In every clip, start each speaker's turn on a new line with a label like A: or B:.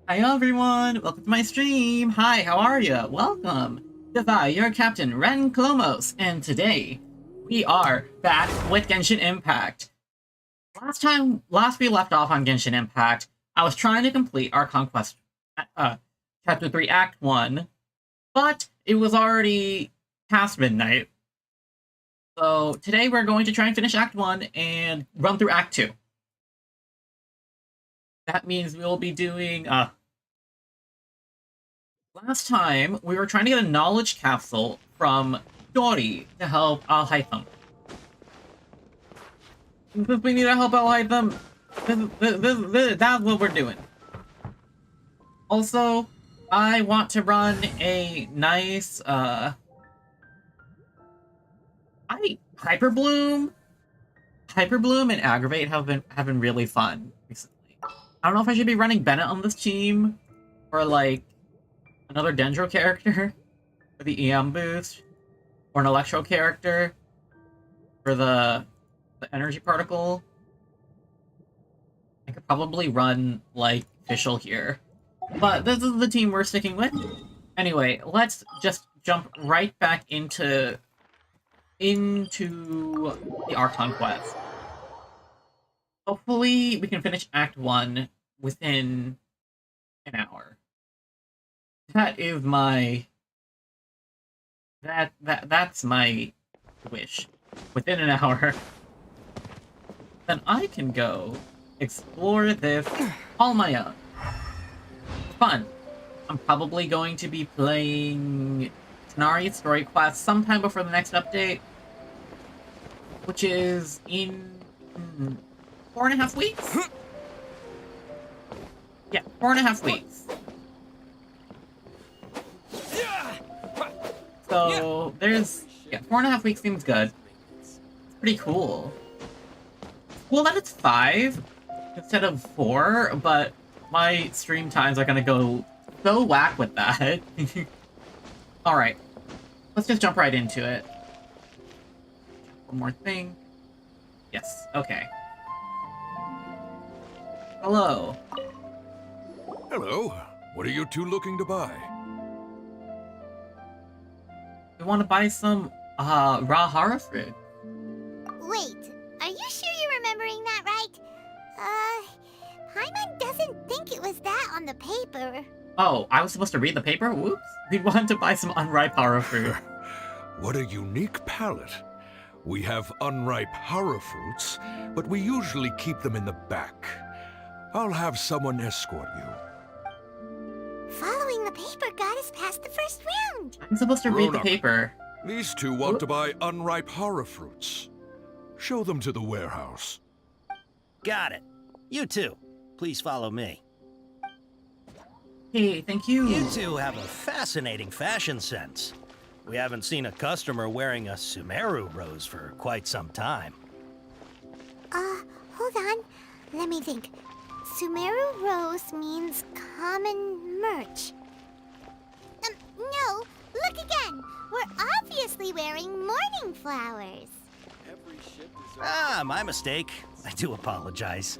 A: Hi everyone, welcome to my stream. Hi, how are you? Welcome. Goodbye, your captain, Ren Clomos, and today we are back with Genshin Impact. Last we left off on Genshin Impact, I was trying to complete Archon Quest, Chapter 3, Act 1, but it was already past midnight. So today we're going to try and finish Act 1 and run through Act 2. That means we will be doing, last time, we were trying to get a knowledge capsule from Dory to help Alhaitham. Since we need to help Alhaitham, that's what we're doing. Also, I want to run a nice, Hyperbloom and Aggravate have been really fun recently. I don't know if I should be running Bennett on this team, or like another Dendro character for the EM boost, or an Electro character for the energy particle. I could probably run like Fischl here, but this is the team we're sticking with. Anyway, let's just jump right back into the Archon Quest. Hopefully, we can finish Act 1 within an hour. That is my... That's my wish. Within an hour. Then I can go explore this on my own. Fun. I'm probably going to be playing Tanari's story quest sometime before the next update, which is in 4.5 weeks? Yeah, 4.5 weeks. So, there's... Yeah, 4.5 weeks seems good. It's pretty cool. Cool that it's 5 instead of 4, but my stream times are gonna go so whack with that. Alright. Let's just jump right into it. One more thing. Yes, okay. Hello.
B: Hello. What are you two looking to buy?
A: We want to buy some, raw Hara fruit.
C: Wait, are you sure you're remembering that right? Paimon doesn't think it was that on the paper.
A: Oh, I was supposed to read the paper? Whoops. We want to buy some unripe Hara fruit.
B: What a unique palate. We have unripe Hara fruits, but we usually keep them in the back. I'll have someone escort you.
C: Following the paper got us past the first round.
A: I'm supposed to read the
B: Grown-up.
A: paper.
B: These two want to buy unripe Hara fruits. Show them to the warehouse.
D: Got it. You too. Please follow me.
A: Hey, thank you.
D: You two have a fascinating fashion sense. We haven't seen a customer wearing a Sumeru rose for quite some time.
C: Hold on. Let me think. Sumeru Rose means common merch. No, look again. We're obviously wearing morning flowers.
D: Ah, my mistake. I do apologize.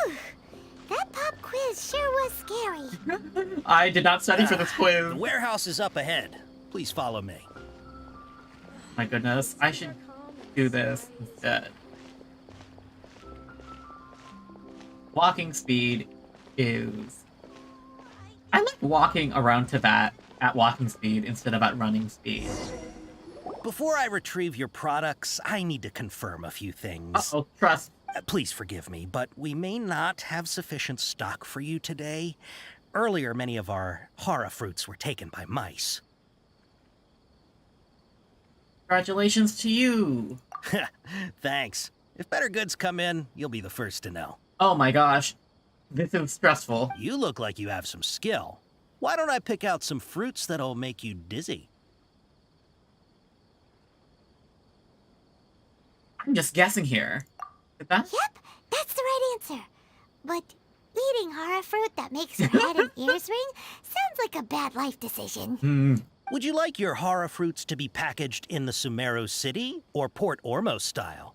C: Whew. That pop quiz sure was scary.
A: I did not study for this quiz.
D: The warehouse is up ahead. Please follow me.
A: My goodness, I should do this instead. Walking speed is... I like walking around to that at walking speed instead of at running speed.
D: Before I retrieve your products, I need to confirm a few things.
A: Uh-oh, trust.
D: Please forgive me, but we may not have sufficient stock for you today. Earlier, many of our Hara fruits were taken by mice.
A: Congratulations to you.
D: Thanks. If better goods come in, you'll be the first to know.
A: Oh my gosh. This is stressful.
D: You look like you have some skill. Why don't I pick out some fruits that'll make you dizzy?
A: I'm just guessing here. Is that?
C: Yep, that's the right answer. But eating Hara fruit that makes your head and ears ring sounds like a bad life decision.
D: Would you like your Hara fruits to be packaged in the Sumeru City or Port Ormos style?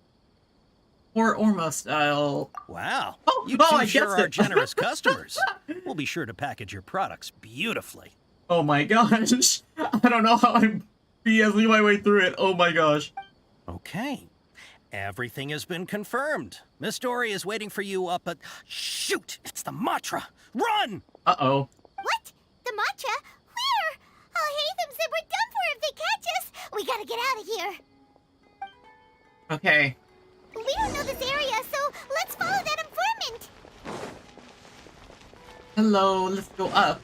A: Or Ormo style.
D: Wow.
A: Oh,
D: You
A: oh,
D: two
A: I
D: sure
A: guessed
D: are
A: it.
D: generous customers. We'll be sure to package your products beautifully.
A: Oh my gosh. I don't know how I'm BSing my way through it. Oh my gosh.
D: Okay. Everything has been confirmed. Miss Dory is waiting for you up at... Shoot! It's the Matra! Run!
A: Uh-oh.
C: What? The matcha? Where? I'll hate them said we're done for if they catch us. We gotta get out of here.
A: Okay.
C: We don't know this area, so let's follow that informant.
A: Hello, let's go up.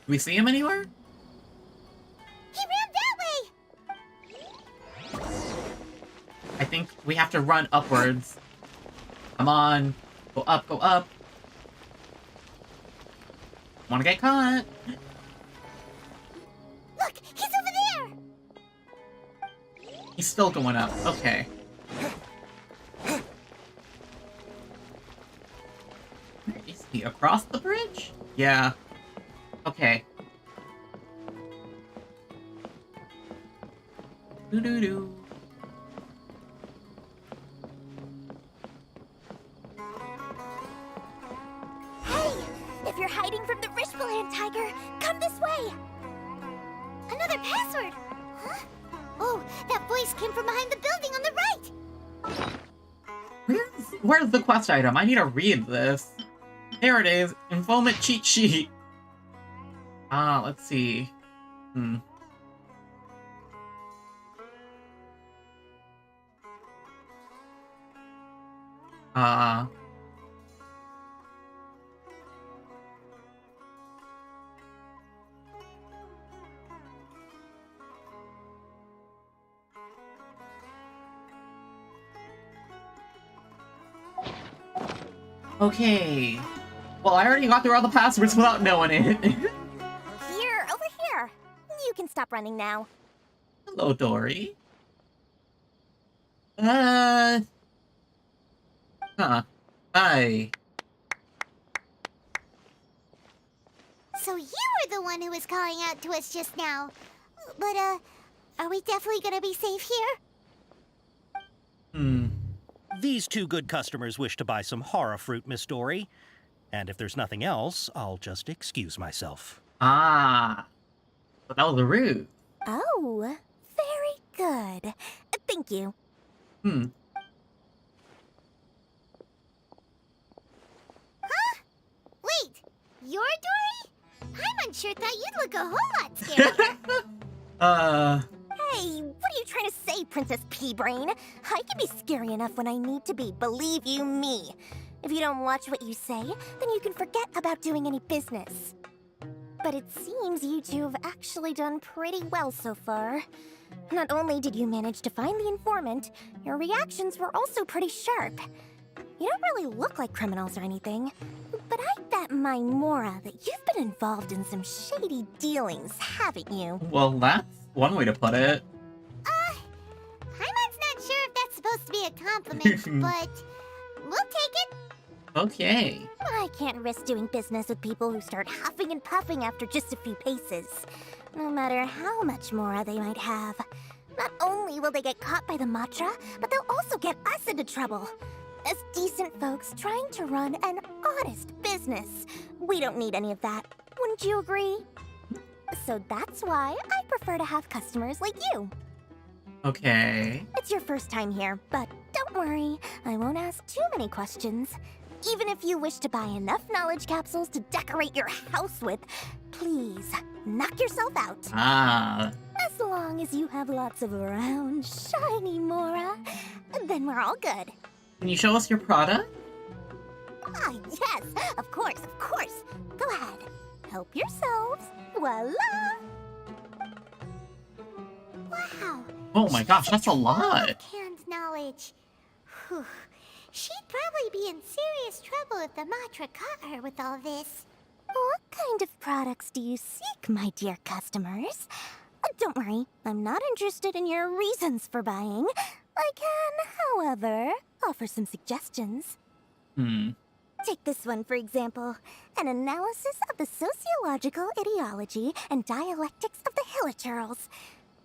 A: Do we see him anywhere?
C: He ran that way.
A: I think we have to run upwards. Come on. Go up, go up. Wanna get caught?
C: Look, he's over there.
A: He's still going up. Okay. Where is he? Across the bridge? Yeah. Okay. Doo-doo-doo.
C: Hey, if you're hiding from the Rishbaland tiger, come this way. Another password. Huh? Oh, that voice came from behind the building on the right.
A: Where's the quest item? I need to read this. There it is. Informant cheat sheet. Ah, let's see. Ah. Okay. Well, I already got through all the passwords without knowing it.
C: Here, over here. You can stop running now.
A: Hello, Dory. Hi.
C: So you were the one who was calling out to us just now. But, are we definitely gonna be safe here?
D: These two good customers wish to buy some horror fruit, Miss Dory. And if there's nothing else, I'll just excuse myself.
A: Ah. But that was rude.
C: Oh, very good. Thank you. Huh? Wait, you're Dory? I'm unsure thought you'd look a whole lot scarier.
E: Hey, what are you trying to say, Princess Pea-Brain? I can be scary enough when I need to be, believe you me. If you don't watch what you say, then you can forget about doing any business. But it seems you two have actually done pretty well so far. Not only did you manage to find the informant, your reactions were also pretty sharp. You don't really look like criminals or anything, but I bet my Mora that you've been involved in some shady dealings, haven't you?
A: Well, that's one way to put it.
C: Paimon's not sure if that's supposed to be a compliment, but we'll take it.
A: Okay.
E: I can't risk doing business with people who start huffing and puffing after just a few paces, no matter how much Mora they might have. Not only will they get caught by the Matra, but they'll also get us into trouble. As decent folks trying to run an honest business, we don't need any of that. Wouldn't you agree? So that's why I prefer to have customers like you.
A: Okay.
E: It's your first time here, but don't worry, I won't ask too many questions. Even if you wish to buy enough knowledge capsules to decorate your house with, please, knock yourself out.
A: Ah.
E: As long as you have lots of round, shiny Mora, then we're all good.
A: Can you show us your product?
E: Ah, yes, of course, of course. Go ahead, help yourselves. Voila!
C: Wow.
A: Oh my gosh, that's a lot.
C: Canned knowledge. Whew. She'd probably be in serious trouble if the Matra caught her with all this.
E: What kind of products do you seek, my dear customers? Don't worry, I'm not interested in your reasons for buying. I can, however, offer some suggestions. Take this one, for example. An analysis of the sociological ideology and dialectics of the Hilichurls.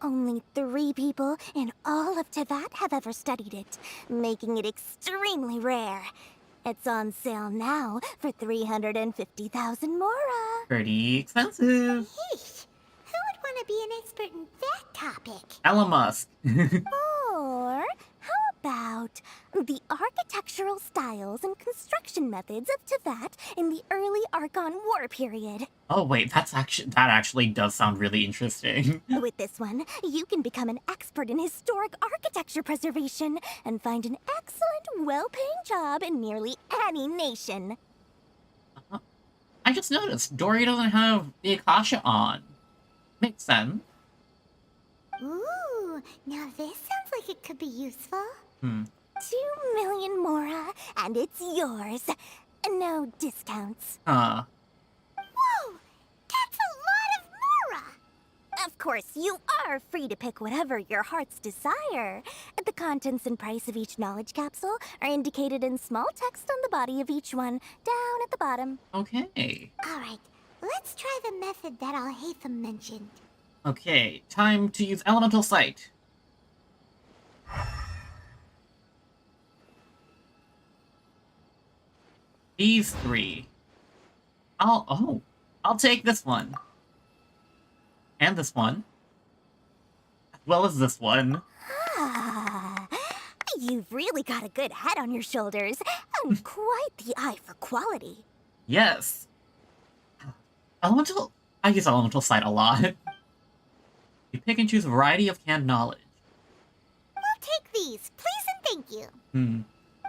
E: Only 3 people in all of Teyvat have ever studied it, making it extremely rare. It's on sale now for 350,000 mora.
A: Pretty expensive.
C: Yeesh. Who would want to be an expert in that topic?
A: Elon Musk.
E: Or how about the architectural styles and construction methods of Teyvat in the early Archon War period?
A: Oh wait, that actually does sound really interesting.
E: With this one, you can become an expert in historic architecture preservation and find an excellent, well-paying job in nearly any nation.
A: I just noticed Dory doesn't have the Akasha on. Makes sense.
C: Ooh, now this sounds like it could be useful.
E: 2 million mora, and it's yours. No discounts.
A: Huh.
C: Whoa, that's a lot of mora.
E: Of course, you are free to pick whatever your heart's desire. The contents and price of each knowledge capsule are indicated in small text on the body of each one, down at the bottom.
A: Okay.
C: All right, let's try the method that Al-Haytham mentioned.
A: Okay, time to use Elemental Sight. These 3. I'll take this one. And this one. As well as this one.
E: Ah, you've really got a good head on your shoulders, and quite the eye for quality.
A: Yes. I use Elemental Sight a lot. You pick and choose a variety of canned knowledge.
C: We'll take these, please and thank you.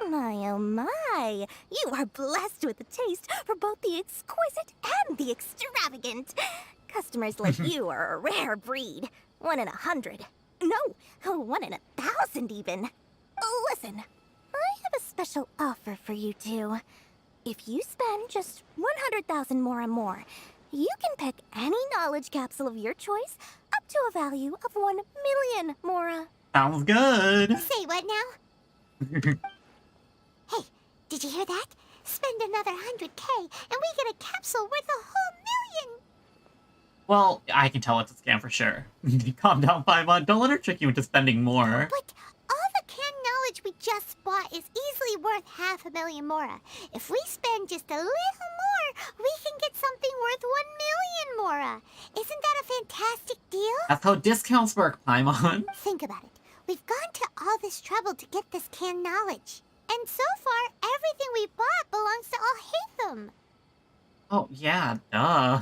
E: My oh my, you are blessed with a taste for both the exquisite and the extravagant. Customers like you are a rare breed. 1 in 100. No, 1 in 1,000 even. Listen, I have a special offer for you two. If you spend just 100,000 more and more, you can pick any knowledge capsule of your choice up to a value of 1 million mora.
A: Sounds good.
C: Say what now? Hey, did you hear that? Spend another 100K and we get a capsule worth a whole million!
A: Well, I can tell it's a scam for sure. Calm down, Paimon. Don't let her trick you into spending more.
C: But all the canned knowledge we just bought is easily worth 500,000 mora. If we spend just a little more, we can get something worth 1 million mora. Isn't that a fantastic deal?
A: That's how discounts work, Paimon.
C: Think about it. We've gone to all this trouble to get this canned knowledge. And so far, everything we bought belongs to Al-Haytham.
A: Oh, yeah, duh.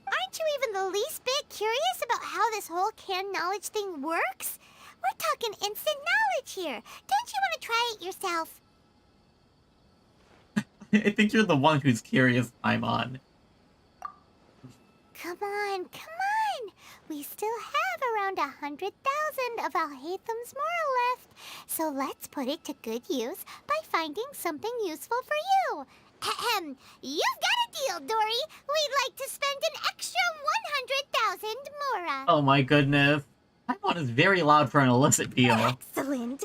C: Aren't you even the least bit curious about how this whole canned knowledge thing works? We're talking instant knowledge here. Don't you want to try it yourself?
A: I think you're the one who's curious, Paimon.
C: Come on, come on. We still have around 100,000 of Al-Haytham's moral left. So let's put it to good use by finding something useful for you. Ahem. You've got a deal, Dory. We'd like to spend an extra 100,000 mora.
A: Oh my goodness. Paimon is very loud for an illicit deal.
E: Excellent.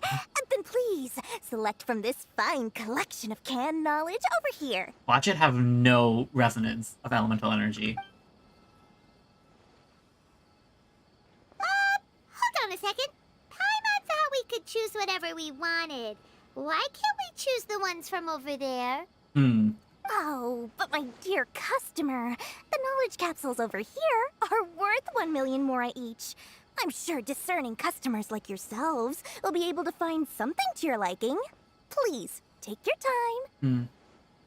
E: Then please, select from this fine collection of canned knowledge over here.
A: Watch it have no resonance of elemental energy.
C: Hold on a second. Paimon thought we could choose whatever we wanted. Why can't we choose the ones from over there?
E: Oh, but my dear customer, the knowledge capsules over here are worth 1 million mora each. I'm sure discerning customers like yourselves will be able to find something to your liking. Please, take your time.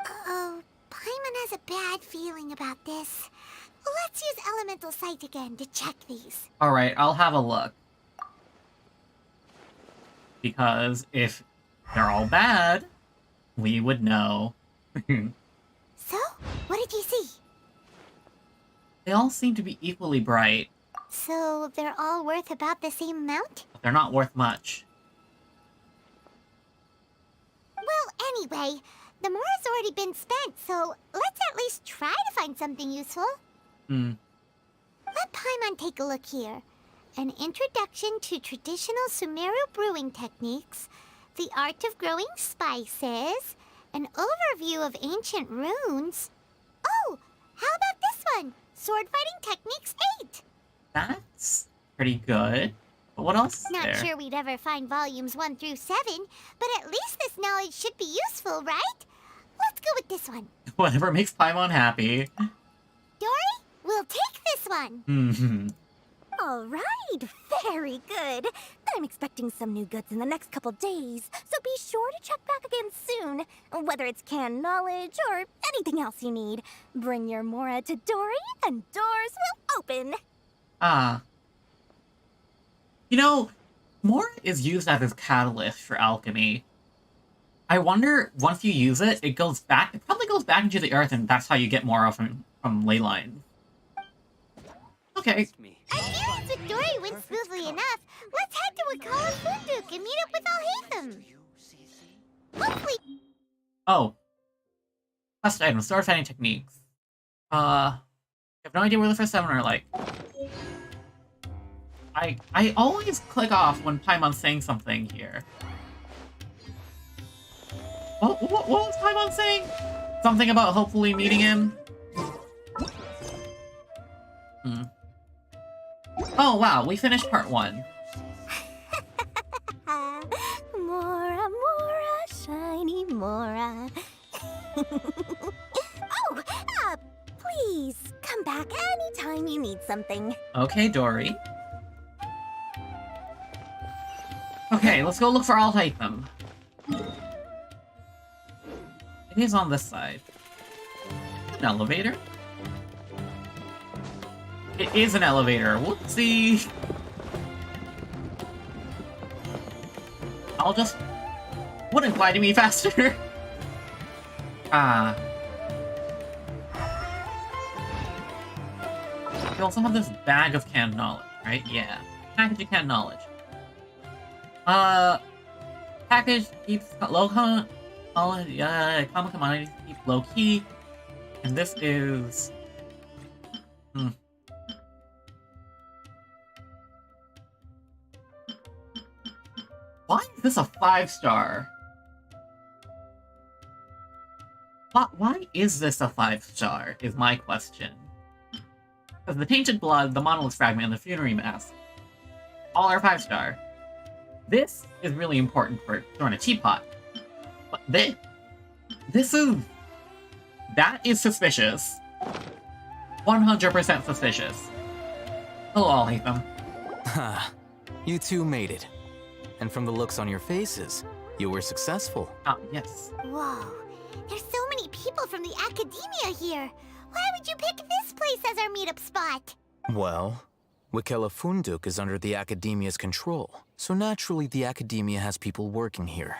C: Uh-oh, Paimon has a bad feeling about this. Let's use Elemental Sight again to check these.
A: Alright, I'll have a look. Because if they're all bad, we would know.
C: So, what did you see?
A: They all seem to be equally bright,
C: So, they're all worth about the same amount?
A: but they're not worth much.
C: Well, anyway, the mora's already been spent, so let's at least try to find something useful. Let Paimon take a look here. An introduction to traditional Sumeru brewing techniques, the art of growing spices, an overview of ancient runes. Oh, how about this one? Sword fighting techniques 8.
A: That's pretty good. But what else is
C: Not
A: there?
C: sure we'd ever find volumes 1 through 7, but at least this knowledge should be useful, right? Let's go with this one.
A: Whatever makes Paimon happy.
C: Dory, we'll take this one.
A: Hmm.
E: All right, very good. I'm expecting some new goods in the next couple days, so be sure to check back again soon. Whether it's canned knowledge or anything else you need, bring your Mora to Dory and doors will open.
A: Ah. You know, Mora is used as a catalyst for alchemy. I wonder, once you use it, it probably goes back into the earth, and that's how you get Mora from ley lines. Okay.
C: Our dealings with Dory went smoothly enough. Let's head to Wakala Funduk and meet up with Al Hatham. Hopefully.
A: Oh. Quest item, sword fighting techniques. I have no idea where the first 7 are like. I always click off when Paimon's saying something here. What was Paimon saying? Something about hopefully meeting him? Oh wow, we finished part 1.
E: Mora, Mora, shiny Mora. Oh, please come back anytime you need something.
A: Okay, Dory. Okay, let's go look for Al Hatham. It is on this side. An elevator? It is an elevator. Whoopsie! I'll just... Wouldn't fly to me faster! Ah. We also have this bag of canned knowledge, right? Yeah. Package of canned knowledge. Package keeps common commodities keep low key. And this is... Why is this a 5-star? Why is this a 5-star, is my question. Because the Tainted Blood, the Monolith Fragment, and the Funerary Mask all are 5-star. This is really important for throwing a teapot. But that is suspicious. 100% suspicious. Hello, Al Hatham.
F: Ha, you two made it. And from the looks on your faces, you were successful.
A: Ah, yes.
C: Whoa, there's so many people from the academia here. Why would you pick this place as our meetup spot?
F: Well, Wakela Funduk is under the Academia's control, so naturally the Academia has people working here.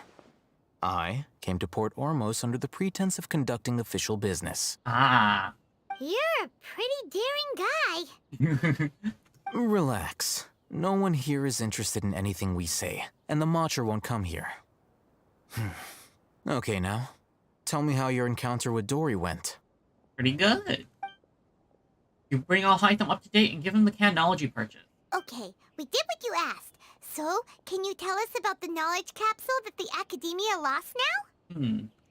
F: I came to Port Ormos under the pretense of conducting official business.
A: Ah.
C: You're a pretty daring guy.
F: Relax. No one here is interested in anything we say, and the Matcher won't come here. Okay now, tell me how your encounter with Dory went.
A: Pretty good. You bring Al Hatham up to date and give him the Canology purchase.
C: Okay, we did what you asked. So, can you tell us about the knowledge capsule that the academia lost now?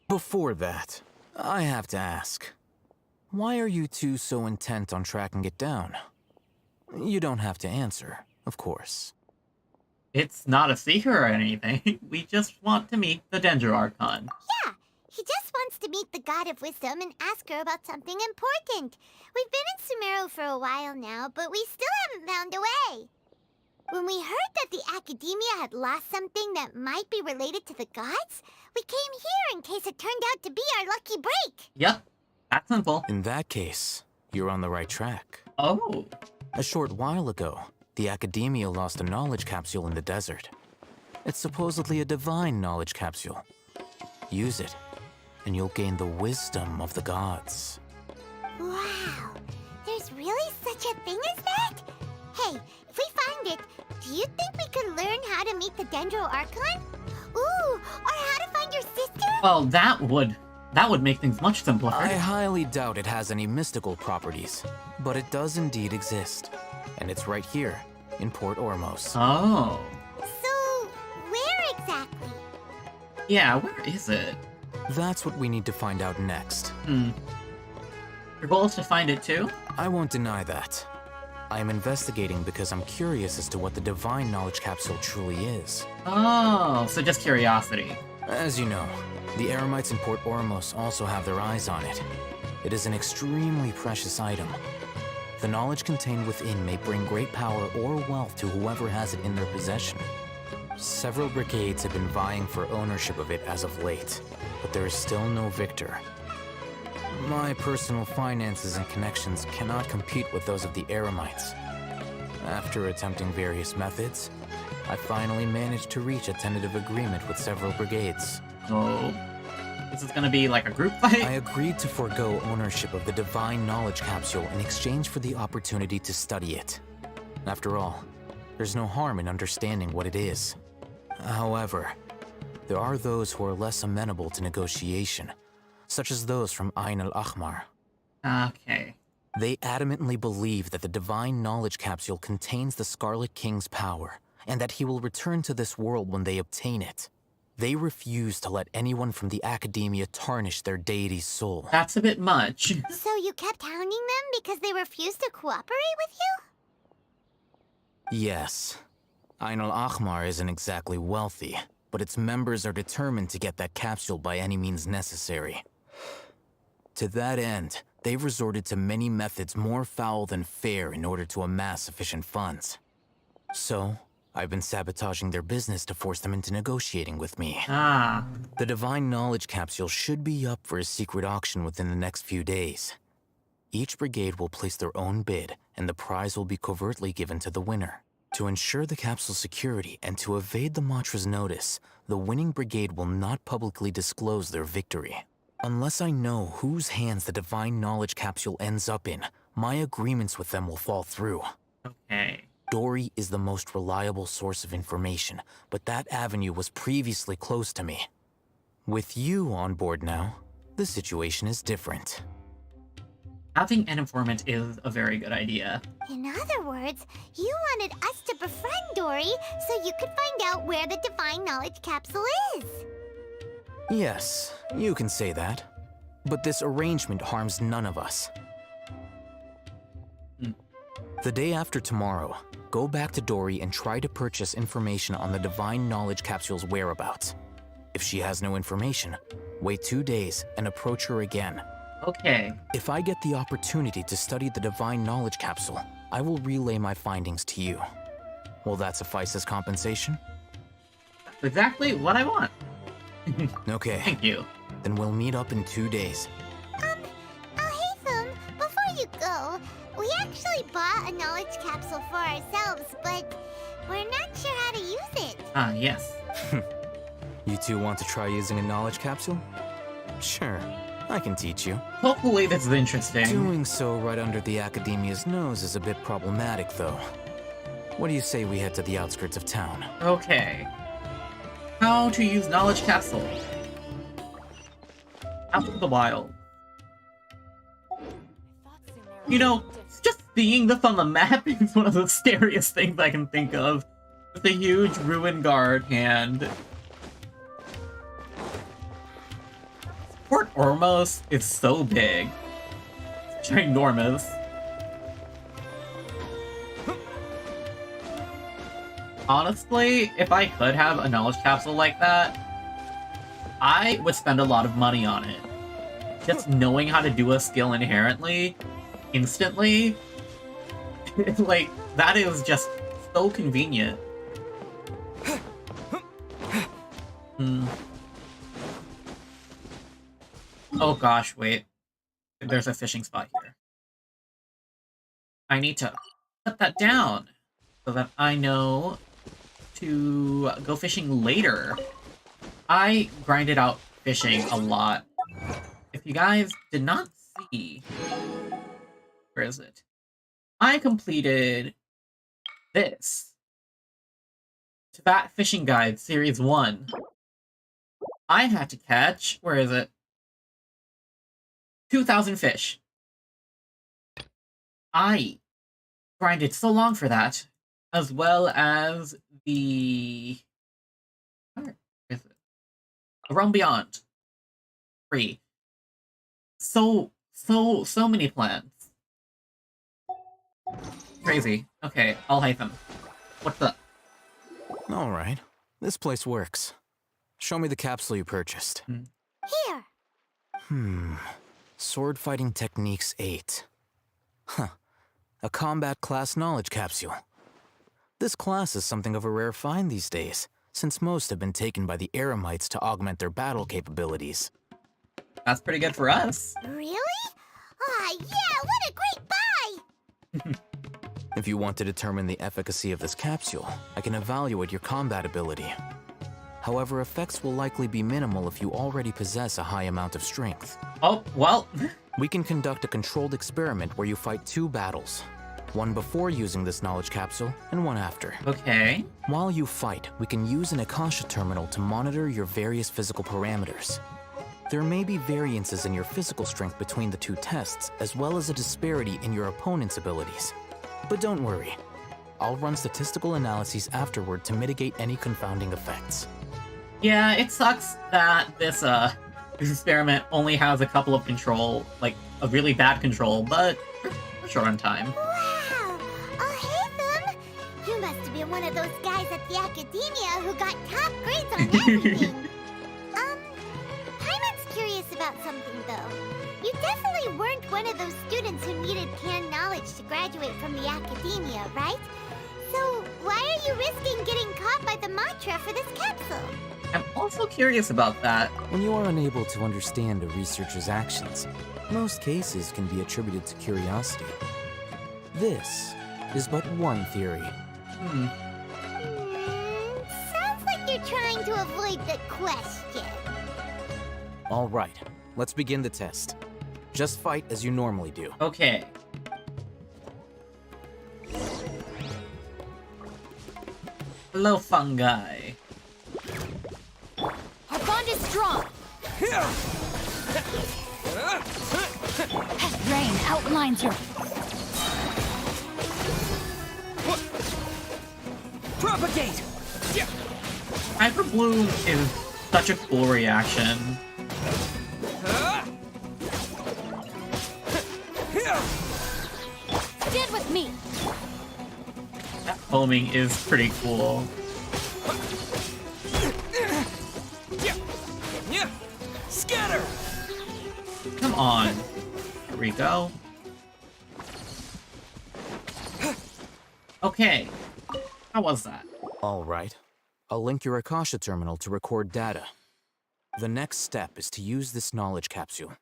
F: Before that, I have to ask, why are you two so intent on tracking it down? You don't have to answer, of course.
A: It's not a secret or anything. We just want to meet the Dendro Archon.
C: Yeah, he just wants to meet the God of Wisdom and ask her about something important. We've been in Sumeru for a while now, but we still haven't found a way. When we heard that the Academia had lost something that might be related to the gods, we came here in case it turned out to be our lucky break.
A: Yep, that's simple.
F: In that case, you're on the right track.
A: Oh.
F: A short while ago, the Academia lost a knowledge capsule in the desert. It's supposedly a divine knowledge capsule. Use it, and you'll gain the wisdom of the gods.
C: Wow, there's really such a thing as that? Hey, if we find it, do you think we could learn how to meet the Dendro Archon? Ooh, or how to find your sister?
A: Well, that would make things much simpler.
F: I highly doubt it has any mystical properties, but it does indeed exist. And it's right here, in Port Ormos.
A: Oh.
C: So, where exactly?
A: Yeah, where is it?
F: That's what we need to find out next.
A: Your goal is to find it too?
F: I won't deny that. I am investigating because I'm curious as to what the divine knowledge capsule truly is.
A: Oh, so just curiosity.
F: As you know, the Eremites in Port Ormos also have their eyes on it. It is an extremely precious item. The knowledge contained within may bring great power or wealth to whoever has it in their possession. Several brigades have been vying for ownership of it as of late, but there is still no victor. My personal finances and connections cannot compete with those of the Eremites. After attempting various methods, I finally managed to reach a tentative agreement with several brigades.
A: Oh. This is gonna be like a group fight?
F: I agreed to forego ownership of the divine knowledge capsule in exchange for the opportunity to study it. After all, there's no harm in understanding what it is. However, there are those who are less amenable to negotiation, such as those from Ain al-Ahmar.
A: Okay.
F: They adamantly believe that the divine knowledge capsule contains the Scarlet King's power, and that he will return to this world when they obtain it. They refuse to let anyone from the Academia tarnish their deity's soul.
A: That's a bit much.
C: So you kept hounding them because they refused to cooperate with you?
F: Yes. Ain al-Ahmar isn't exactly wealthy, but its members are determined to get that capsule by any means necessary. To that end, they've resorted to many methods more foul than fair in order to amass sufficient funds. So, I've been sabotaging their business to force them into negotiating with me.
A: Ah.
F: The divine knowledge capsule should be up for a secret auction within the next few days. Each brigade will place their own bid, and the prize will be covertly given to the winner. To ensure the capsule's security and to evade the Matra's notice, the winning brigade will not publicly disclose their victory. Unless I know whose hands the divine knowledge capsule ends up in, my agreements with them will fall through.
A: Okay.
F: Dory is the most reliable source of information, but that avenue was previously closed to me. With you on board now, the situation is different.
A: Having an informant is a very good idea.
C: In other words, you wanted us to befriend Dory so you could find out where the divine knowledge capsule is.
F: Yes, you can say that. But this arrangement harms none of us. The day after tomorrow, go back to Dory and try to purchase information on the divine knowledge capsule's whereabouts. If she has no information, wait 2 days and approach her again.
A: Okay.
F: If I get the opportunity to study the divine knowledge capsule, I will relay my findings to you. Will that suffice as compensation?
A: That's exactly what I want.
F: Okay,
A: Thank you.
F: then we'll meet up in 2 days.
C: Haytham, before you go, we actually bought a knowledge capsule for ourselves, but we're not sure how to use it.
A: Ah, yes.
F: You two want to try using a knowledge capsule? Sure, I can teach you.
A: Hopefully this is interesting.
F: Doing so right under the Academia's nose is a bit problematic, though. What do you say we head to the outskirts of town?
A: Okay. How to use knowledge capsule. Out of the wild. You know, just seeing this on the map is one of the scariest things I can think of. With a huge ruin guard hand. Port Ormos is so big. It's ginormous. Honestly, if I could have a knowledge capsule like that, I would spend a lot of money on it. Just knowing how to do a skill inherently, instantly, like, that is just so convenient. Oh gosh, wait. There's a fishing spot here. I need to put that down so that I know to go fishing later. I grinded out fishing a lot. If you guys did not see... Where is it? I completed this. That Fishing Guide Series 1. I had to catch... Where is it? 2,000 fish. I grinded so long for that, as well as the... Where is it? A Realm Beyond. Free. So many plants. Crazy. Okay, I'll hype him. What's up?
F: Alright, this place works. Show me the capsule you purchased.
C: Here.
F: Sword Fighting Techniques 8. Huh. A combat class knowledge capsule. This class is something of a rare find these days, since most have been taken by the Eremites to augment their battle capabilities.
A: That's pretty good for us.
C: Really? Aw, yeah, what a great buy!
F: If you want to determine the efficacy of this capsule, I can evaluate your combat ability. However, effects will likely be minimal if you already possess a high amount of strength.
A: Oh, well.
F: We can conduct a controlled experiment where you fight 2 battles. One before using this knowledge capsule, and one after.
A: Okay.
F: While you fight, we can use an Akasha terminal to monitor your various physical parameters. There may be variances in your physical strength between the 2 tests, as well as a disparity in your opponent's abilities. But don't worry. I'll run statistical analyses afterward to mitigate any confounding effects.
A: Yeah, it sucks that this experiment only has a couple of control, like, a really bad control, but we're short on time.
C: Wow! Oh, hey, them! You must have been one of those guys at the academia who got top grades on everything. Paimon's curious about something, though. You definitely weren't one of those students who needed canned knowledge to graduate from the academia, right? So, why are you risking getting caught by the mantra for this capsule?
A: I'm also curious about that.
F: When you are unable to understand a researcher's actions, most cases can be attributed to curiosity. This is but one theory.
C: Sounds like you're trying to avoid the question.
F: All right, let's begin the test. Just fight as you normally do.
A: Okay. Hello, fungi.
E: Our bond is strong. Rain outlines your...
D: Propagate!
A: Hyper Bloom is such a cool reaction.
E: Stand with me.
A: That homing is pretty cool.
D: Scatter!
A: Come on. Here we go. Okay. How was that?
F: All right. I'll link your Akasha terminal to record data. The next step is to use this knowledge capsule.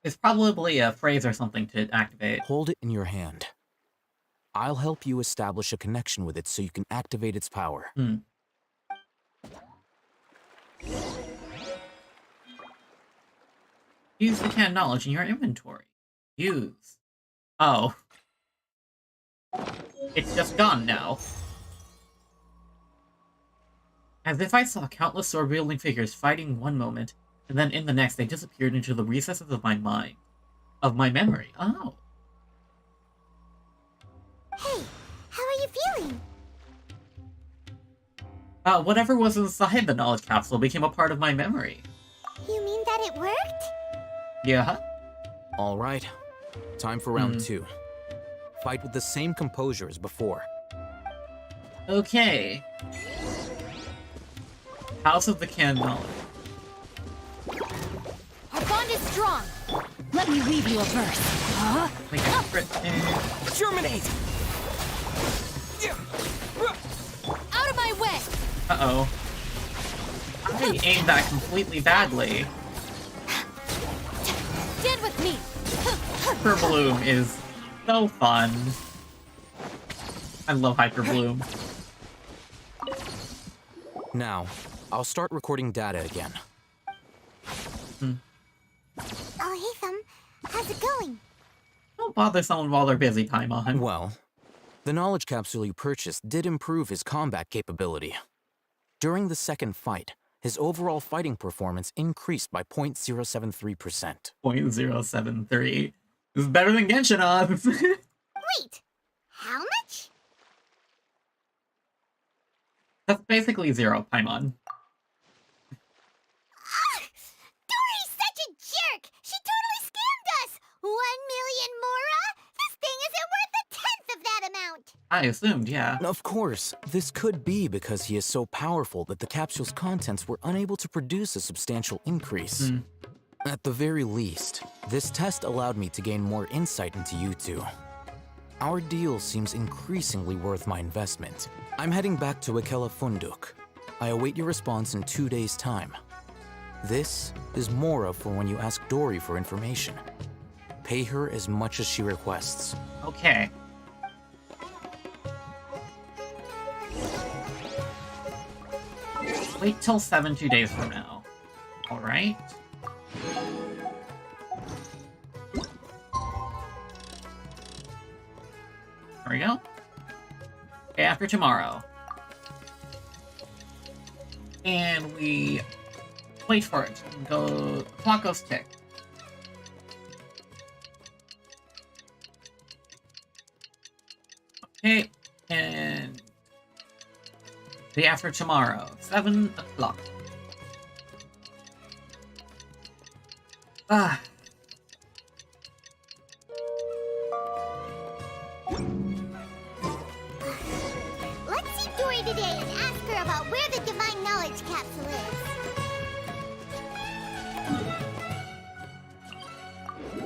A: It's probably a phrase or something to activate.
F: Hold it in your hand. I'll help you establish a connection with it so you can activate its power.
A: Use the canned knowledge in your inventory. Use. Oh. It's just gone now. As if I saw countless sword-wielding figures fighting one moment, and then in the next they disappeared into the recesses of my mind. Of my memory. Oh.
C: Hey, how are you feeling?
A: Whatever was inside the knowledge capsule became a part of my memory.
C: You mean that it worked?
A: Yeah?
F: All right. Time for round 2. Fight with the same composure as before.
A: Okay. House of the Canned Knowledge.
E: Our bond is strong. Let me weave you a verse. Huh?
A: Like a crit.
D: Germinate!
E: Out of my way.
A: Uh-oh. I aimed that completely badly.
E: Stand with me.
A: Hyper Bloom is so fun. I love Hyper Bloom.
F: Now, I'll start recording data again.
C: Oh, hey, how's it going?
A: Don't bother someone while they're busy, Paimon.
F: Well, the knowledge capsule you purchased did improve his combat capability. During the second fight, his overall fighting performance increased by 0.073%.
A: 0.073. This is better than Genshin odds.
C: Wait, how much?
A: That's basically 0, Paimon.
C: Dory's such a jerk! She totally scammed us! 1 million mora? This thing isn't worth a tenth of that amount!
A: I assumed, yeah.
F: Of course, this could be because he is so powerful that the capsule's contents were unable to produce a substantial increase.
A: Hmm.
F: At the very least, this test allowed me to gain more insight into you two. Our deal seems increasingly worth my investment. I'm heading back to Ikela Funduk. I await your response in 2 days' time. This is Mora for when you ask Dory for information. Pay her as much as she requests.
A: Okay. Wait till 2 days from now. Alright. There we go. Day after tomorrow. And we wait for it. Go. Clock goes tick. Okay, and day after tomorrow, 7 o'clock. Ah.
C: Let's see Dory today and ask her about where the Divine Knowledge Capsule is.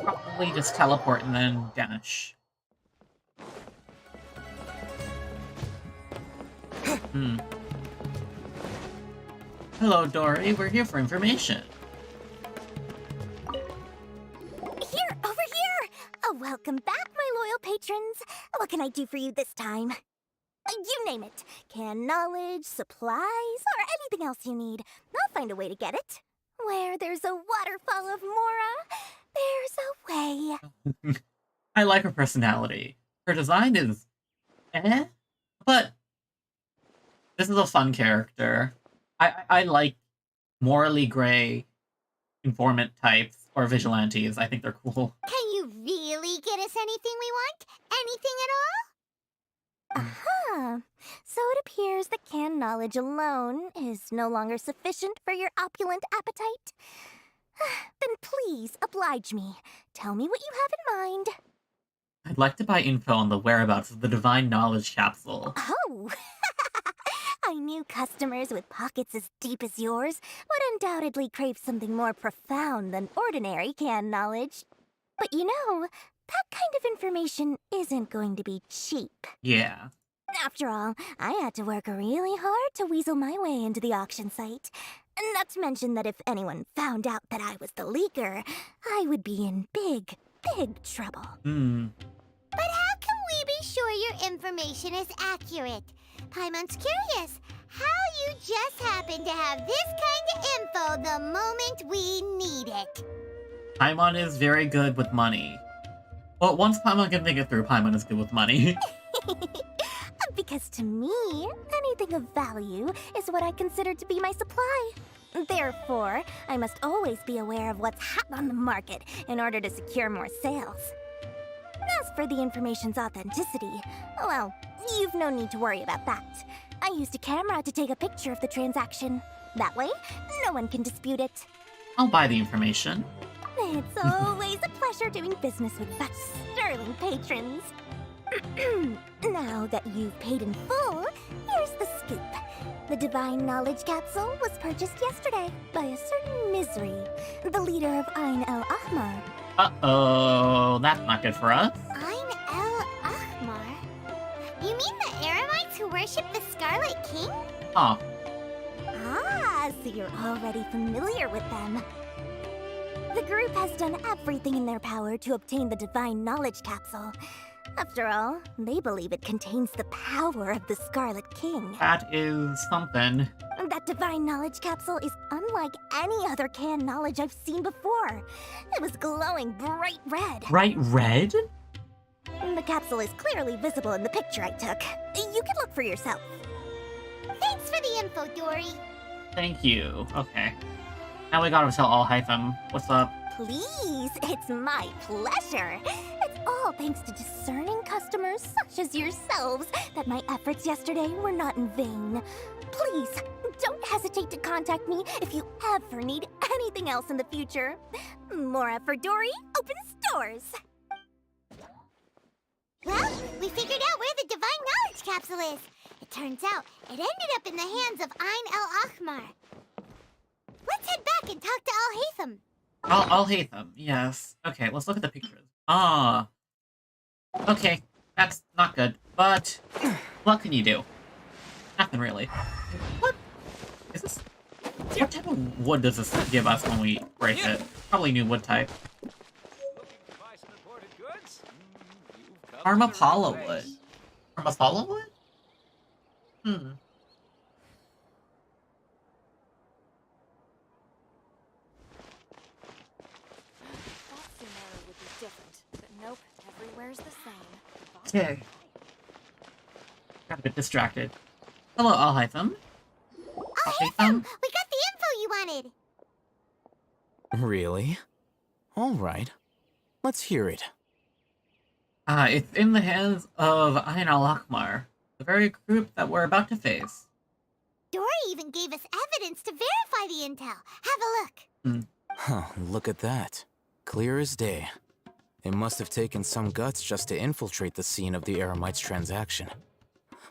A: Probably just teleport and then dash. Hello, Dory. We're here for information.
E: Here, over here! Welcome back, my loyal patrons. What can I do for you this time? You name it. Can knowledge, supplies, or anything else you need. I'll find a way to get it. Where there's a waterfall of Mora, there's a way.
A: I like her personality. Her design is but this is a fun character. I like morally gray informant types or vigilantes. I think they're cool.
C: Can you really get us anything we want? Anything at all?
E: Aha! So it appears that canned knowledge alone is no longer sufficient for your opulent appetite. Then please oblige me. Tell me what you have in mind.
A: I'd like to buy info on the whereabouts of the Divine Knowledge Capsule.
E: Oh! I knew customers with pockets as deep as yours would undoubtedly crave something more profound than ordinary canned knowledge. But you know, that kind of information isn't going to be cheap.
A: Yeah.
E: After all, I had to work really hard to weasel my way into the auction site. Not to mention that if anyone found out that I was the leaker, I would be in big, big trouble.
C: But how can we be sure your information is accurate? Paimon's curious how you just happen to have this kind of info the moment we need it.
A: Paimon is very good with money. Well, once Paimon can think it through, Paimon is good with money.
E: Because to me, anything of value is what I consider to be my supply. Therefore, I must always be aware of what's hot on the market in order to secure more sales. As for the information's authenticity, well, you've no need to worry about that. I used a camera to take a picture of the transaction. That way, no one can dispute it.
A: I'll buy the information.
E: It's always a pleasure doing business with such sterling patrons. Now that you've paid in full, here's the scoop. The Divine Knowledge Capsule was purchased yesterday by a certain Misery, the leader of Ain El Ahmar.
A: Uh-oh, that's not good for us.
C: Ain El Ahmar? You mean the Eremites who worship the Scarlet King?
A: Oh,
E: Ah, so you're already familiar with them. The group has done everything in their power to obtain the Divine Knowledge Capsule. After all, they believe it contains the power of the Scarlet King.
A: that is something.
E: That Divine Knowledge Capsule is unlike any other canned knowledge I've seen before. It was glowing bright red.
A: Bright red?
E: The capsule is clearly visible in the picture I took. You can look for yourself.
C: Thanks for the info, Dory.
A: Thank you. Okay. Now we gotta tell Alhaitham what's up.
E: Please, it's my pleasure. It's all thanks to discerning customers such as yourselves that my efforts yesterday were not in vain. Please, don't hesitate to contact me if you ever need anything else in the future. Mora for Dory opens doors.
C: Well, we figured out where the Divine Knowledge Capsule is. It turns out it ended up in the hands of Ain el-Ahmar. Let's head back and talk to Al-Haytham.
A: Al-Haytham, yes. Okay, let's look at the pictures. Ah. Okay, that's not good. But what can you do? Nothing really. What is this? What type of wood does this give us when we break it? Probably new wood type. Armapala wood. Armapala wood? Hmm.
G: Thought Sumeru would be different, but nope, everywhere's the same.
A: Okay. Got a bit distracted. Hello, Al-Haytham.
C: Al-Haytham, we got the info you wanted.
F: Really? All right. Let's hear it.
A: It's in the hands of Ain al-Ahmar, the very group that we're about to face.
C: Dory even gave us evidence to verify the intel. Have a look.
F: Huh, look at that. Clear as day. It must have taken some guts just to infiltrate the scene of the Eremites transaction.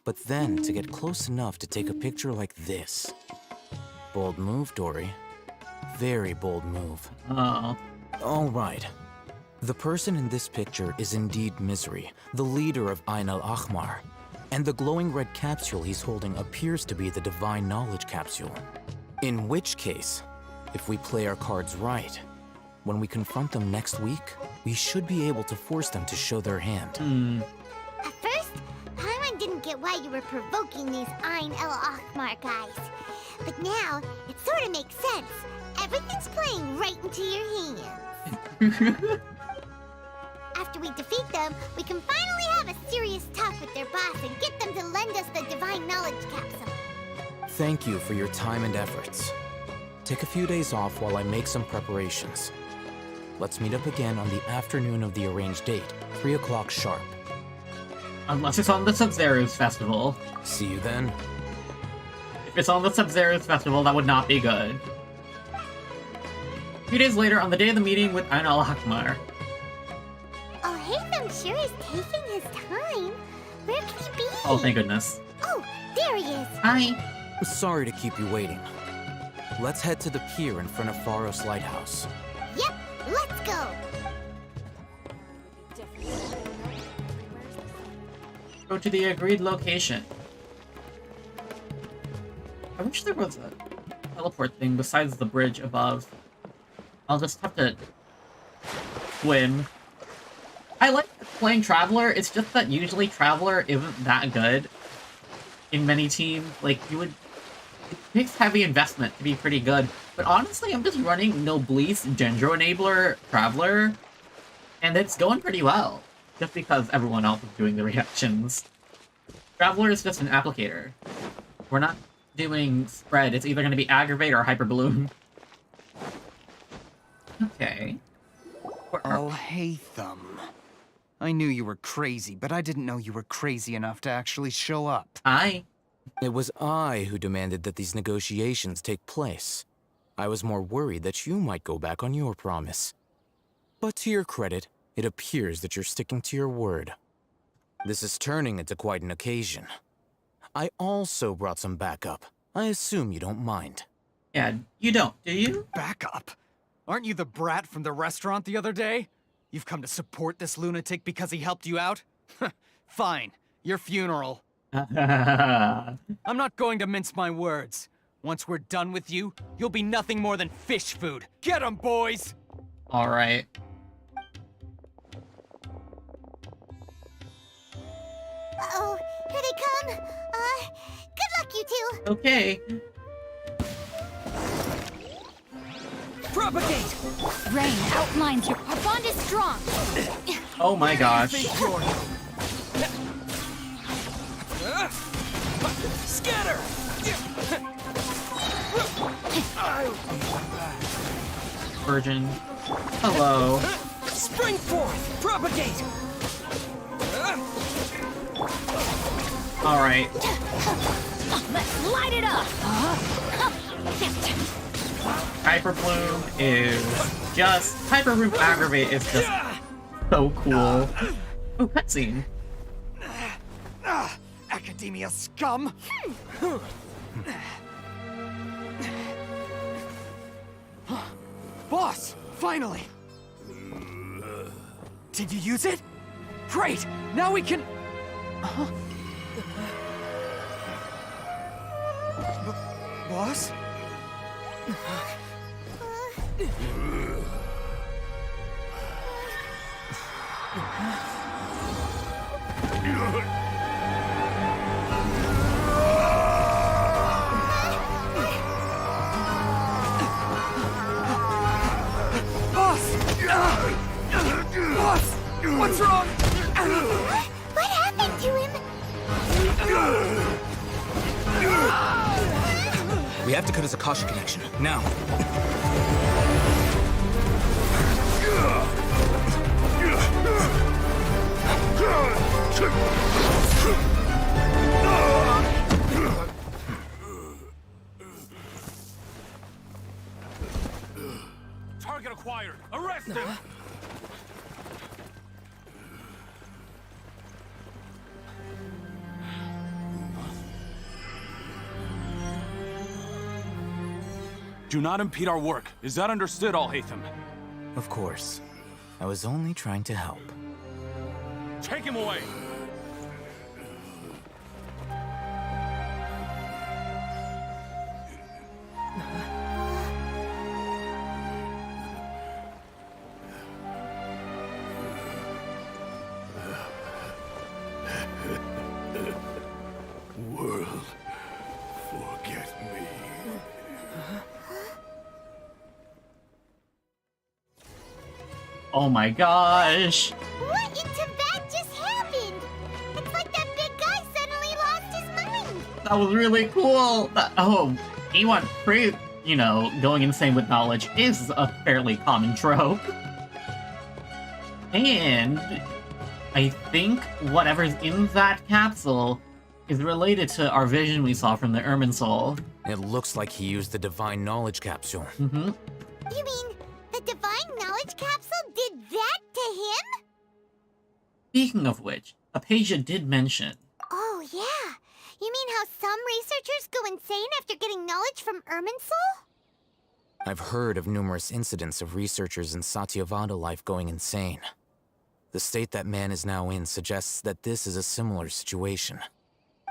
F: But then to get close enough to take a picture like this. Bold move, Dory. Very bold move.
A: Oh.
F: All right. The person in this picture is indeed Misery, the leader of Ain al-Ahmar. And the glowing red capsule he's holding appears to be the Divine Knowledge Capsule. In which case, if we play our cards right, when we confront them next week, we should be able to force them to show their hand.
C: At first, Paimon didn't get why you were provoking these Ain el-Ahmar guys. But now, it sort of makes sense. Everything's playing right into your hands. After we defeat them, we can finally have a serious talk with their boss and get them to lend us the Divine Knowledge Capsule.
F: Thank you for your time and efforts. Take a few days off while I make some preparations. Let's meet up again on the afternoon of the arranged date, 3 o'clock sharp.
A: Unless it's on the Sub-Zero's festival.
F: See you then.
A: If it's on the Sub-Zero's festival, that would not be good. A few days later, on the day of the meeting with Ain al-Ahmar.
C: Al-Haytham sure is taking his time. Where can he be?
A: Oh, thank goodness.
C: Oh, there he is.
A: Hi.
F: Sorry to keep you waiting. Let's head to the pier in front of Pharos Lighthouse.
C: Yep, let's go.
A: Go to the agreed location. I wish there was a teleport thing besides the bridge above. I'll just have to swim. I like playing Traveler, it's just that usually Traveler isn't that good in many teams. Like, it takes heavy investment to be pretty good. But honestly, I'm just running Noblesse Dendro Enabler Traveler, and it's going pretty well. Just because everyone else is doing the reactions. Traveler is just an applicator. We're not doing spread, it's either going to be Aggravate or Hyper Bloom. Okay.
H: Al-Haytham. I knew you were crazy, but I didn't know you were crazy enough to actually show up.
A: Hi.
F: It was I who demanded that these negotiations take place. I was more worried that you might go back on your promise. But to your credit, it appears that you're sticking to your word. This is turning into quite an occasion. I also brought some backup. I assume you don't mind.
A: Yeah, you don't, do you?
H: Backup? Aren't you the brat from the restaurant the other day? You've come to support this lunatic because he helped you out? Fine. Your funeral. I'm not going to mince my words. Once we're done with you, you'll be nothing more than fish food. Get 'em, boys!
A: Alright.
C: Uh-oh, here they come. Good luck, you two.
A: Okay.
H: Propagate!
G: Rain outlines your... Our bond is strong.
A: Oh my gosh.
H: Scatter!
A: Virgin. Hello.
H: Spring forth! Propagate!
A: Alright.
G: Let's light it up.
A: Hyper Bloom is just... Hyper Bloom Aggravate is just so cool. Oh, cutscene.
H: Academia scum! Boss! Finally! Did you use it? Great! Now we can... Boss? Boss! What's wrong?
C: What happened to him?
F: We have to cut his Akasha connection, now.
B: Target acquired! Arrest him!
I: Do not impede our work. Is that understood, Al-Haytham?
F: Of course. I was only trying to help.
I: Take him away!
B: World, forget me.
A: Oh my gosh!
C: What in Tibet just happened? It's like that big guy suddenly lost his mind.
A: That was really cool! Anyone going insane with knowledge is a fairly common trope. And I think whatever's in that capsule is related to our vision we saw from the Ermin Soul.
F: It looks like he used the Divine Knowledge Capsule.
A: Mm-hmm.
C: You mean the Divine Knowledge Capsule did that to him?
A: Speaking of which, Apasia did mention.
C: Oh, yeah. You mean how some researchers go insane after getting knowledge from Irminsul?
F: I've heard of numerous incidents of researchers in Satyavada life going insane. The state that man is now in suggests that this is a similar situation.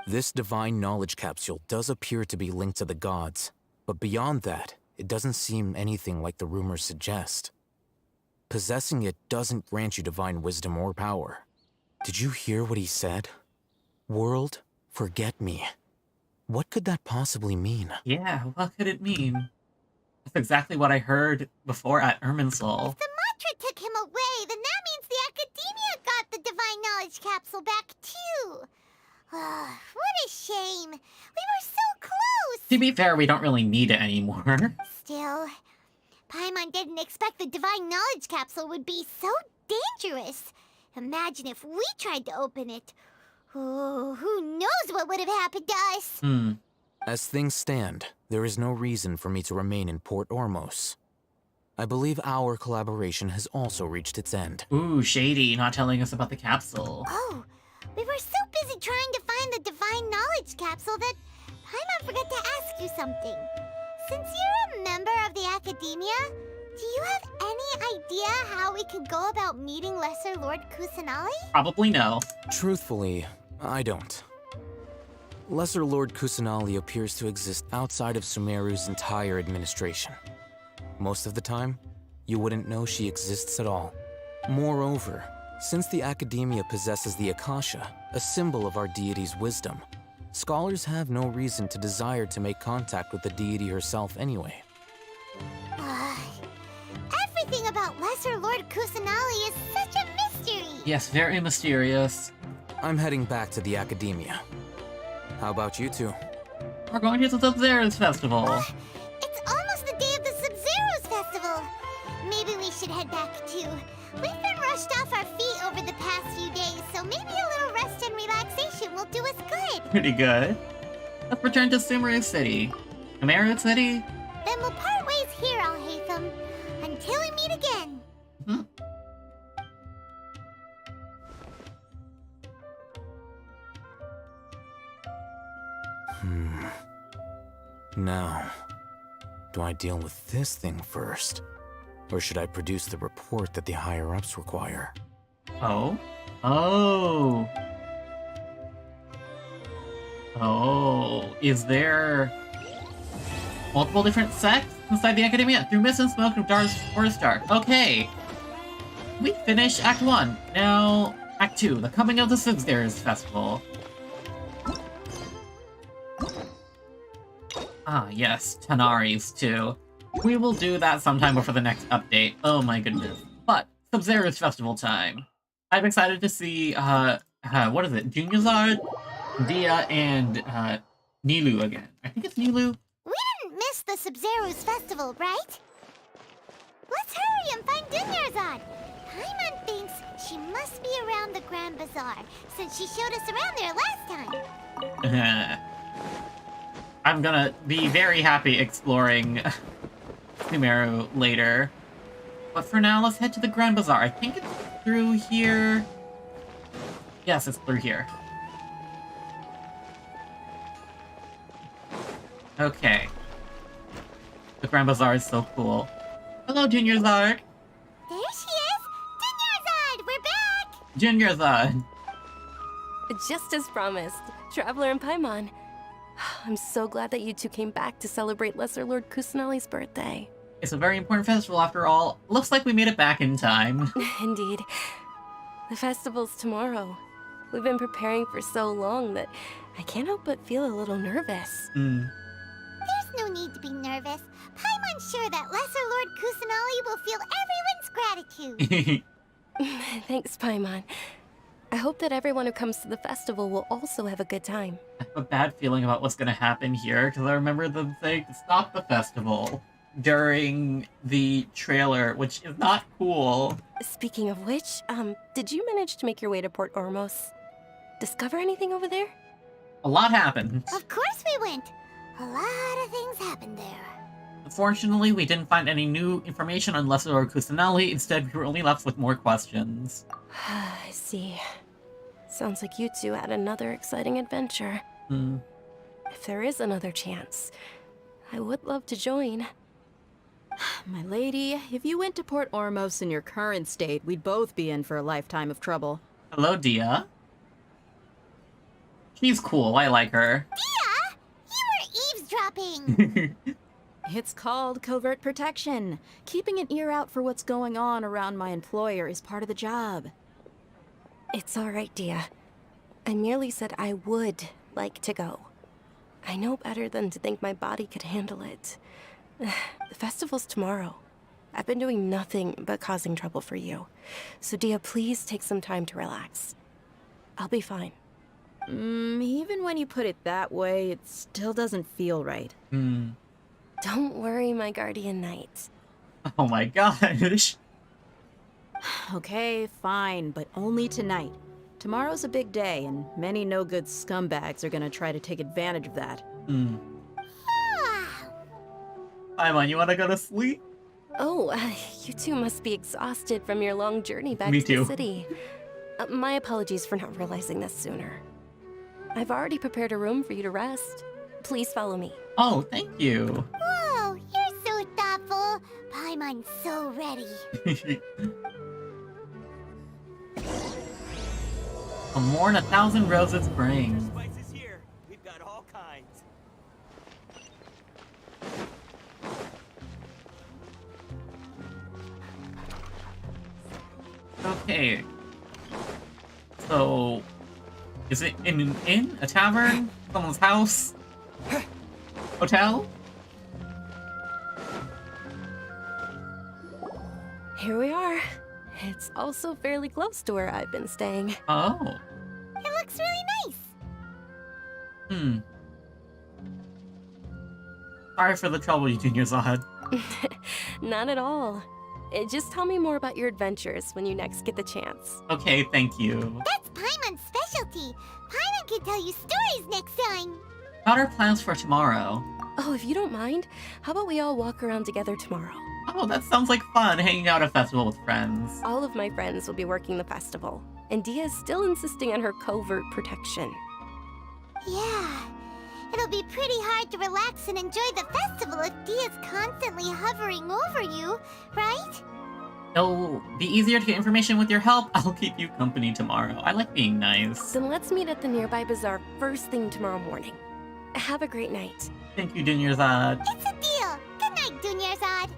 F: This Divine Knowledge Capsule does appear to be linked to the gods, but beyond that, it doesn't seem anything like the rumors suggest. Possessing it doesn't grant you divine wisdom or power. Did you hear what he said? World, forget me. What could that possibly mean?
A: Yeah, what could it mean? That's exactly what I heard before at Irminsul.
C: If the mantra took him away, then that means the Academia got the Divine Knowledge Capsule back too. What a shame. We were so close.
A: To be fair, we don't really need it anymore.
C: Still, Paimon didn't expect the Divine Knowledge Capsule would be so dangerous. Imagine if we tried to open it. Oh, who knows what would have happened to us?
F: As things stand, there is no reason for me to remain in Port Ormos. I believe our collaboration has also reached its end.
A: Ooh, shady, not telling us about the capsule.
C: Oh, we were so busy trying to find the Divine Knowledge Capsule that Paimon forgot to ask you something. Since you're a member of the Academia, do you have any idea how we could go about meeting Lesser Lord Kusanali?
A: Probably no.
F: Truthfully, I don't. Lesser Lord Kusanali appears to exist outside of Sumeru's entire administration. Most of the time, you wouldn't know she exists at all. Moreover, since the Academia possesses the Akasha, a symbol of our deity's wisdom, scholars have no reason to desire to make contact with the deity herself anyway.
C: Everything about Lesser Lord Kusanali is such a mystery!
A: Yes, very mysterious.
F: I'm heading back to the Academia. How about you two?
A: We're going to the Sub-Zero's festival.
C: It's almost the day of the Sub-Zero's festival. Maybe we should head back too. We've been rushed off our feet over the past few days, so maybe a little rest and relaxation will do us good.
A: Pretty good. Let's return to Sumeru City. Sumeru City?
C: Then we'll part ways here, Al-Haytham. Until we meet again.
F: Now, do I deal with this thing first? Or should I produce the report that the higher-ups require?
A: Oh? Oh! Oh, is there multiple different sects inside the Academia? Through mist and smoke of Dar's Forest Dark. Okay. We finished Act 1. Now, Act 2, the coming of the Substairs Festival. Ah, yes, Tanari's too. We will do that sometime before the next update. Oh my goodness. But, Substairs Festival time. I'm excited to see, what is it? Junior Zard, Dia, and, Nilu again. I think it's Nilu.
C: We didn't miss the Sub-Zero's festival, right? Let's hurry and find Dunyarzad. Paimon thinks she must be around the Grand Bazaar, since she showed us around there last time.
A: I'm gonna be very happy exploring Sumeru later. But for now, let's head to the Grand Bazaar. I think it's through here. Yes, it's through here. Okay. The Grand Bazaar is so cool. Hello, Junior Zard.
C: There she is! Dunyarzad! We're back!
A: Junior Zard.
J: Just as promised, Traveler and Paimon. I'm so glad that you two came back to celebrate Lesser Lord Kusanali's birthday.
A: It's a very important festival after all. Looks like we made it back in time.
J: Indeed. The festival's tomorrow. We've been preparing for so long that I can't help but feel a little nervous.
C: There's no need to be nervous. Paimon's sure that Lesser Lord Kusanali will feel everyone's gratitude.
J: Thanks, Paimon. I hope that everyone who comes to the festival will also have a good time.
A: I have a bad feeling about what's gonna happen here, because I remember them saying to stop the festival during the trailer, which is not cool.
J: Speaking of which, did you manage to make your way to Port Ormos? Discover anything over there?
A: A lot happened.
C: Of course we went. A lot of things happened there.
A: Unfortunately, we didn't find any new information on Lesser Lord Kusanali. Instead, we were only left with more questions.
J: I see. Sounds like you two had another exciting adventure. If there is another chance, I would love to join.
K: My lady, if you went to Port Ormos in your current state, we'd both be in for a lifetime of trouble.
A: Hello, Dia. She's cool. I like her.
C: Dia! You were eavesdropping!
K: It's called covert protection. Keeping an ear out for what's going on around my employer is part of the job.
J: It's all right, Dia. I merely said I would like to go. I know better than to think my body could handle it. The festival's tomorrow. I've been doing nothing but causing trouble for you. So, Dia, please take some time to relax. I'll be fine.
K: Even when you put it that way, it still doesn't feel right.
J: Don't worry, my guardian knight.
A: Oh my gosh.
K: Okay, fine, but only tonight. Tomorrow's a big day, and many no-good scumbags are gonna try to take advantage of that.
A: Paimon, you wanna go to sleep?
J: Oh, you two must be exhausted from your long journey back
A: Me
J: to
A: too.
J: the city. My apologies for not realizing this sooner. I've already prepared a room for you to rest. Please follow me.
A: Oh, thank you.
C: Whoa, you're so thoughtful. Paimon's so ready.
A: A morn 1,000 roses bring.
L: Spices here. We've got all kinds.
A: Okay. So, is it in an inn? A tavern? Someone's house? Hotel?
J: Here we are. It's also fairly close to where I've been staying.
A: Oh.
C: It looks really nice.
A: Sorry for the trouble, you Junior Zod.
J: Not at all. Just tell me more about your adventures when you next get the chance.
A: Okay, thank you.
C: That's Paimon's specialty. Paimon can tell you stories next time.
A: What are plans for tomorrow?
J: Oh, if you don't mind, how about we all walk around together tomorrow?
A: Oh, that sounds like fun, hanging out at a festival with friends.
J: All of my friends will be working the festival, and Dia is still insisting on her covert protection.
C: Yeah, It'll be pretty hard to relax and enjoy the festival if Dia's constantly hovering over you, right?
A: It'll be easier to get information with your help. I'll keep you company tomorrow. I like being nice.
J: Then let's meet at the nearby bazaar first thing tomorrow morning. Have a great night.
A: Thank you, Dunyarzad.
C: It's a deal. Good night, Dunyarzad.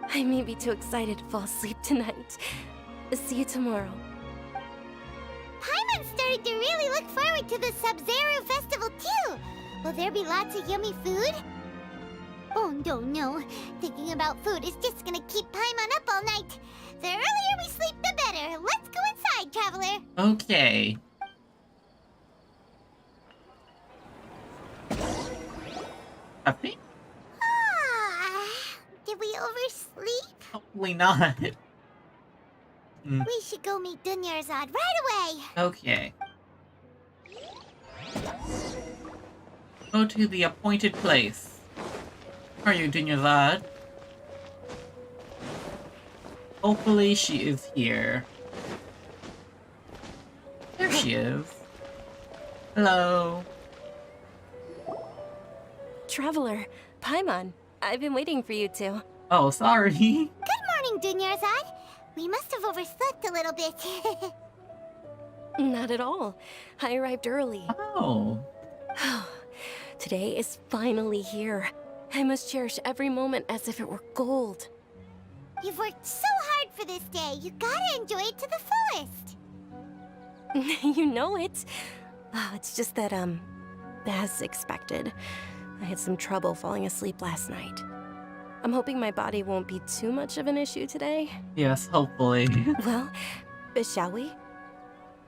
J: I may be too excited to fall asleep tonight. See you tomorrow.
C: Paimon's started to really look forward to the Sub-Zero festival too. Will there be lots of yummy food? Oh no. Thinking about food is just gonna keep Paimon up all night. The earlier we sleep, the better. Let's go inside, traveler.
A: Okay. Happy?
C: Did we oversleep?
A: Hopefully not.
C: We should go meet Dunyarzad right away.
A: Okay. Go to the appointed place. Are you, Dunyarzad? Hopefully she is here. There she is. Hello.
J: Traveler, Paimon, I've been waiting for you two.
A: Oh, sorry.
C: Good morning, Dunyarzad. We must have overslept a little bit.
J: Not at all. I arrived early.
A: Oh.
J: Today is finally here. I must cherish every moment as if it were gold.
C: You've worked so hard for this day. You gotta enjoy it to the fullest.
J: You know it. Oh, it's just that, as expected, I had some trouble falling asleep last night. I'm hoping my body won't be too much of an issue today.
A: Yes, hopefully.
J: Well, shall we?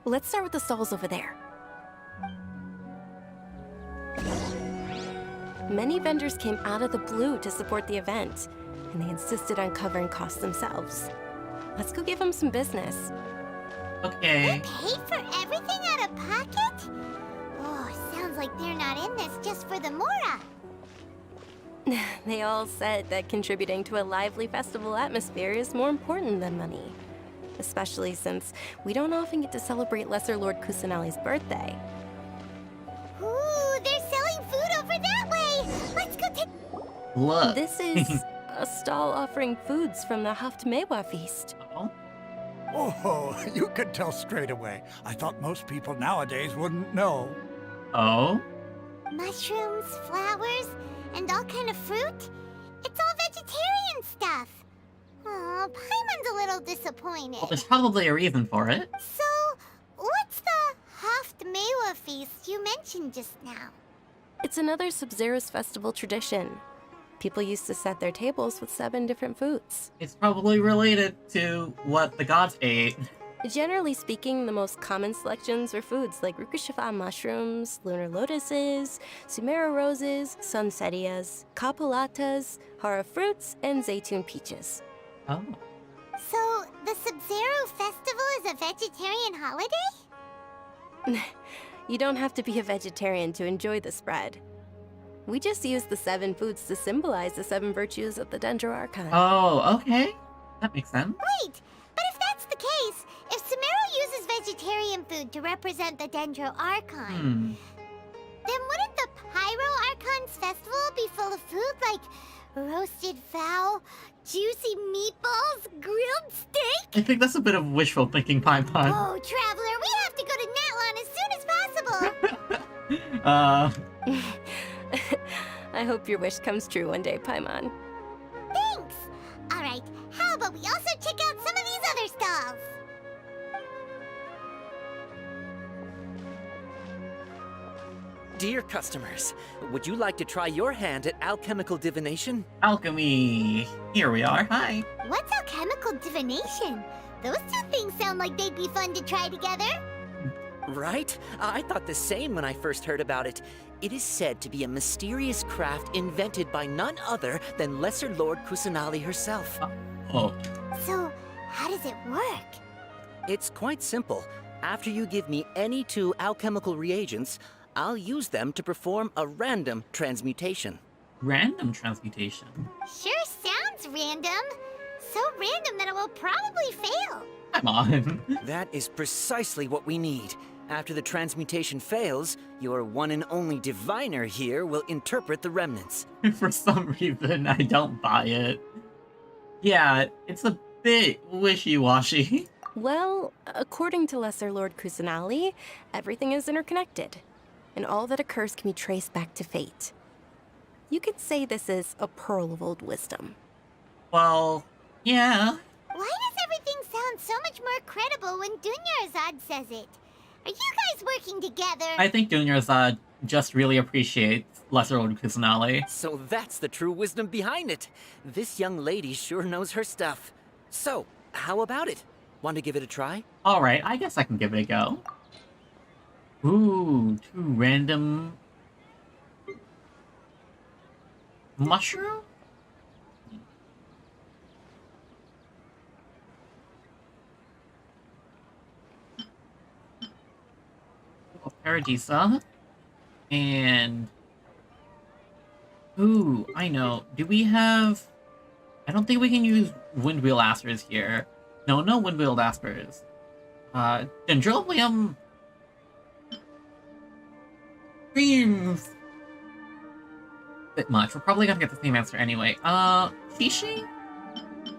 J: Let's start with the stalls over there. Many vendors came out of the blue to support the event, and they insisted on covering costs themselves. Let's go give them some business.
A: Okay.
C: They paid for everything out of pocket? Oh, sounds like they're not in this just for the Mora.
J: They all said that contributing to a lively festival atmosphere is more important than money. Especially since we don't often get to celebrate Lesser Lord Kusanali's birthday.
C: Ooh, they're selling food over that way! Let's go take...
A: Look.
J: This is a stall offering foods from the Haftmewa feast.
M: Oh, you could tell straight away. I thought most people nowadays wouldn't know.
A: Oh?
C: Mushrooms, flowers, and all kind of fruit? It's all vegetarian stuff. Aw, Paimon's a little disappointed.
A: Well, there's probably a reason for it.
C: So, what's the Haftmewa feast you mentioned just now?
J: It's another Sub-Zero's festival tradition. People used to set their tables with 7 different foods.
A: It's probably related to what the gods ate.
J: Generally speaking, the most common selections were foods like Rukushifa mushrooms, lunar lotuses, Sumeru roses, sunsetias, capulatas, hara fruits, and zaytun peaches.
A: Oh.
C: So, the Sub-Zero festival is a vegetarian holiday?
J: You don't have to be a vegetarian to enjoy the spread. We just use the 7 foods to symbolize the 7 virtues of the Dendro Archon.
A: Oh, okay. That makes sense.
C: Wait, but if that's the case, if Sumeru uses vegetarian food to represent the Dendro Archon, then wouldn't the Pyro Archon's festival be full of food like roasted fowl, juicy meatballs, grilled steak?
A: I think that's a bit of wishful thinking, Paimon.
C: Oh, Traveler, we have to go to Natlan as soon as possible!
J: I hope your wish comes true one day, Paimon.
C: Thanks! Alright, how about we also check out some of these other stalls?
L: Dear customers, would you like to try your hand at alchemical divination?
A: Alchemy. Here we are. Hi.
C: What's alchemical divination? Those two things sound like they'd be fun to try together.
L: Right? I thought the same when I first heard about it. It is said to be a mysterious craft invented by none other than Lesser Lord Kusanali herself.
A: Oh.
C: So, how does it work?
L: It's quite simple. After you give me any 2 alchemical reagents, I'll use them to perform a random transmutation.
A: Random transmutation?
C: Sure sounds random. So random that it will probably fail.
A: Come on.
L: That is precisely what we need. After the transmutation fails, your one and only diviner here will interpret the remnants.
A: For some reason, I don't buy it. Yeah, it's a bit wishy-washy.
J: Well, according to Lesser Lord Kusanali, everything is interconnected, and all that occurs can be traced back to fate. You could say this is a pearl of old wisdom.
A: Well, yeah.
C: Why does everything sound so much more credible when Dunyarzad says it? Are you guys working together?
A: I think Dunyarzad just really appreciates Lesser Lord Kusanali.
L: So that's the true wisdom behind it. This young lady sure knows her stuff. So, how about it? Want to give it a try?
A: Alright, I guess I can give it a go. Ooh, 2 random... mushroom? Paradisa. And... ooh, I know. Do we have... I don't think we can use Windwheel Aspers here. No Windwheel Aspers. Dendrobium... seems... bit much. We're probably gonna get the same answer anyway. Kishi? Do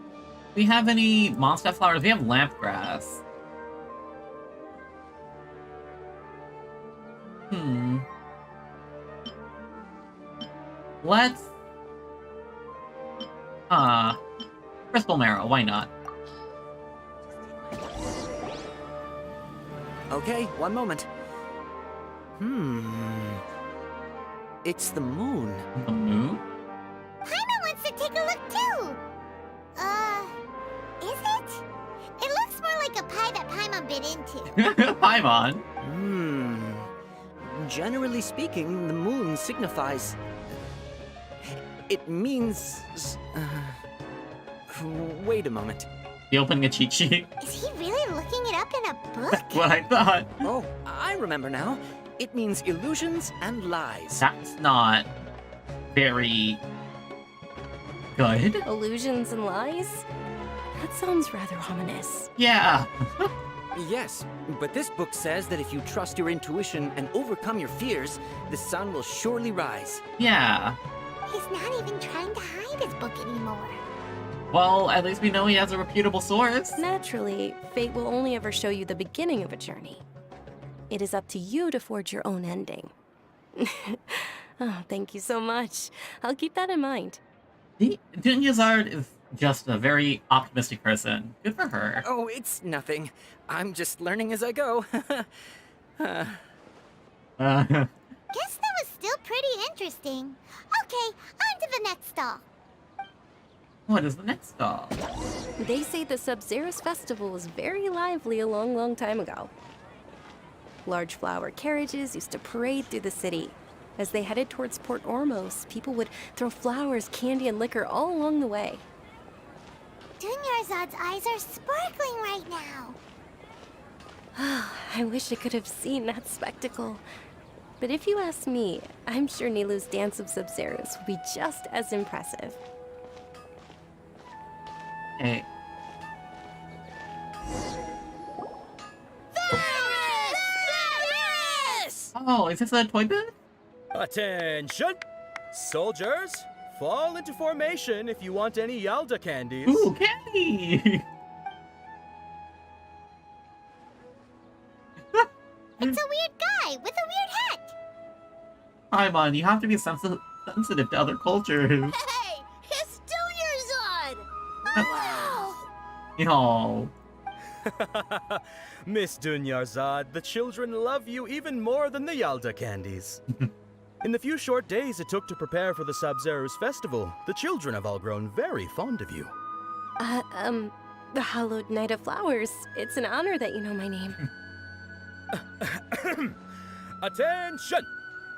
A: we have any Mondstadt flowers? We have Lampgrass. Let's... Crystal Marrow, why not?
L: Okay, one moment. It's the moon.
A: The moon?
C: Hana wants to take a look too! Is it? It looks more like a pie that Paimon bit into.
A: Paimon?
L: Generally speaking, the moon signifies... it means... wait a moment.
A: You opening a cheat sheet?
C: Is he really looking it up in a book?
A: That's what I thought.
L: Oh, I remember now. It means illusions and lies.
A: That's not... very... good?
J: Illusions and lies? That sounds rather ominous.
A: Yeah.
L: Yes, but this book says that if you trust your intuition and overcome your fears, the sun will surely rise.
A: Yeah.
C: He's not even trying to hide his book anymore.
A: Well, at least we know he has a reputable source.
J: Naturally, fate will only ever show you the beginning of a journey. It is up to you to forge your own ending. Oh, thank you so much. I'll keep that in mind.
A: Dunyarzad is just a very optimistic person. Good for her.
L: Oh, it's nothing. I'm just learning as I go.
C: Guess that was still pretty interesting. Okay, on to the next stall.
A: What is the next stall?
J: They say the Sub-Zerus festival was very lively a long, long time ago. Large flower carriages used to parade through the city. As they headed towards Port Ormos, people would throw flowers, candy, and liquor all along the way.
C: Dunyarzad's eyes are sparkling right now.
J: I wish I could have seen that spectacle. But if you ask me, I'm sure Nilu's Dance of Sub-Zerus will be just as impressive.
A: Hey. Oh, is this a toy booth?
N: Attention! Soldiers, fall into formation if you want any Yalda candies.
A: Ooh, candy!
C: It's a weird guy with a weird hat.
A: Paimon, you have to be sensitive to other cultures.
C: Hey, it's Dunyarzad! Wow!
A: Yo.
N: Miss Dunyarzad, the children love you even more than the Yalda candies. In the few short days it took to prepare for the Sub-Zerus festival, the children have all grown very fond of you.
J: The Hallowed Night of Flowers. It's an honor that you know my name.
N: Attention!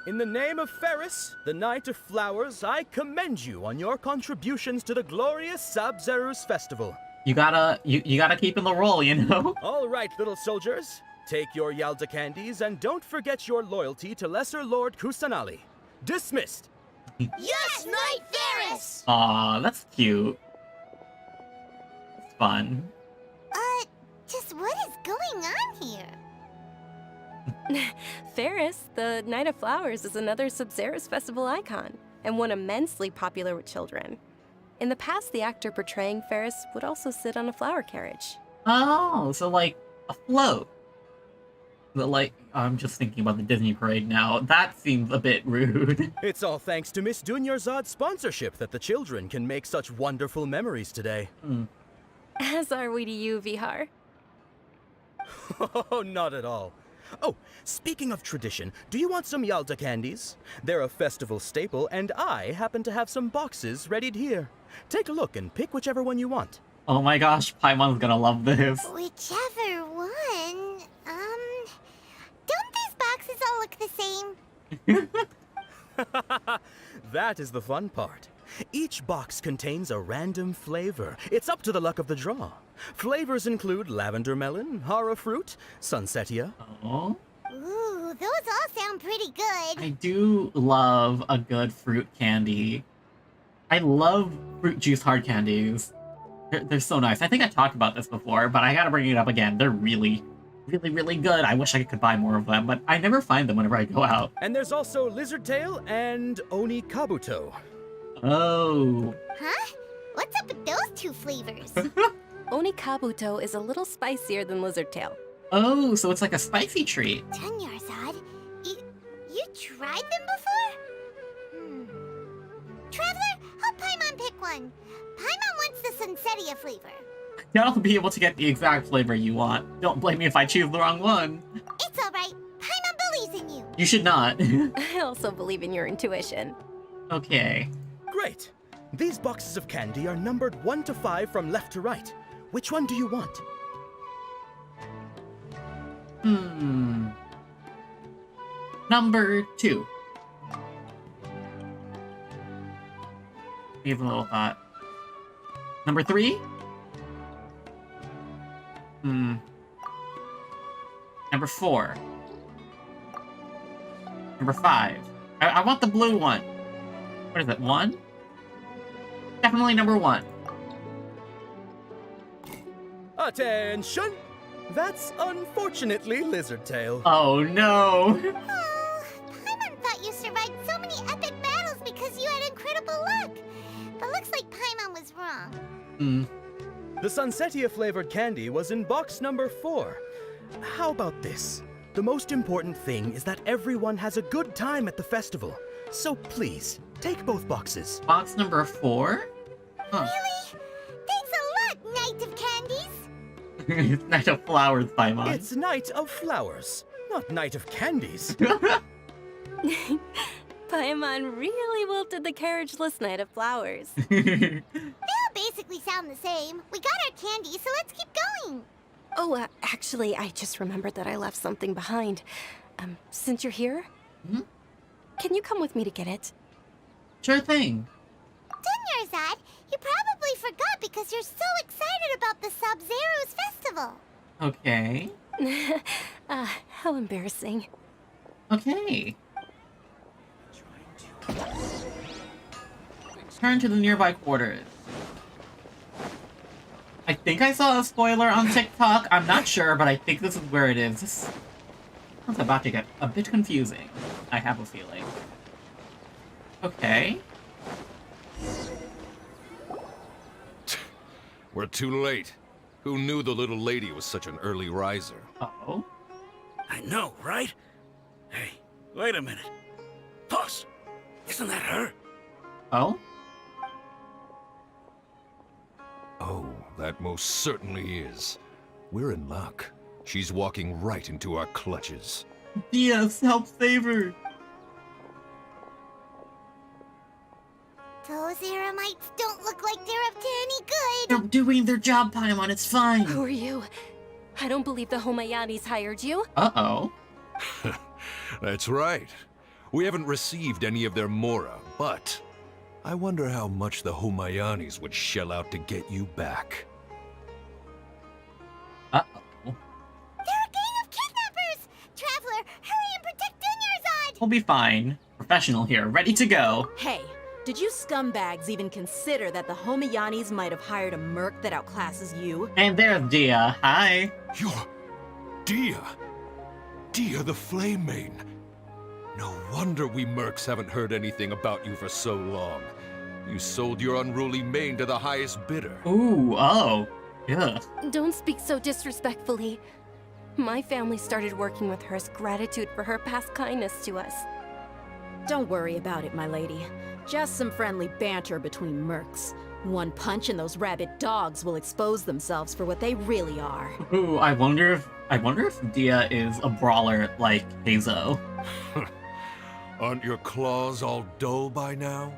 N: In the name of Ferris, the Knight of Flowers, I commend you on your contributions to the glorious Sub-Zerus festival.
A: You gotta keep in the role, you know?
N: All right, little soldiers. Take your Yalda candies and don't forget your loyalty to Lesser Lord Kusanali. Dismissed!
C: Yes, Knight Ferris!
A: Aw, that's cute. It's fun.
C: Just what is going on here?
J: Ferris, the Night of Flowers, is another Sub-Zerus festival icon, and one immensely popular with children. In the past, the actor portraying Ferris would also sit on a flower carriage.
A: Oh, so like a float. But like, I'm just thinking about the Disney parade now. That seems a bit rude.
N: It's all thanks to Miss Dunyarzad's sponsorship that the children can make such wonderful memories today.
J: As are we to you, Vihar.
N: Oh, not at all. Oh, speaking of tradition, do you want some Yalta candies? They're a festival staple, and I happen to have some boxes readied here. Take a look and pick whichever one you want.
A: Oh my gosh, Paimon's gonna love this.
C: Whichever one. Don't these boxes all look the same?
N: That is the fun part. Each box contains a random flavor. It's up to the luck of the draw. Flavors include lavender melon, hara fruit, sunsetia.
A: Oh.
C: Ooh, those all sound pretty good.
A: I do love a good fruit candy. I love fruit juice hard candies. They're so nice. I think I talked about this before, but I gotta bring it up again. They're really, really, really good. I wish I could buy more of them, but I never find them whenever I go out.
N: And there's also lizard tail and oni kabuto.
A: Oh.
C: Huh? What's up with those two flavors?
J: Oni kabuto is a little spicier than lizard tail.
A: Oh, so it's like a spicy treat.
C: Dunyarzad, you tried them before? Traveler, help Paimon pick one. Paimon wants the sunsetia flavor.
A: I'll be able to get the exact flavor you want. Don't blame me if I choose the wrong one.
C: It's alright. Paimon believes in you.
A: You should not.
J: I also believe in your intuition.
A: Okay.
N: Great. These boxes of candy are numbered 1 to 5 from left to right. Which one do you want?
A: Number 2. Give a little thought. Number 3? Number 4. Number 5. I want the blue one. What is it, 1? Definitely number 1.
N: Attention! That's unfortunately lizard tail.
A: Oh no!
C: Oh, Paimon thought you survived so many epic battles because you had incredible luck. But looks like Paimon was wrong.
N: The sunsetia flavored candy was in box number 4. How about this? The most important thing is that everyone has a good time at the festival. So please, take both boxes.
A: Box number 4? Huh.
C: Really? Thanks a lot, Knight of Candies.
A: It's Night of Flowers, Paimon.
N: It's Night of Flowers, not Night of Candies.
J: Paimon really wilted the carriageless Night of Flowers.
C: They all basically sound the same. We got our candy, so let's keep going.
J: Oh, actually, I just remembered that I left something behind. Since you're here, can you come with me to get it?
A: Sure thing.
C: Dunyarzad, you probably forgot because you're so excited about the Sub-Zero's festival.
A: Okay.
J: How embarrassing.
A: Okay. Turn to the nearby quarters. I think I saw a spoiler on TikTok. I'm not sure, but I think this is where it is. This is about to get a bit confusing. I have a feeling. Okay.
B: We're too late. Who knew the little lady was such an early riser?
A: Uh-oh.
O: I know, right? Hey, wait a minute. Boss, isn't that her?
A: Oh?
B: Oh, that most certainly is. We're in luck. She's walking right into our clutches.
A: Yes, help save her.
C: Those Eremites don't look like they're up to any good.
A: They're doing their job, Paimon. It's fine.
J: Who are you? I don't believe the Homayanis hired you.
A: Uh-oh.
B: That's right. We haven't received any of their mora, but I wonder how much the Homayanis would shell out to get you back.
A: Uh-oh.
C: They're a gang of kidnappers! Traveler, hurry and protect Dunyarzad!
A: We'll be fine. Professional here, ready to go.
K: Hey, did you scumbags even consider that the Homayanis might have hired a merc that outclasses you?
A: And there's Dia. Hi.
B: You're... Dia! Dia the Flame Main. No wonder we mercs haven't heard anything about you for so long. You sold your unruly mane to the highest bidder.
A: Ooh, oh. Yeah.
J: Don't speak so disrespectfully. My family started working with her as gratitude for her past kindness to us.
K: Don't worry about it, my lady. Just some friendly banter between mercs. One punch and those rabid dogs will expose themselves for what they really are.
A: Ooh, I wonder if Dia is a brawler like Hazo.
B: Aren't your claws all dull by now?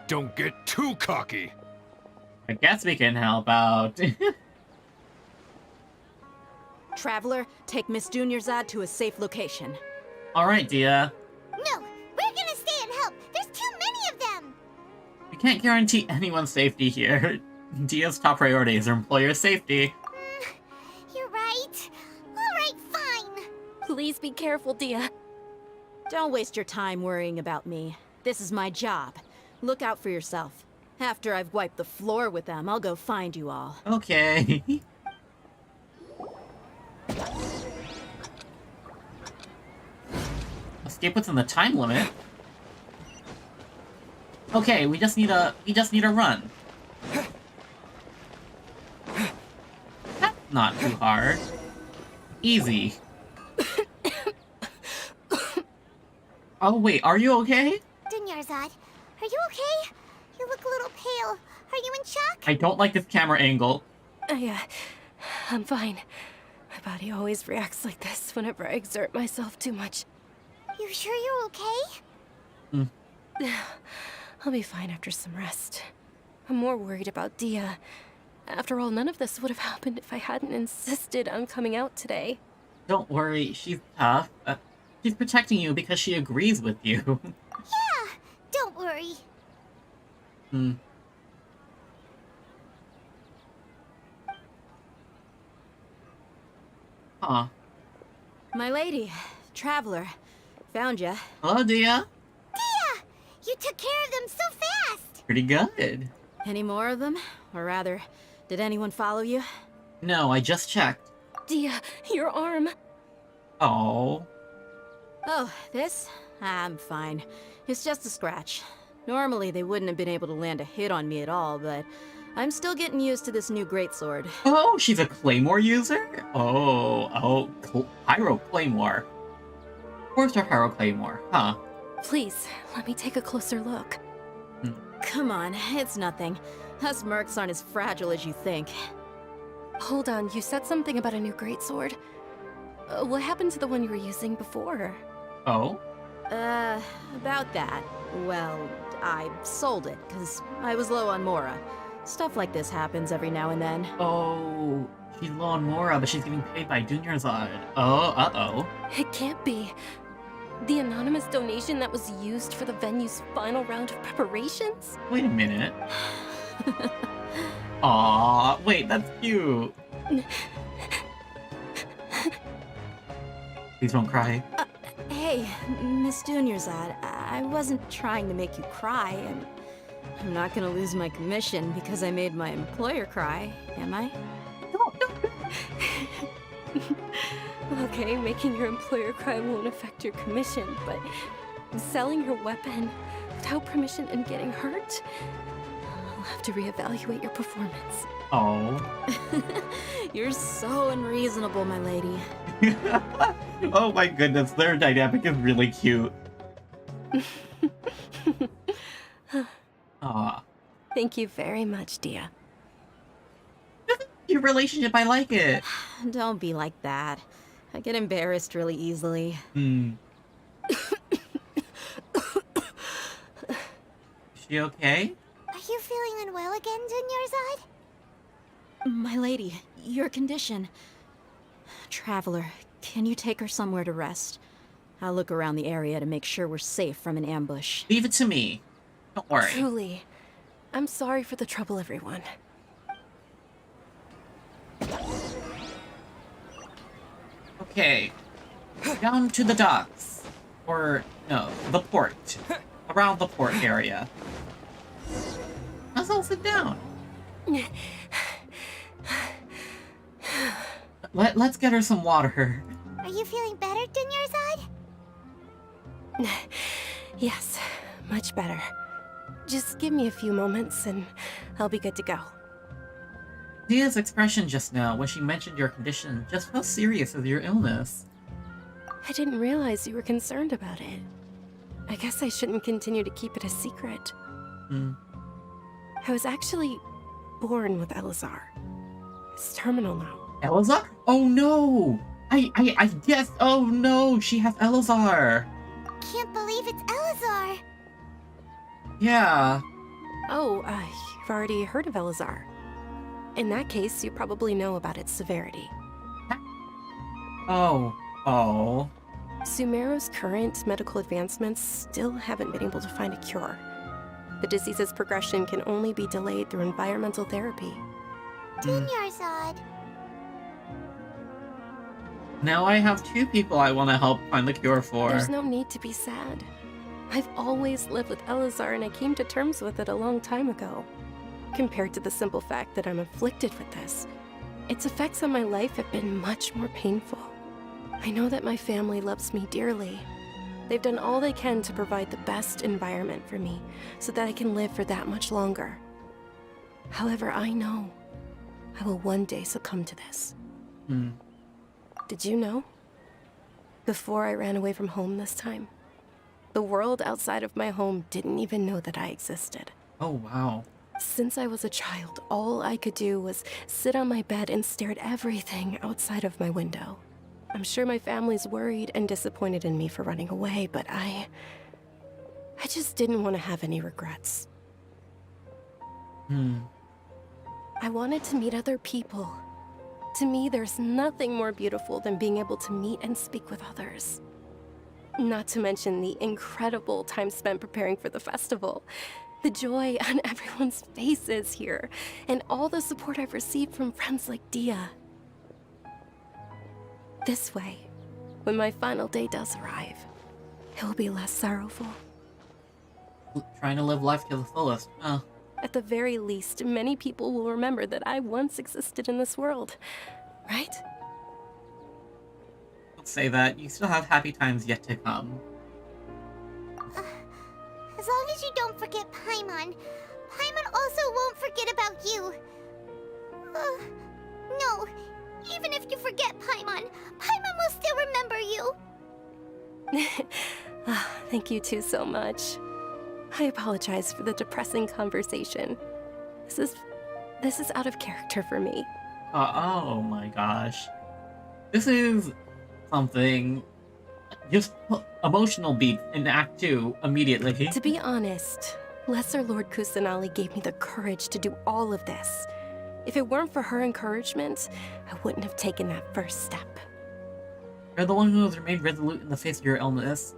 B: Don't get too cocky!
A: I guess we can help out.
K: Traveler, take Miss Dunyarzad to a safe location.
A: Alright, Dia.
C: No, we're gonna stay and help. There's too many of them.
A: We can't guarantee anyone's safety here. Dia's top priority is her employer's safety.
C: You're right. Alright, fine.
J: Please be careful, Dia.
K: Don't waste your time worrying about me. This is my job. Look out for yourself. After I've wiped the floor with them, I'll go find you all.
A: Okay. Escape within the time limit. Okay, we just need a run. That's not too hard. Easy. Oh wait, are you okay?
C: Dunyarzad, are you okay? You look a little pale. Are you in shock?
A: I don't like this camera angle.
J: I'm fine. My body always reacts like this whenever I exert myself too much.
C: You sure you're okay?
J: I'll be fine after some rest. I'm more worried about Dia. After all, none of this would have happened if I hadn't insisted on coming out today.
A: Don't worry, she's tough. She's protecting you because she agrees with you.
C: Yeah, don't worry.
A: Huh.
K: My lady, Traveler, found ya.
A: Hello, Dia.
C: Dia! You took care of them so fast!
A: Pretty good.
K: Any more of them? Or rather, did anyone follow you?
A: No, I just checked.
J: Dia, your arm.
A: Oh.
K: Oh, this? I'm fine. It's just a scratch. Normally, they wouldn't have been able to land a hit on me at all, but I'm still getting used to this new greatsword.
A: Oh, she's a Claymore user? Pyro Claymore. Force or Pyro Claymore, huh?
J: Please, let me take a closer look.
K: Come on, it's nothing. Us mercs aren't as fragile as you think.
J: Hold on, you said something about a new greatsword. What happened to the one you were using before?
A: Oh?
K: About that. Well, I sold it, because I was low on Mora. Stuff like this happens every now and then.
A: Oh, she's low on Mora, but she's getting paid by Dunyarzad. Oh, uh-oh.
J: It can't be. The anonymous donation that was used for the venue's final round of preparations?
A: Wait a minute. Aw, wait, that's cute. Please don't cry.
K: Hey, Miss Dunyarzad, I wasn't trying to make you cry, and I'm not gonna lose my commission because I made my employer cry, am I?
J: Okay, making your employer cry won't affect your commission, but selling your weapon without permission and getting hurt? I'll have to reevaluate your performance.
A: Oh.
K: You're so unreasonable, my lady.
A: Oh my goodness, their dynamic is really cute. Aw.
J: Thank you very much, Dia.
A: Your relationship, I like it.
K: Don't be like that. I get embarrassed really easily.
A: Is she okay?
C: Are you feeling unwell again, Dunyarzad?
K: My lady, your condition. Traveler, can you take her somewhere to rest? I'll look around the area to make sure we're safe from an ambush.
A: Leave it to me. Don't worry.
J: Truly. I'm sorry for the trouble, everyone.
A: Okay. Down to the docks. Or, no, the port. Around the port area. Let's all sit down. Let's get her some water.
C: Are you feeling better, Dunyarzad?
J: Yes, much better. Just give me a few moments and I'll be good to go.
A: Dia's expression just now when she mentioned your condition just felt serious with your illness.
J: I didn't realize you were concerned about it. I guess I shouldn't continue to keep it a secret. I was actually born with Elazar. It's terminal now.
A: Elazar? Oh no! I guess. Oh no, she has Elazar.
C: Can't believe it's Elazar.
A: Yeah.
J: Oh, you've already heard of Elazar. In that case, you probably know about its severity.
A: Oh.
J: Sumeru's current medical advancements still haven't been able to find a cure. The disease's progression can only be delayed through environmental therapy.
C: Dinyarzad.
A: Now I have two people I want to help find the cure for.
J: There's no need to be sad. I've always lived with Elazar and I came to terms with it a long time ago. Compared to the simple fact that I'm afflicted with this, its effects on my life have been much more painful. I know that my family loves me dearly. They've done all they can to provide the best environment for me so that I can live for that much longer. However, I know I will one day succumb to this. Did you know? Before I ran away from home this time, the world outside of my home didn't even know that I existed.
A: Oh, wow.
J: Since I was a child, all I could do was sit on my bed and stare at everything outside of my window. I'm sure my family's worried and disappointed in me for running away, but I just didn't want to have any regrets. I wanted to meet other people. To me, there's nothing more beautiful than being able to meet and speak with others. Not to mention the incredible time spent preparing for the festival. The joy on everyone's faces here, and all the support I've received from friends like Dia. This way, when my final day does arrive, it will be less sorrowful.
A: Trying to live life to the fullest.
J: At the very least, many people will remember that I once existed in this world, right?
A: Don't say that. You still have happy times yet to come.
C: As long as you don't forget Paimon. Paimon also won't forget about you. No. Even if you forget Paimon, Paimon will still remember you.
J: Thank you two so much. I apologize for the depressing conversation. This is out of character for me.
A: Oh my gosh. This is something. Just emotional beat in Act 2 immediately.
J: To be honest, Lesser Lord Kusanali gave me the courage to do all of this. If it weren't for her encouragement, I wouldn't have taken that first step.
A: You're the one who has remained resolute in the face of your illness.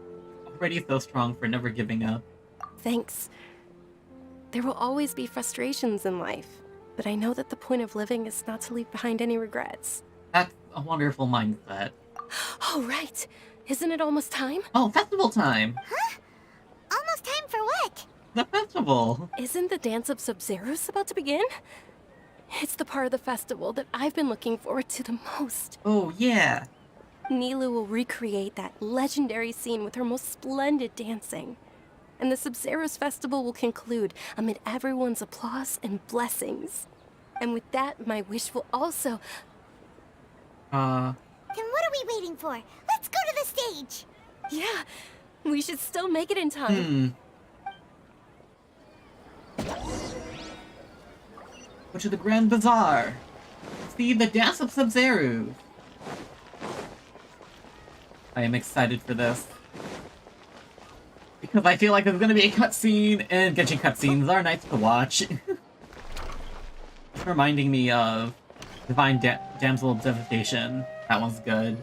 A: Already so strong for never giving up.
J: Thanks. There will always be frustrations in life, but I know that the point of living is not to leave behind any regrets.
A: That's a wonderful mindset.
J: Oh, right. Isn't it almost time?
A: Oh, festival time!
C: Huh? Almost time for what?
A: The festival!
J: Isn't the Dance of Sub-Zeros about to begin? It's the part of the festival that I've been looking forward to the most.
A: Oh, yeah.
J: Nilu will recreate that legendary scene with her most splendid dancing. And the Sub-Zeros festival will conclude amid everyone's applause and blessings. And with that, my wish will also...
C: Then what are we waiting for? Let's go to the stage!
J: Yeah, we should still make it in time.
A: Go to the Grand Bazaar. See the Dance of Sub-Zero. I am excited for this. Because I feel like there's gonna be a cutscene, and Genshin cutscenes are nice to watch. It's reminding me of Divine Damsel of Devastation. That one's good.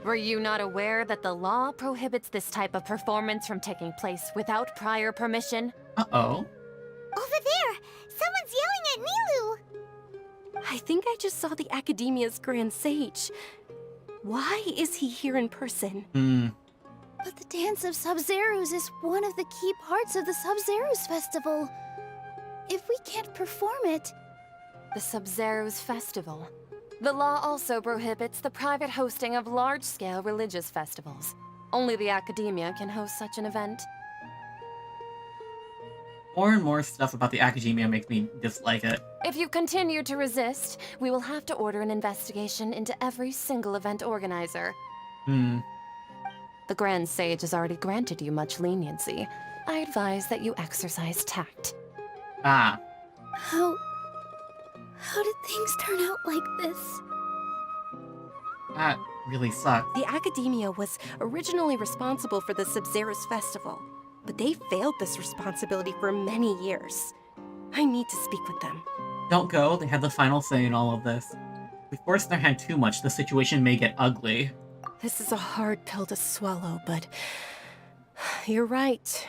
G: Were you not aware that the law prohibits this type of performance from taking place without prior permission?
A: Uh-oh.
C: Over there! Someone's yelling at Nilu!
J: I think I just saw the Academia's Grand Sage. Why is he here in person?
C: But the Dance of Sub-Zeros is one of the key parts of the Sub-Zeros Festival. If we can't perform it...
G: The Sub-Zeros Festival. The law also prohibits the private hosting of large-scale religious festivals. Only the Academia can host such an event.
A: More and more stuff about the academia makes me dislike it.
G: If you continue to resist, we will have to order an investigation into every single event organizer.
A: Hmm.
G: The Grand Sage has already granted you much leniency. I advise that you exercise tact.
A: Ah.
J: How did things turn out like this?
A: That really sucks.
J: The Academia was originally responsible for the Sub-Zerus Festival, but they failed this responsibility for many years. I need to speak with them.
A: Don't go, they had the final say in all of this. If we force their hand too much, the situation may get ugly.
J: This is a hard pill to swallow, but you're right.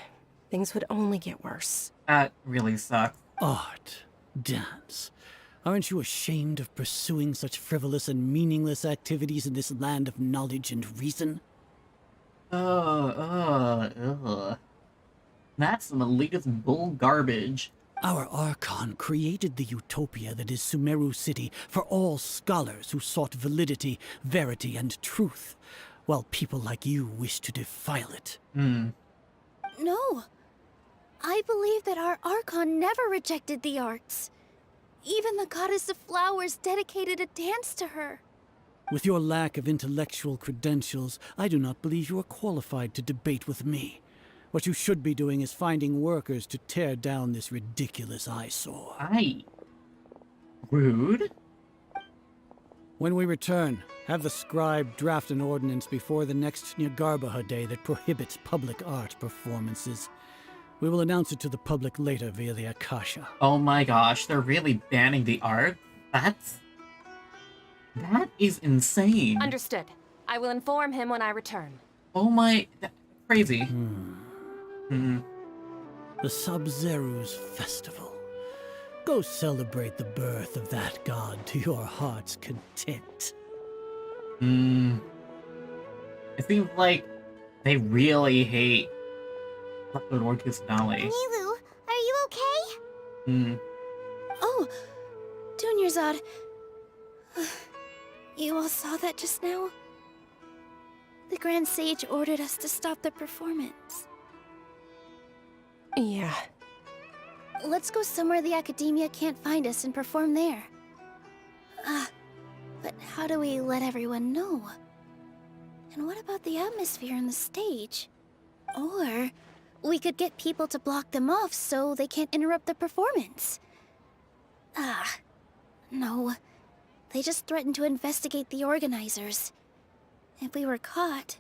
J: Things would only get worse.
A: That really sucks.
P: Art. Dance. Aren't you ashamed of pursuing such frivolous and meaningless activities in this land of knowledge and reason?
A: That's some elitist bull garbage.
P: Our Archon created the utopia that is Sumeru City for all scholars who sought validity, verity, and truth, while people like you wish to defile it.
C: No. I believe that our Archon never rejected the arts. Even the goddess of flowers dedicated a dance to her.
P: With your lack of intellectual credentials, I do not believe you are qualified to debate with me. What you should be doing is finding workers to tear down this ridiculous eyesore.
A: Aye. Rude?
P: When we return, have the scribe draft an ordinance before the next Nyagarbaha Day that prohibits public art performances. We will announce it to the public later via the Akasha.
A: Oh my gosh, they're really banning the art? That is insane.
G: Understood. I will inform him when I return.
A: Oh my... crazy.
P: The Sub-Zerus Festival. Go celebrate the birth of that god to your heart's content.
A: It seems like they really hate Lord Kusanali.
C: Nilu, are you okay?
J: Oh, Dunyarzad. You all saw that just now? The Grand Sage ordered us to stop the performance. Yeah.
C: Let's go somewhere the Academia can't find us and perform there. But how do we let everyone know? And what about the atmosphere on the stage? Or we could get people to block them off so they can't interrupt the performance. No. They just threatened to investigate the organizers. If we were caught...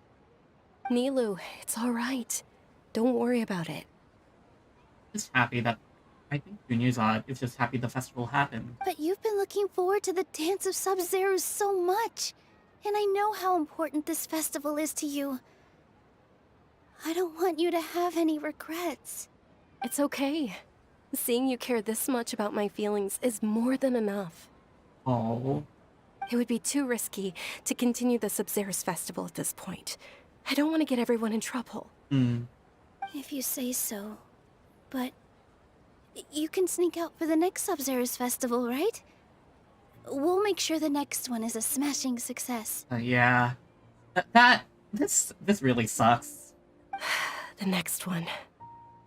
J: Nilu, it's all right. Don't worry about it.
A: Just happy that... I think Dunyarzad is just happy the festival happened.
C: But you've been looking forward to the Dance of Sub-Zerus so much. And I know how important this festival is to you. I don't want you to have any regrets.
J: It's okay. Seeing you care this much about my feelings is more than enough.
A: Oh.
J: It would be too risky to continue the Sub-Zerus festival at this point. I don't want to get everyone in trouble.
C: If you say so. But... you can sneak out for the next Sub-Zerus festival, right? We'll make sure the next one is a smashing success.
A: Yeah. This really sucks.
J: The next one.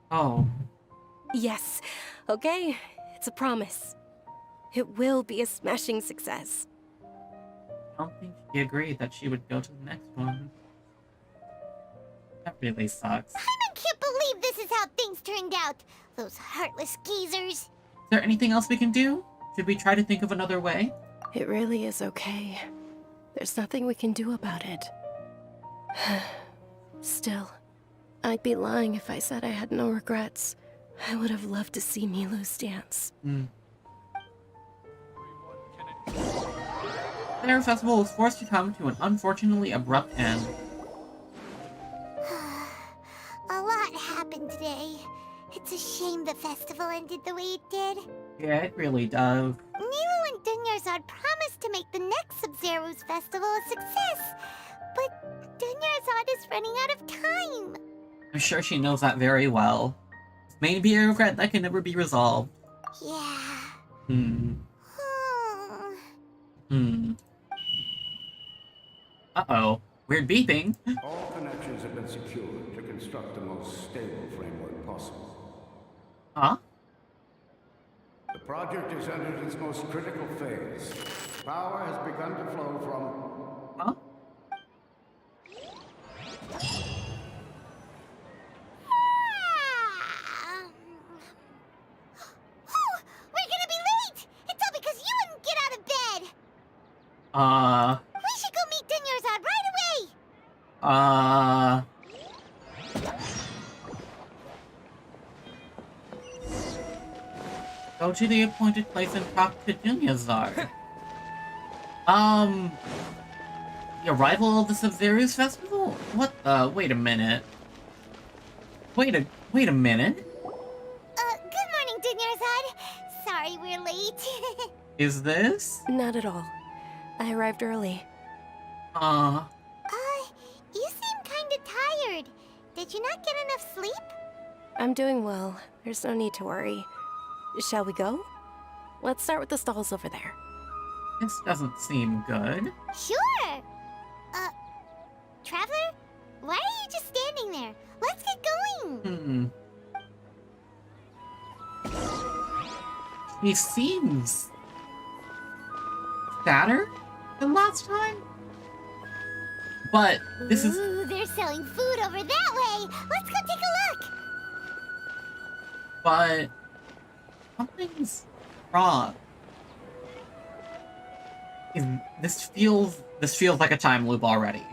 A: Oh.
J: Yes. Okay. It's a promise. It will be a smashing success.
A: I don't think she agreed that she would go to the next one. That really sucks.
C: I can't believe this is how things turned out. Those heartless geezers.
A: Is there anything else we can do? Should we try to think of another way?
J: It really is okay. There's nothing we can do about it. Still, I'd be lying if I said I had no regrets. I would have loved to see Nilu's dance.
A: The Air Festival was forced to come to an unfortunately abrupt end.
C: A lot happened today. It's a shame the festival ended the way it did.
A: Yeah, it really does.
C: Nilu and Dunyarzad promised to make the next Sub-Zerus festival a success, but Dunyarzad is running out of time.
A: I'm sure she knows that very well. This may be a regret that can never be resolved.
C: Yeah.
A: Uh-oh. Weird beeping.
Q: All connections have been secured to construct the most stable framework possible.
A: Huh?
Q: The project has entered its most critical phase. Power has begun to flow from...
A: Huh?
C: We're gonna be late! It's all because you wouldn't get out of bed! We should go meet Dinyarzad right away!
A: Go to the appointed place and talk to Dinyarzad. The arrival of the Sumeru's festival? What wait a minute. Wait a minute?
C: Good morning, Dinyarzad. Sorry we're late.
A: Is this?
J: Not at all. I arrived early.
C: You seem kinda tired. Did you not get enough sleep?
J: I'm doing well. There's no need to worry. Shall we go? Let's start with the stalls over there.
A: This doesn't seem good.
C: Sure! Traveler? Why are you just standing there? Let's get going!
A: He seems... fatter than last time? But this is...
C: Ooh, they're selling food over that way! Let's go take a look!
A: But... something's wrong. This feels like a time loop already.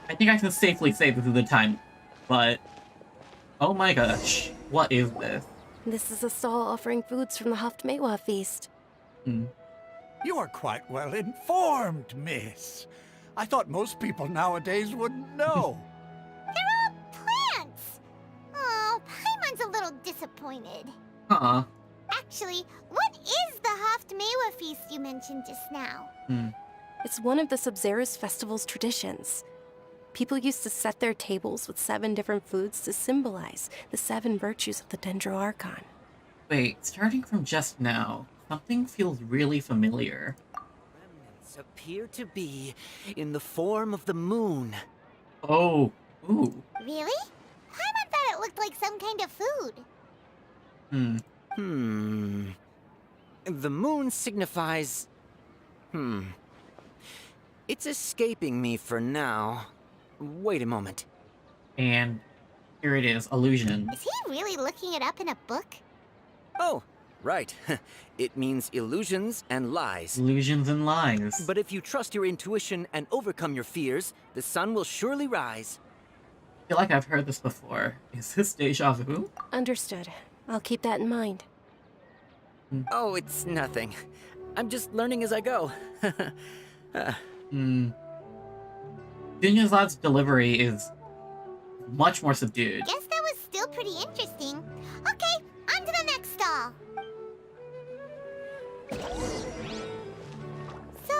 A: I think I can safely say this is a time, but oh my gosh, what is this?
J: This is a stall offering foods from the Haftmewa feast.
M: You are quite well informed, miss. I thought most people nowadays wouldn't know.
C: They're all plants! Oh, Paimon's a little disappointed. Actually, what is the Haftmewa feast you mentioned just now?
J: It's one of the Sub-Zerus festival's traditions. People used to set their tables with 7 different foods to symbolize the 7 virtues of the Dendro Archon.
A: Wait, starting from just now, something feels really familiar.
L: Remnants appear to be in the form of the moon.
A: Oh, ooh.
C: Really? Paimon thought it looked like some kind of food.
L: The moon signifies... It's escaping me for now. Wait a moment.
A: And here it is, illusion.
C: Is he really looking it up in a book?
L: Oh, right. It means illusions and lies.
A: Illusions and lies.
L: But if you trust your intuition and overcome your fears, the sun will surely rise.
A: I feel like I've heard this before. Is this deja vu?
J: Understood. I'll keep that in mind.
L: Oh, it's nothing. I'm just learning as I go.
A: Dinyarzad's delivery is much more subdued.
C: Guess that was still pretty interesting. Okay, on to the next stall. So,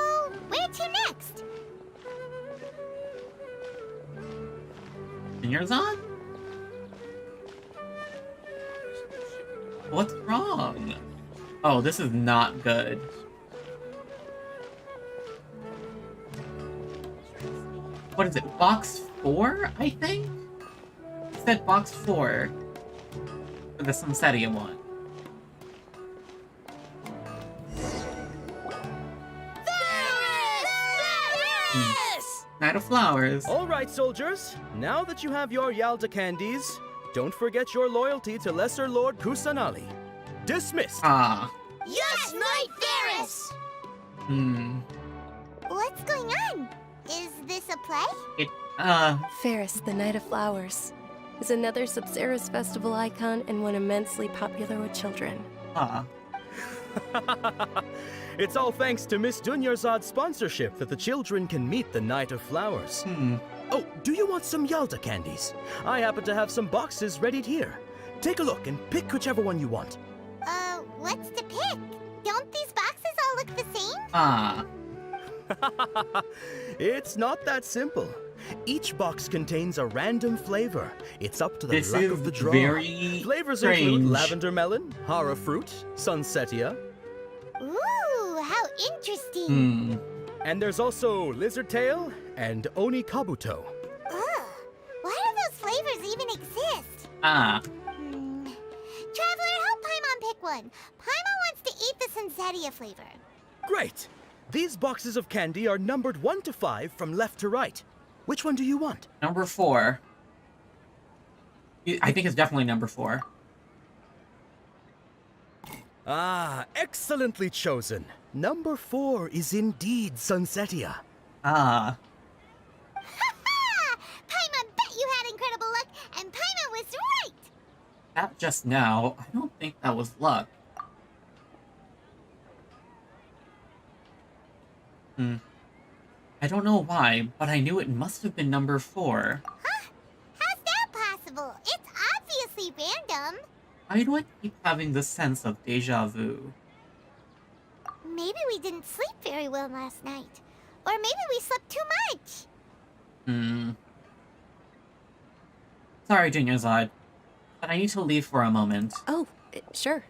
C: where to next?
A: Dinyarzad? What's wrong? Oh, this is not good. What is it? Box 4, I think? It said box 4 for the Sunsetia one. Night of Flowers.
N: All right, soldiers. Now that you have your Yalda candies, don't forget your loyalty to Lesser Lord Kusanali. Dismissed.
C: Yes, Knight Varus! What's going on? Is this a play?
J: Ferris, the Knight of Flowers, is another Sub-Zerus festival icon and one immensely popular with children.
N: It's all thanks to Miss Dunyarzad's sponsorship that the children can meet the Knight of Flowers. Oh, do you want some Yalda candies? I happen to have some boxes readied here. Take a look and pick whichever one you want.
C: What's to pick? Don't these boxes all look the same?
N: It's not that simple. Each box contains a random flavor. It's up to the luck of the draw.
A: Very
N: Flavors
A: strange.
N: include lavender melon, hara fruit, sunsetia.
C: Ooh, how interesting.
N: And there's also lizard tail and oni kabuto.
C: Ugh, why do those flavors even exist? Traveler, one. Paimon wants to eat the Sunsettia flavor.
N: Great! These boxes of candy are numbered 1 to 5 from left to right. Which one do you want?
A: Number 4. I think it's definitely number 4.
N: Ah, excellently chosen. Number 4 is indeed Sunsettia.
A: Ah.
C: Ha! Paimon bet you had incredible luck, and Paimon was right!
A: That just now, I don't think that was luck. I don't know why, but I knew it must have been number 4.
C: Huh? How's that possible? It's obviously random.
A: Why do I keep having the sense of deja vu?
C: Maybe we didn't sleep very well last night. Or maybe we slept too much.
A: Sorry, Junior Zod, but I need to leave for a moment.
J: Oh, sure.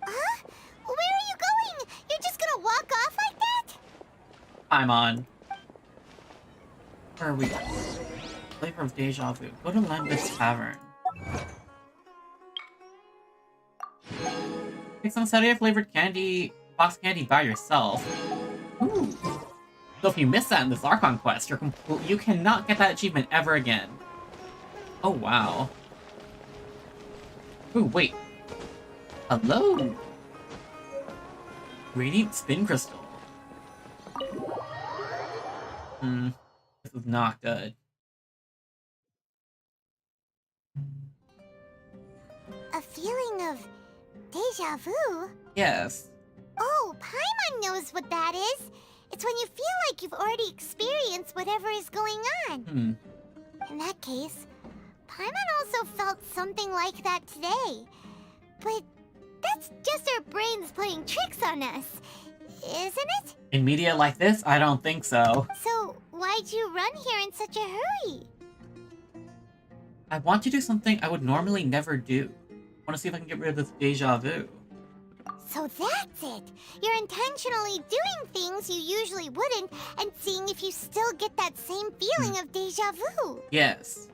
C: Huh? Where are you going? You're just gonna walk off like that?
A: I'm on. Where are we? Flavor of deja vu. Go to Lambus Tavern. Take some Sunsettia flavored candy, box candy by yourself. Ooh. So if you miss that in this Archon Quest, you cannot get that achievement ever again. Oh wow. Ooh, wait. Hello. Radiant Spin Crystal. This is not good.
C: A feeling of deja vu?
A: Yes.
C: Oh, Paimon knows what that is. It's when you feel like you've already experienced whatever is going on. In that case, Paimon also felt something like that today. But that's just our brains playing tricks on us, isn't it?
A: In media like this, I don't think so.
C: So, why'd you run here in such a hurry?
A: I want to do something I would normally never do. I want to see if I can get rid of this deja vu.
C: So that's it! You're intentionally doing things you usually wouldn't and seeing if you still get that same feeling of deja vu.
A: Yes.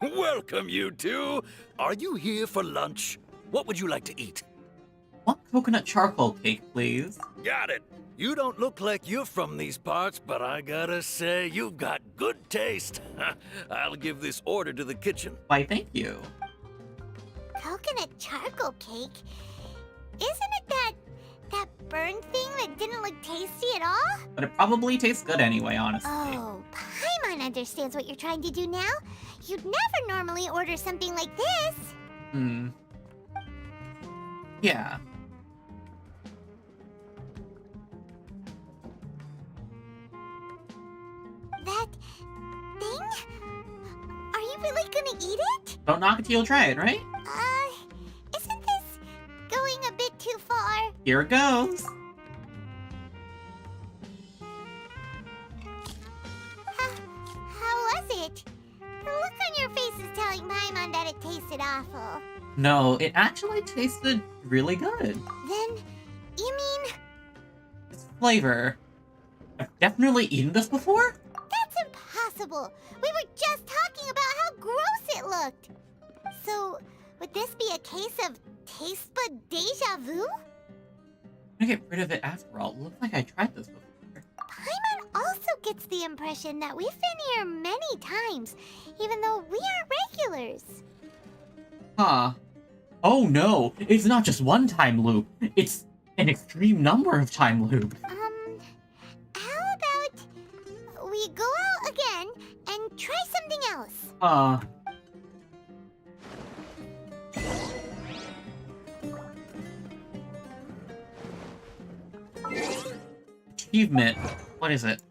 O: Welcome, you two. Are you here for lunch? What would you like to eat?
A: Want coconut charcoal cake, please?
O: Got it. You don't look like you're from these parts, but I gotta say, you've got good taste. I'll give this order to the kitchen.
A: Why, thank you.
C: Coconut charcoal cake? Isn't it that burned thing that didn't look tasty at all?
A: But it probably tastes good anyway, honestly.
C: Oh, Paimon understands what you're trying to do now. You'd never normally order something like this.
A: Yeah.
C: That thing? Are you really gonna eat it?
A: Don't knock it till you try it, right?
C: Isn't this going a bit too far?
A: Here it goes.
C: How was it? The look on your face is telling Paimon that it tasted awful.
A: No, it actually tasted really good.
C: Then, you mean...
A: It's flavor. I've definitely eaten this before?
C: That's impossible! We were just talking about how gross it looked! So, would this be a case of taste bud deja vu?
A: I'm gonna get rid of it after all. It looks like I tried this before.
C: Paimon also gets the impression that we've been here many times, even though we aren't regulars.
A: Huh. Oh no, it's not just one time loop. It's an extreme number of time loops.
C: How about we go out again and try something else?
A: Achievement. What is it?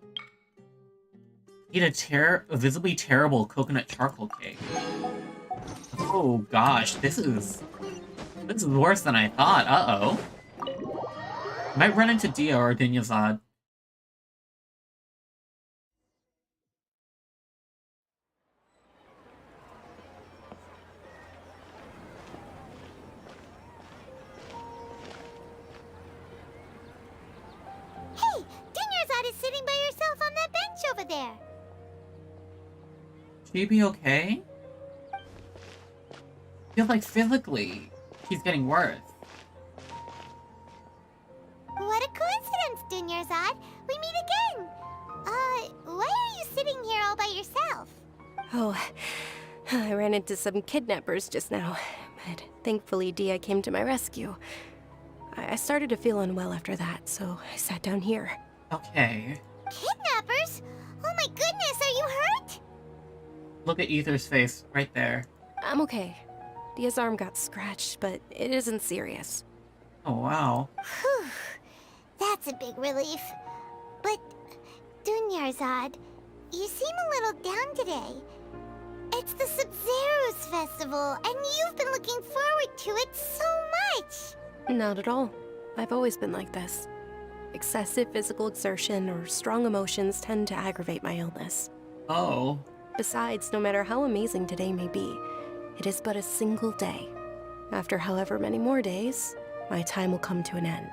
A: Eat a visibly terrible coconut charcoal cake. Oh gosh, this is worse than I thought. Uh-oh. Might run into Dio or Dinyazad.
C: Hey, Dinyazad is sitting by herself on that bench over there.
A: She be okay? feel like physically she's getting worse.
C: What a coincidence, Dunyarzad. We meet again. Why are you sitting here all by yourself?
J: Oh, I ran into some kidnappers just now, but thankfully Dia came to my rescue. I started to feel unwell after that, so I sat down here.
A: Okay.
C: Kidnappers? Oh my goodness, are you hurt?
A: Look at Ether's face right there.
J: I'm okay. Dia's arm got scratched, but it isn't serious.
A: Oh, wow.
C: Whew. That's a big relief. But, Dunyarzad, you seem a little down today. It's the Sub-Zero's festival, and you've been looking forward to it so much!
J: Not at all. I've always been like this. Excessive physical exertion or strong emotions tend to aggravate my illness.
A: Oh.
J: Besides, no matter how amazing today may be, it is but a single day. After however many more days, my time will come to an end.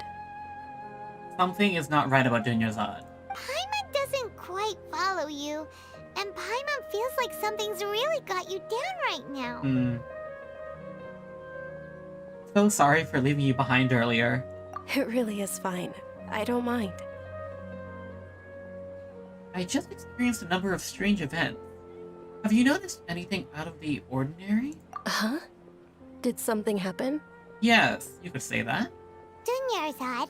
A: Something is not right about Dunyarzad.
C: Paimon doesn't quite follow you, and Paimon feels like something's really got you down right now.
A: So sorry for leaving you behind earlier.
J: It really is fine. I don't mind.
A: I just experienced a number of strange events. Have you noticed anything out of the ordinary?
J: Huh? Did something happen?
A: Yes, you could say that.
C: Dunyarzad,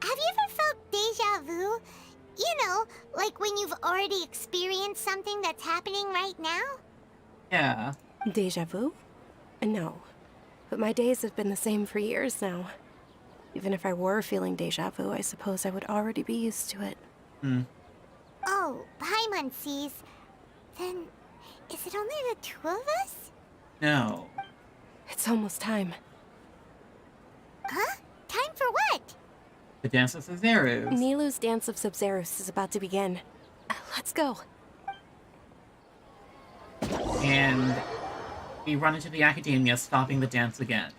C: have you ever felt deja vu? You know, like when you've already experienced something that's happening right now?
A: Yeah.
J: Deja vu? No. But my days have been the same for years now. Even if I were feeling deja vu, I suppose I would already be used to it.
C: Oh, Paimon sees. Then, is it only the two of us?
A: No.
J: It's almost time.
C: Huh? Time for what?
A: The Dance of Sumeru.
J: Nilou's Dance of Sub-Zeros is about to begin. Let's go.
A: And we run into the academia, stopping the dance again.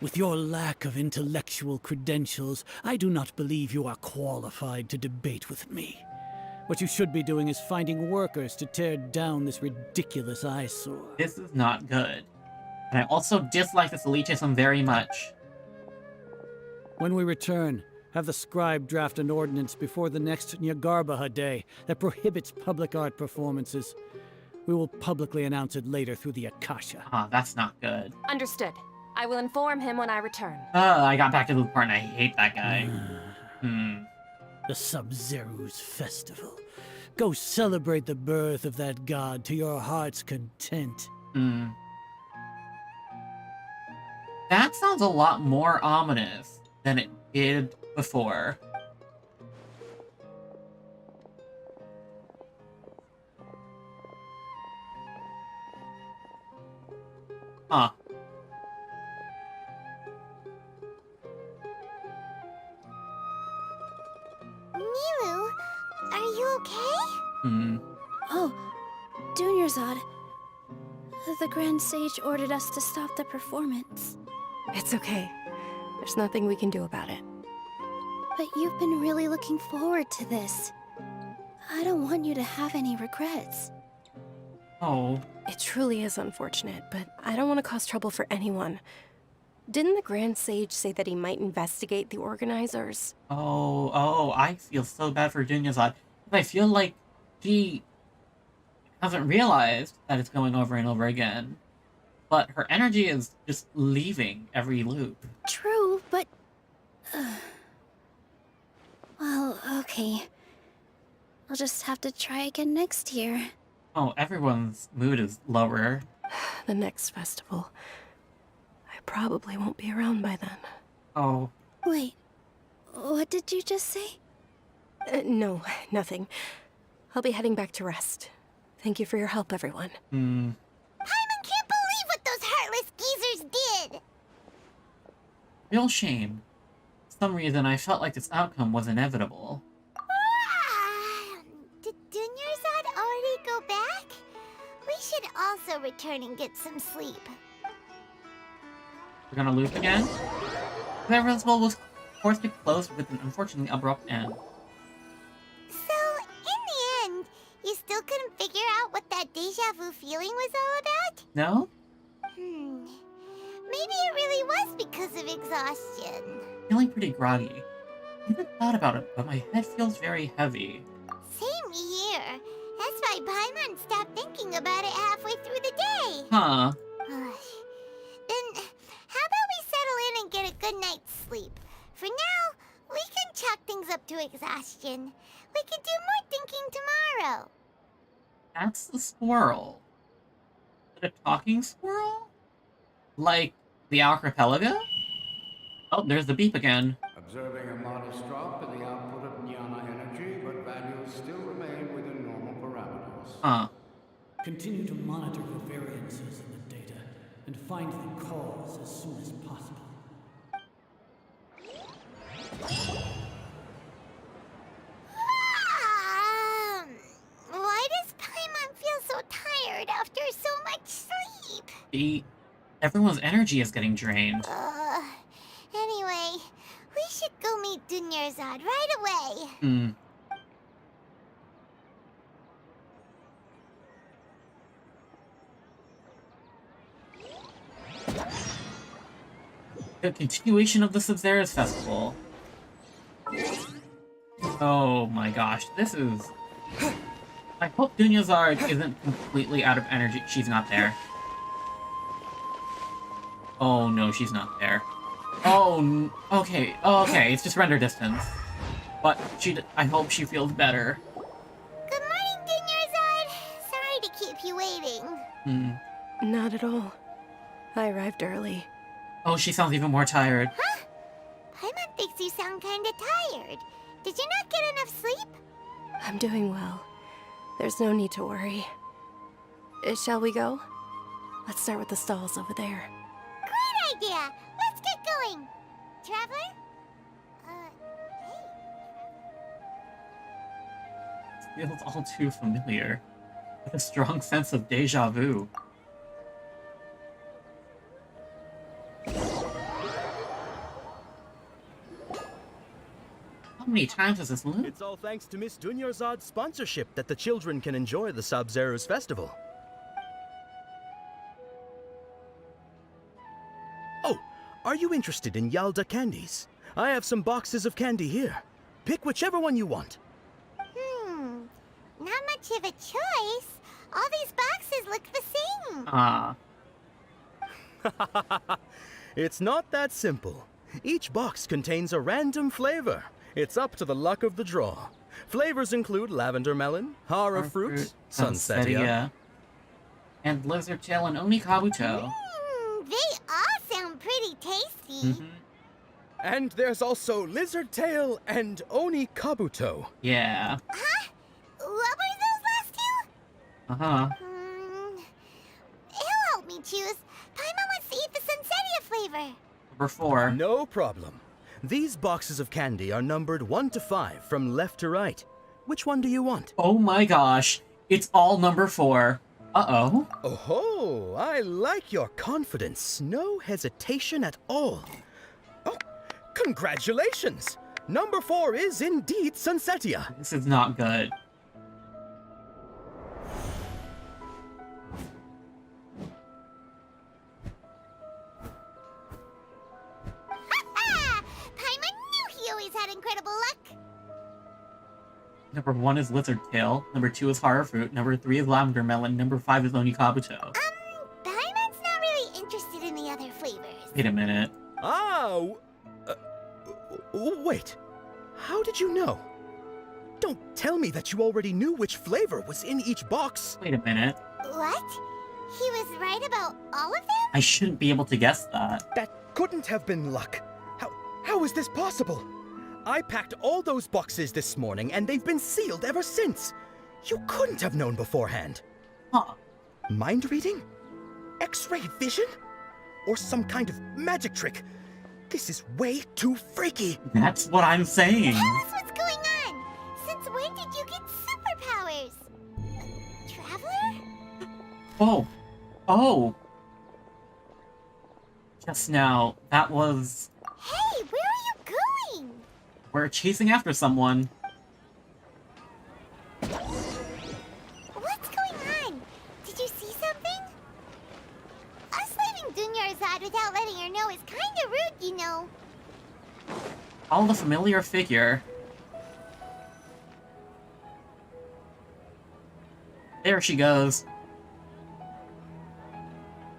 P: With your lack of intellectual credentials, I do not believe you are qualified to debate with me. What you should be doing is finding workers to tear down this ridiculous eyesore.
A: This is not good. And I also dislike this elitism very much.
P: When we return, have the scribe draft an ordinance before the next Nyagarbaha Day that prohibits public art performances. We will publicly announce it later through the Akasha.
A: Ah, that's not good.
G: Understood. I will inform him when I return.
A: I got back to the part and I hate that guy.
P: The Sub-Zero's festival. Go celebrate the birth of that god to your heart's content.
A: That sounds a lot more ominous than it did before. Huh.
C: Nilou, are you okay?
R: Oh, Dunyarzad. The Grand Sage ordered us to stop the performance.
J: It's okay. There's nothing we can do about it.
R: But you've been really looking forward to this. I don't want you to have any regrets.
A: Oh.
J: It truly is unfortunate, but I don't want to cause trouble for anyone. Didn't the Grand Sage say that he might investigate the organizers?
A: Oh, I feel so bad for Dunyarzad. I feel like she hasn't realized that it's going over and over again. But her energy is just leaving every loop.
R: True, but... well, okay. I'll just have to try again next year.
A: Oh, everyone's mood is lower.
J: The next festival. I probably won't be around by then.
A: Oh.
R: Wait, what did you just say?
J: No, nothing. I'll be heading back to rest. Thank you for your help, everyone.
C: Paimon can't believe what those heartless geezers did!
A: Real shame. For some reason, I felt like this outcome was inevitable.
C: Did Dunyarzad already go back? We should also return and get some sleep.
A: We're gonna loop again. The festival was forced to close with an unfortunately abrupt end.
C: So, in the end, you still couldn't figure out what that deja vu feeling was all about?
A: No?
C: Maybe it really was because of exhaustion.
A: Feeling pretty groggy. I haven't thought about it, but my head feels very heavy.
C: Same here. That's why Paimon stopped thinking about it halfway through the day.
A: Huh.
C: Then, how about we settle in and get a good night's sleep? For now, we can chalk things up to exhaustion. We can do more thinking tomorrow.
A: That's the squirrel. Is it a talking squirrel? Like the archipelago? Oh, there's the beep again.
Q: Observing a modest drop in the output of jnana energy, but values still remain within normal parameters.
A: Huh.
P: Continue to monitor for variances in the data and find the cause as soon as possible.
C: Why does Paimon feel so tired after so much sleep?
A: Everyone's energy is getting drained.
C: Anyway, we should go meet Dunyarzad right away.
A: The continuation of the Sub-Zeros Festival. Oh my gosh, this is... I hope Dunyarzad isn't completely out of energy. She's not there. Oh no, she's not there. Oh, okay, okay, it's just render distance. But I hope she feels better.
C: Good morning, Dunyarzad. Sorry to keep you waiting.
J: Not at all. I arrived early.
A: Oh, she sounds even more tired.
C: Huh? Paimon thinks you sound kinda tired. Did you not get enough sleep?
J: I'm doing well. There's no need to worry. Shall we go? Let's start with the stalls over there.
C: Great idea! Let's get going! Traveler?
A: It feels all too familiar. With a strong sense of deja vu. How many times has this looped?
N: It's all thanks to Miss Dunyarzad's sponsorship that the children can enjoy the Sub-Zeros Festival. Oh, are you interested in Yalda candies? I have some boxes of candy here. Pick whichever one you want.
C: Not much of a choice. All these boxes look the same.
N: It's not that simple. Each box contains a random flavor. It's up to the luck of the draw. Flavors include lavender melon, hara fruit, sunsetia,
A: and lizard tail and onikabuto.
C: They all sound pretty tasty.
N: And there's also lizard tail and onikabuto.
A: Yeah.
C: Huh? What were those last two? He'll help me choose. Paimon wants to eat the sunsetia flavor.
A: Number 4.
N: No problem. These boxes of candy are numbered 1 to 5 from left to right. Which one do you want?
A: Oh my gosh. It's all number 4. Uh-oh.
N: Oh, I like your confidence. No hesitation at all. Oh, congratulations! Number 4 is indeed sunsetia.
A: This is not good.
C: Paimon knew he always had incredible luck.
A: Number 1 is lizard tail. Number 2 is hara fruit. Number 3 is lavender melon. Number 5 is onikabuto.
C: Paimon's not really interested in the other flavors.
A: Wait a minute.
N: Wait. How did you know? Don't tell me that you already knew which flavor was in each box.
A: Wait a minute.
C: What? He was right about all of them?
A: I shouldn't be able to guess that.
N: That couldn't have been luck. How is this possible? I packed all those boxes this morning and they've been sealed ever since. You couldn't have known beforehand.
A: Huh.
N: Mind reading? X-ray vision? Or some kind of magic trick? This is way too freaky.
A: That's what I'm saying.
C: Tell us what's going on. Since when did you get superpowers? Traveler?
A: Oh. just now, that was...
C: Hey, where are you going?
A: We're chasing after someone.
C: What's going on? Did you see something? Us leaving Dunyarzad without letting her know is kinda rude, you know.
A: All the familiar figure. There she goes.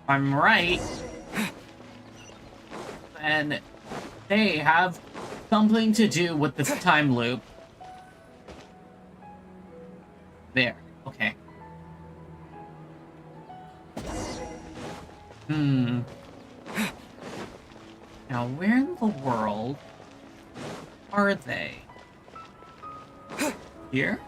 A: I'm right. And they have something to do with this time loop. There. Okay. Now, where in the world are they? Here?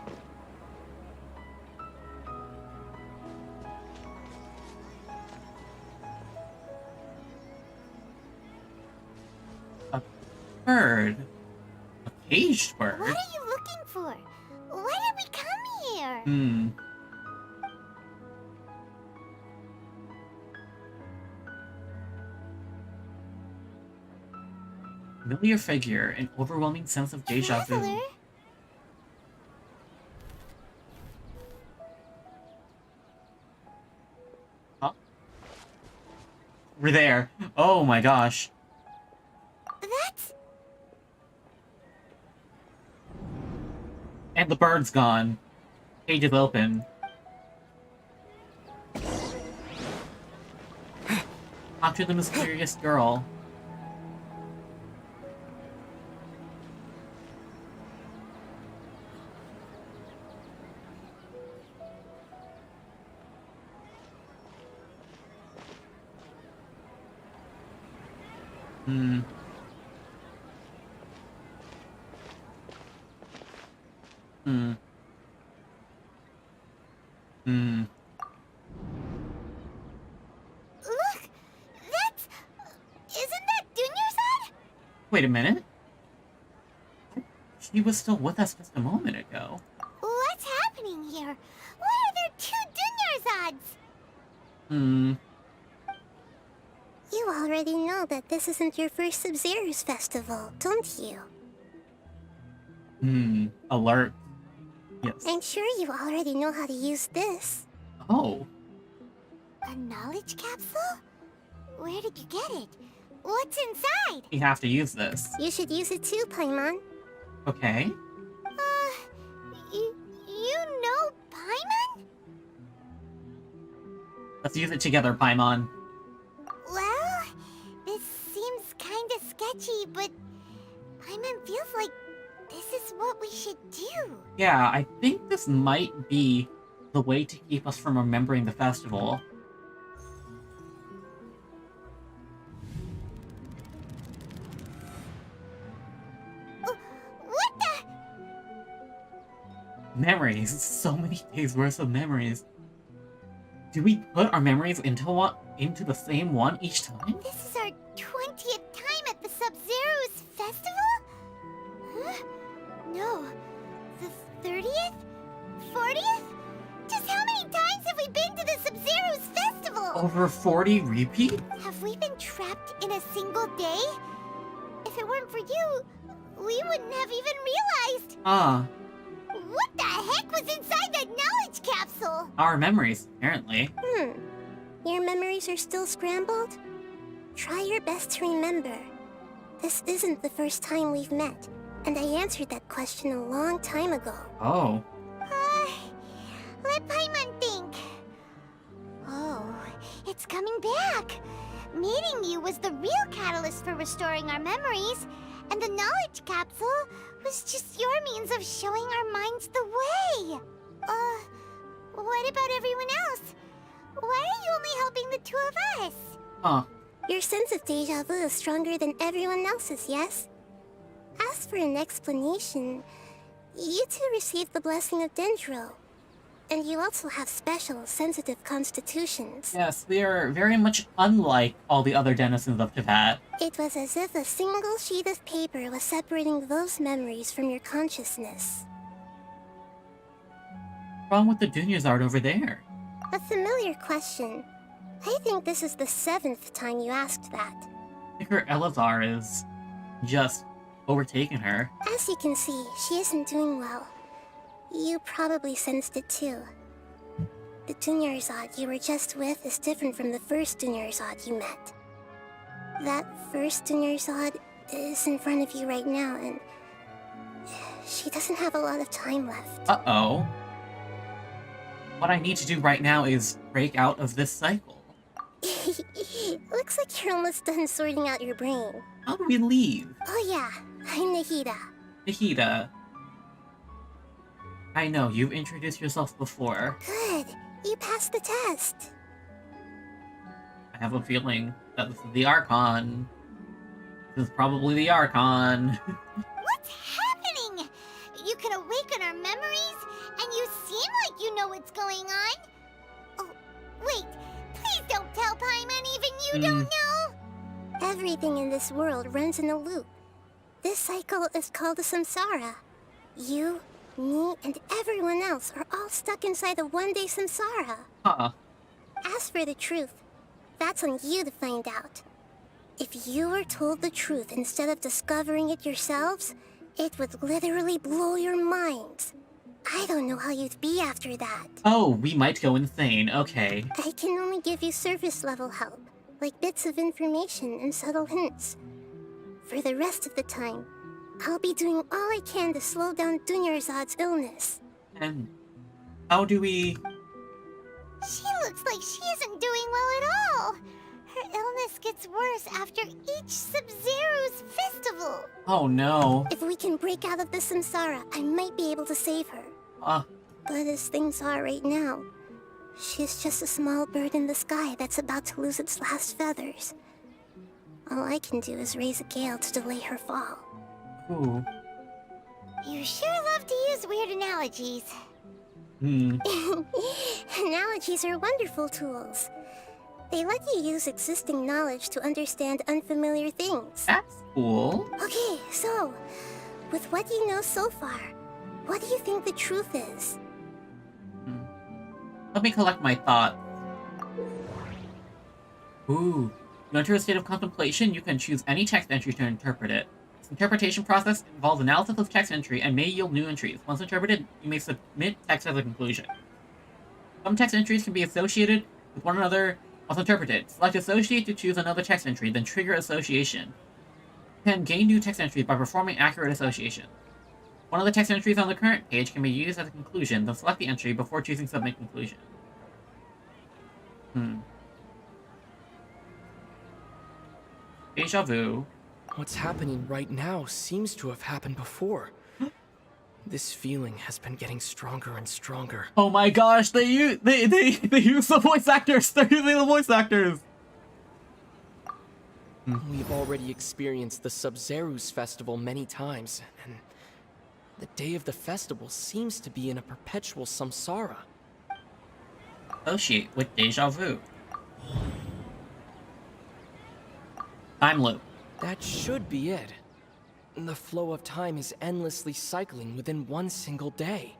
A: A bird. A caged bird?
C: What are you looking for? Why did we come here?
A: Familiar figure, an overwhelming sense of deja vu.
C: Traveler?
A: Huh? We're there. Oh my gosh.
C: That's...
A: And the bird's gone. Cage is open. After the mysterious girl.
C: Look! That's... Isn't that Dunyarzad?
A: Wait a minute. She was still with us just a moment ago.
C: What's happening here? Why are there two Dunyarzads?
E: You already know that this isn't your first Sub-Zero's festival, don't you?
A: Alert. Yes.
E: I'm sure you already know how to use this.
A: Oh.
C: A knowledge capsule? Where did you get it? What's inside?
A: You have to use this.
E: You should use it too, Paimon.
A: Okay.
C: You know Paimon?
A: Let's use it together, Paimon.
C: Well, this seems kinda sketchy, but Paimon feels like this is what we should do.
A: Yeah, I think this might be the way to keep us from remembering the festival.
C: What the?
A: Memories. So many days worth of memories. Do we put our memories into the same one each time?
C: This is our 20th time at the Sub-Zero's festival? Huh? No. The 30th? 40th? Just how many times have we been to the Sub-Zero's festival?
A: Over 40 repeats?
C: Have we been trapped in a single day? If it weren't for you, we wouldn't have even realized. What the heck was inside that knowledge capsule?
A: Our memories, apparently.
E: Your memories are still scrambled? Try your best to remember. This isn't the first time we've met, and I answered that question a long time ago.
A: Oh.
C: Let Paimon think. Oh, it's coming back. Meeting you was the real catalyst for restoring our memories, and the knowledge capsule was just your means of showing our minds the way. What about everyone else? Why are you only helping the two of us?
E: Your sense of deja vu is stronger than everyone else's, yes? As for an explanation, you two received the blessing of Dendro. And you also have special, sensitive constitutions.
A: Yes, we are very much unlike all the other denizens of Teyvat.
E: It was as if a single sheet of paper was separating those memories from your consciousness.
A: What's wrong with the Dunyazard over there?
E: A familiar question. I think this is the 7th time you asked that.
A: Vicar Elazar is just overtaking her.
C: As you can see, she isn't doing well. You probably sensed it too. The Dunyarzad you were just with is different from the first Dunyarzad you met. That first Dunyarzad is in front of you right now, and she doesn't have a lot of time left.
A: Uh-oh. What I need to do right now is break out of this cycle.
C: Looks like you're almost done sorting out your brain.
A: How do we leave?
C: Oh yeah, I'm Nahida.
A: Nahida. I know, you've introduced yourself before.
C: Good, you passed the test.
A: I have a feeling that this is the Archon. This is probably the Archon.
C: What's happening? You can awaken our memories, and you seem like you know what's going on. Oh, wait, please don't tell Paimon even you don't know. Everything in this world runs in a loop. This cycle is called a samsara. You, me, and everyone else are all stuck inside a one-day samsara.
A: Huh.
C: As for the truth, that's on you to find out. If you were told the truth instead of discovering it yourselves, it would literally blow your minds. I don't know how you'd be after that.
A: Oh, we might go insane. Okay.
C: I can only give you surface-level help, like bits of information and subtle hints. For the rest of the time, I'll be doing all I can to slow down Dunyarzad's illness.
A: And how do we...
C: She looks like she isn't doing well at all. Her illness gets worse after each Sub-Zero's festival.
A: Oh no.
C: If we can break out of the samsara, I might be able to save her. But as things are right now, she's just a small bird in the sky that's about to lose its last feathers. All I can do is raise a gale to delay her fall.
A: Ooh.
C: You sure love to use weird analogies. Analogies are wonderful tools. They let you use existing knowledge to understand unfamiliar things.
A: That's cool.
C: Okay, so, with what you know so far, what do you think the truth is?
A: Let me collect my thoughts. Ooh. You enter a state of contemplation, you can choose any text entry to interpret it. This interpretation process involves analysis of text entry and may yield new entries. Once interpreted, you may submit text as a conclusion. Some text entries can be associated with one another once interpreted. Select Associate to choose another text entry, then trigger association. You can gain new text entries by performing accurate association. One of the text entries on the current page can be used as a conclusion, then select the entry before choosing Submit Conclusion. Deja vu.
S: What's happening right now seems to have happened before. This feeling has been getting stronger and stronger.
A: Oh my gosh, they use the voice actors! They're using the voice actors!
S: We've already experienced the Sub-Zero's festival many times, and the day of the festival seems to be in a perpetual samsara.
A: Associate with deja vu. Time loop.
S: That should be it. The flow of time is endlessly cycling within one single day.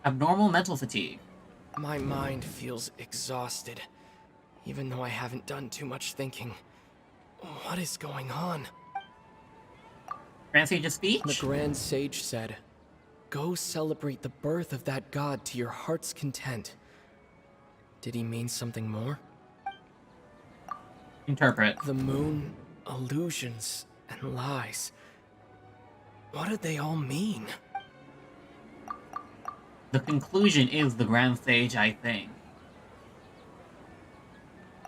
A: Abnormal mental fatigue.
S: My mind feels exhausted, even though I haven't done too much thinking. What is going on?
A: Grand Sage's speech?
S: The Grand Sage said, "Go celebrate the birth of that god to your heart's content." Did he mean something more?
A: Interpret.
S: The moon, illusions, and lies. What did they all mean?
A: The conclusion is the Grand Sage, I think.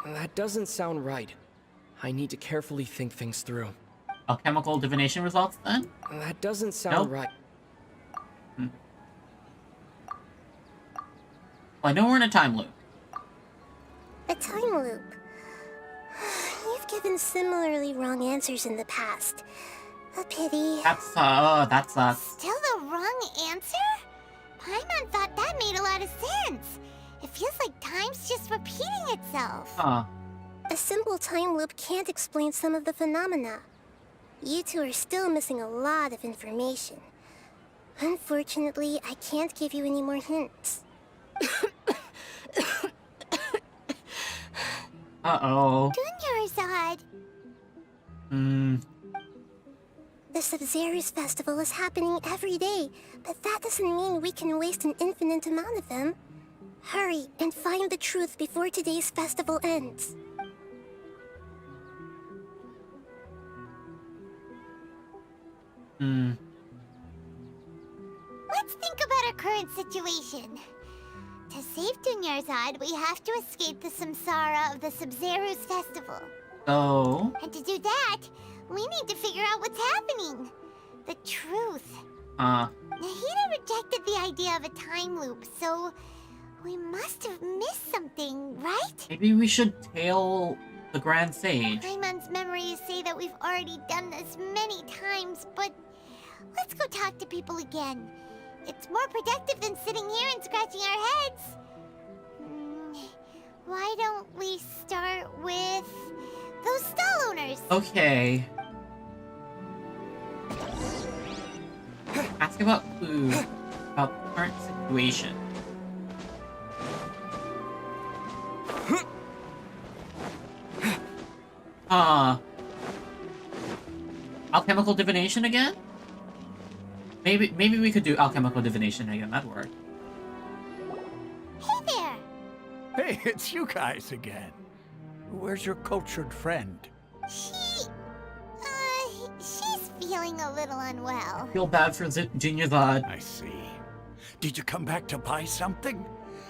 S: That doesn't sound right. I need to carefully think things through.
A: Alchemical divination results, then?
S: That doesn't sound right.
A: Well, I know we're in a time loop.
C: A time loop? You've given similarly wrong answers in the past. A pity.
A: That sucks.
C: Still the wrong answer? Paimon thought that made a lot of sense. It feels like time's just repeating itself.
A: Huh.
C: A simple time loop can't explain some of the phenomena. You two are still missing a lot of information. Unfortunately, I can't give you any more hints.
A: Uh-oh.
C: Nearzad. The Sub-Zero's festival is happening every day, but that doesn't mean we can waste an infinite amount of them. Hurry and find the truth before today's festival ends. Let's think about our current situation. To save Dunyarzad, we have to escape the samsara of the Sub-Zero's festival.
A: Oh.
C: And to do that, we need to figure out what's happening. The truth.
A: Huh.
C: Nahida rejected the idea of a time loop, so we must have missed something, right?
A: Maybe we should tail the Grand Sage.
C: Paimon's memories say that we've already done this many times, but let's go talk to people again. It's more productive than sitting here and scratching our heads. Why don't we start with those stall owners?
A: Okay. Ask about food, about the current situation. Alchemical divination again? Maybe we could do alchemical divination again. That'd work.
C: Hey there!
M: Hey, it's you guys again. Where's your cultured friend?
C: She's feeling a little unwell.
A: Feel bad for Dunyarzad.
M: I see. Did you come back to buy something?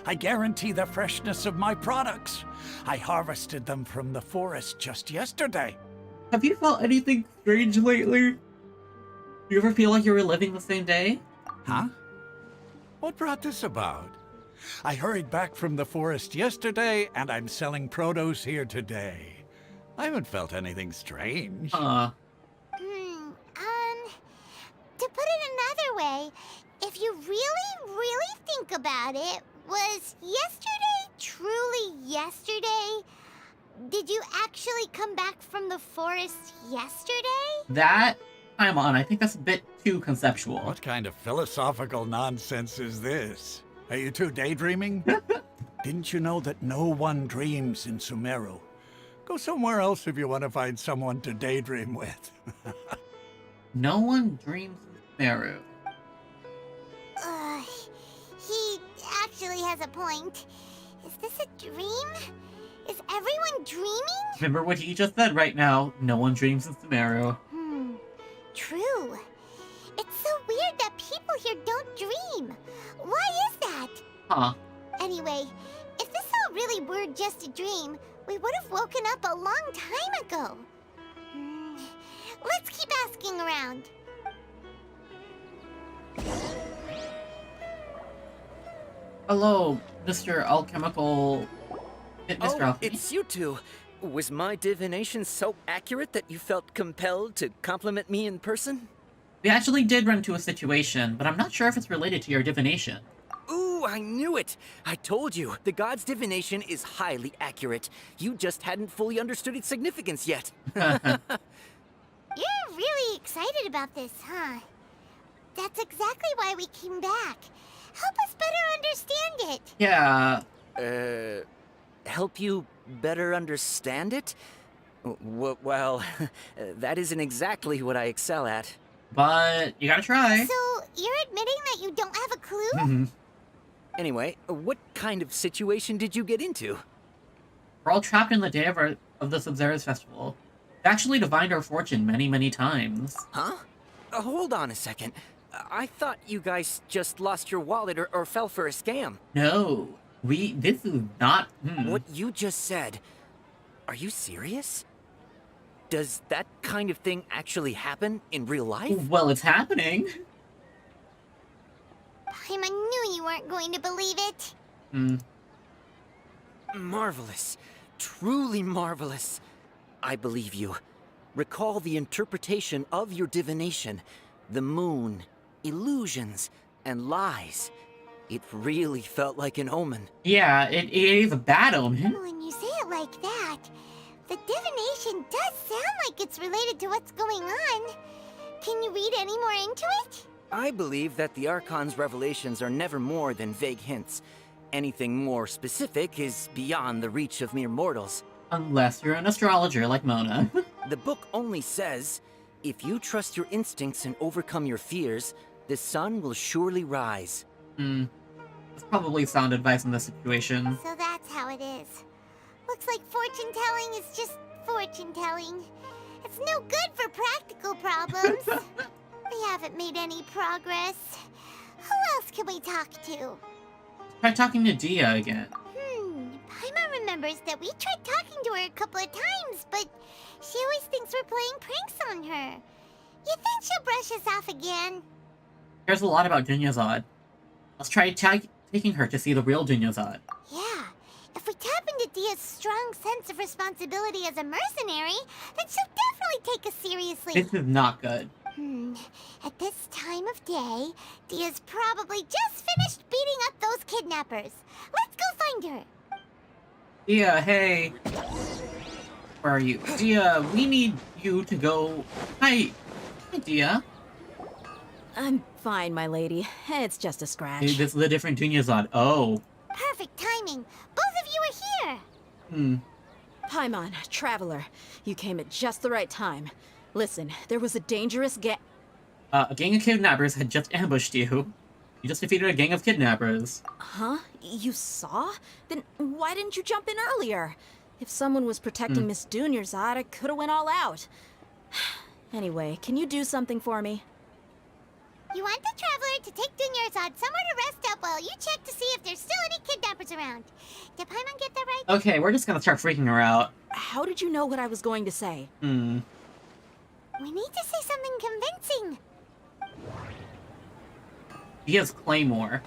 M: I guarantee the freshness of my products. I harvested them from the forest just yesterday.
A: Have you felt anything strange lately? You ever feel like you're reliving the same day?
M: Huh? What brought this about? I hurried back from the forest yesterday, and I'm selling produce here today. I haven't felt anything strange.
C: To put it another way, if you really think about it, was yesterday truly yesterday? Did you actually come back from the forest yesterday?
A: That, I'm on. I think that's a bit too conceptual.
M: What kind of philosophical nonsense is this? Are you two daydreaming? Didn't you know that no one dreams in Sumeru? Go somewhere else if you want to find someone to daydream with.
A: No one dreams in Sumeru.
C: He actually has a point. Is this a dream? Is everyone dreaming?
A: Remember what he just said right now. No one dreams in Sumeru.
C: True. It's so weird that people here don't dream. Why is that?
A: Huh.
C: Anyway, if this all really were just a dream, we would have woken up a long time ago. Let's keep asking around.
A: Hello, Mr. Alchemical... Mr. Alchemy?
L: It's you two. Was my divination so accurate that you felt compelled to compliment me in person?
A: We actually did run into a situation, but I'm not sure if it's related to your divination.
L: Ooh, I knew it! I told you, the god's divination is highly accurate. You just hadn't fully understood its significance yet.
C: You're really excited about this, huh? That's exactly why we came back. Help us better understand it.
A: Yeah.
L: Help you better understand it? Well, that isn't exactly what I excel at.
A: But you gotta try.
C: So, you're admitting that you don't have a clue?
L: Anyway, what kind of situation did you get into?
A: We're all trapped in the day of the Sub-Zero's festival. We actually divined our fortune many times.
L: Huh? Hold on a second. I thought you guys just lost your wallet or fell for a scam.
A: No. This is not...
L: What you just said, are you serious? Does that kind of thing actually happen in real life?
A: Well, it's happening.
C: Paimon knew you weren't going to believe it.
L: Marvelous. Truly marvelous. I believe you. Recall the interpretation of your divination. The moon, illusions, and lies. It really felt like an omen.
A: Yeah, it is a bad omen.
C: When you say it like that, the divination does sound like it's related to what's going on. Can you read any more into it?
L: I believe that the Archon's revelations are never more than vague hints. Anything more specific is beyond the reach of mere mortals.
A: Unless you're an astrologer like Mona.
L: The book only says, if you trust your instincts and overcome your fears, the sun will surely rise.
A: That's probably sound advice in this situation.
C: So that's how it is. Looks like fortune-telling is just fortune-telling. It's no good for practical problems. We haven't made any progress. Who else can we talk to?
A: Try talking to Dia again.
C: Paimon remembers that we tried talking to her a couple of times, but she always thinks we're playing pranks on her. You think she'll brush us off again?
A: Cares a lot about Dunyazad. Let's try taking her to see the real Dunyazad.
C: Yeah. If we tap into Dia's strong sense of responsibility as a mercenary, then she'll definitely take us seriously.
A: This is not good.
C: At this time of day, Dia's probably just finished beating up those kidnappers. Let's go find her.
A: Dia, hey. Where are you? Dia, we need you to go... Hi. Hi, Dia.
K: I'm fine, my lady. It's just a scratch.
A: Hey, this is a different Dunyazad. Oh.
C: Perfect timing. Both of you are here.
K: Paimon, Traveler, you came at just the right time. Listen, there was a dangerous
A: a gang of kidnappers had just ambushed you. You just defeated a gang of kidnappers.
K: Huh? You saw? Then why didn't you jump in earlier? If someone was protecting Miss Dunyazad, I could have went all out. Anyway, can you do something for me?
C: You want the Traveler to take Dunyazad somewhere to rest up while you check to see if there's still any kidnappers around. Did Paimon get that right?
A: Okay, we're just gonna start freaking her out.
K: How did you know what I was going to say?
C: We need to say something convincing.
A: Dia's Claymore.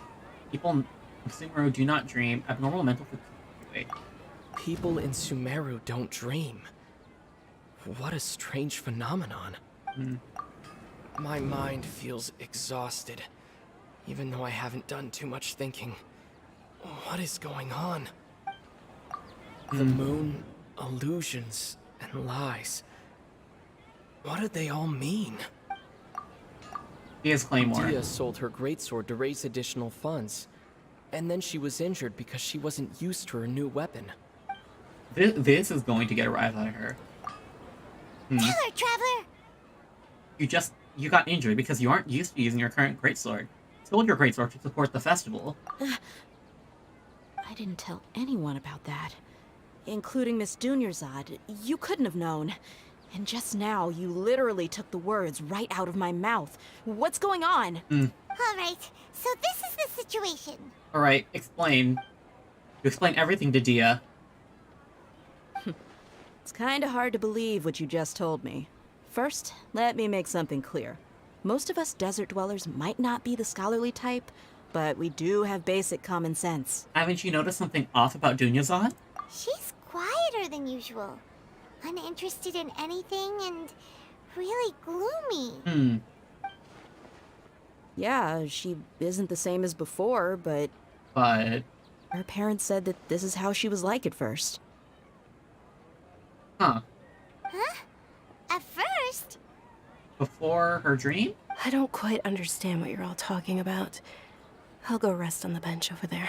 A: People in Sumeru do not dream. Abnormal mental fatigue.
S: People in Sumeru don't dream. What a strange phenomenon. My mind feels exhausted, even though I haven't done too much thinking. What is going on? The moon, illusions, and lies. What do they all mean?
A: Dia's Claymore.
S: Dia sold her greatsword to raise additional funds, and then she was injured because she wasn't used to her new weapon.
A: This is going to get a rise out of her.
C: Tell her, Traveler!
A: You got injured because you aren't used to using your current greatsword. Sold your greatsword to support the festival.
K: I didn't tell anyone about that. Including Miss Dunyazad. You couldn't have known. And just now, you literally took the words right out of my mouth. What's going on?
C: Alright, so this is the situation.
A: Alright, explain. You explain everything to Dia.
K: It's kinda hard to believe what you just told me. First, let me make something clear. Most of us desert dwellers might not be the scholarly type, but we do have basic common sense.
A: Haven't you noticed something off about Dunyazad?
C: She's quieter than usual. Uninterested in anything and really gloomy.
K: Yeah, she isn't the same as before, but... Her parents said that this is how she was like at first.
A: Huh.
C: At first?
A: Before her dream?
J: I don't quite understand what you're all talking about. I'll go rest on the bench over there.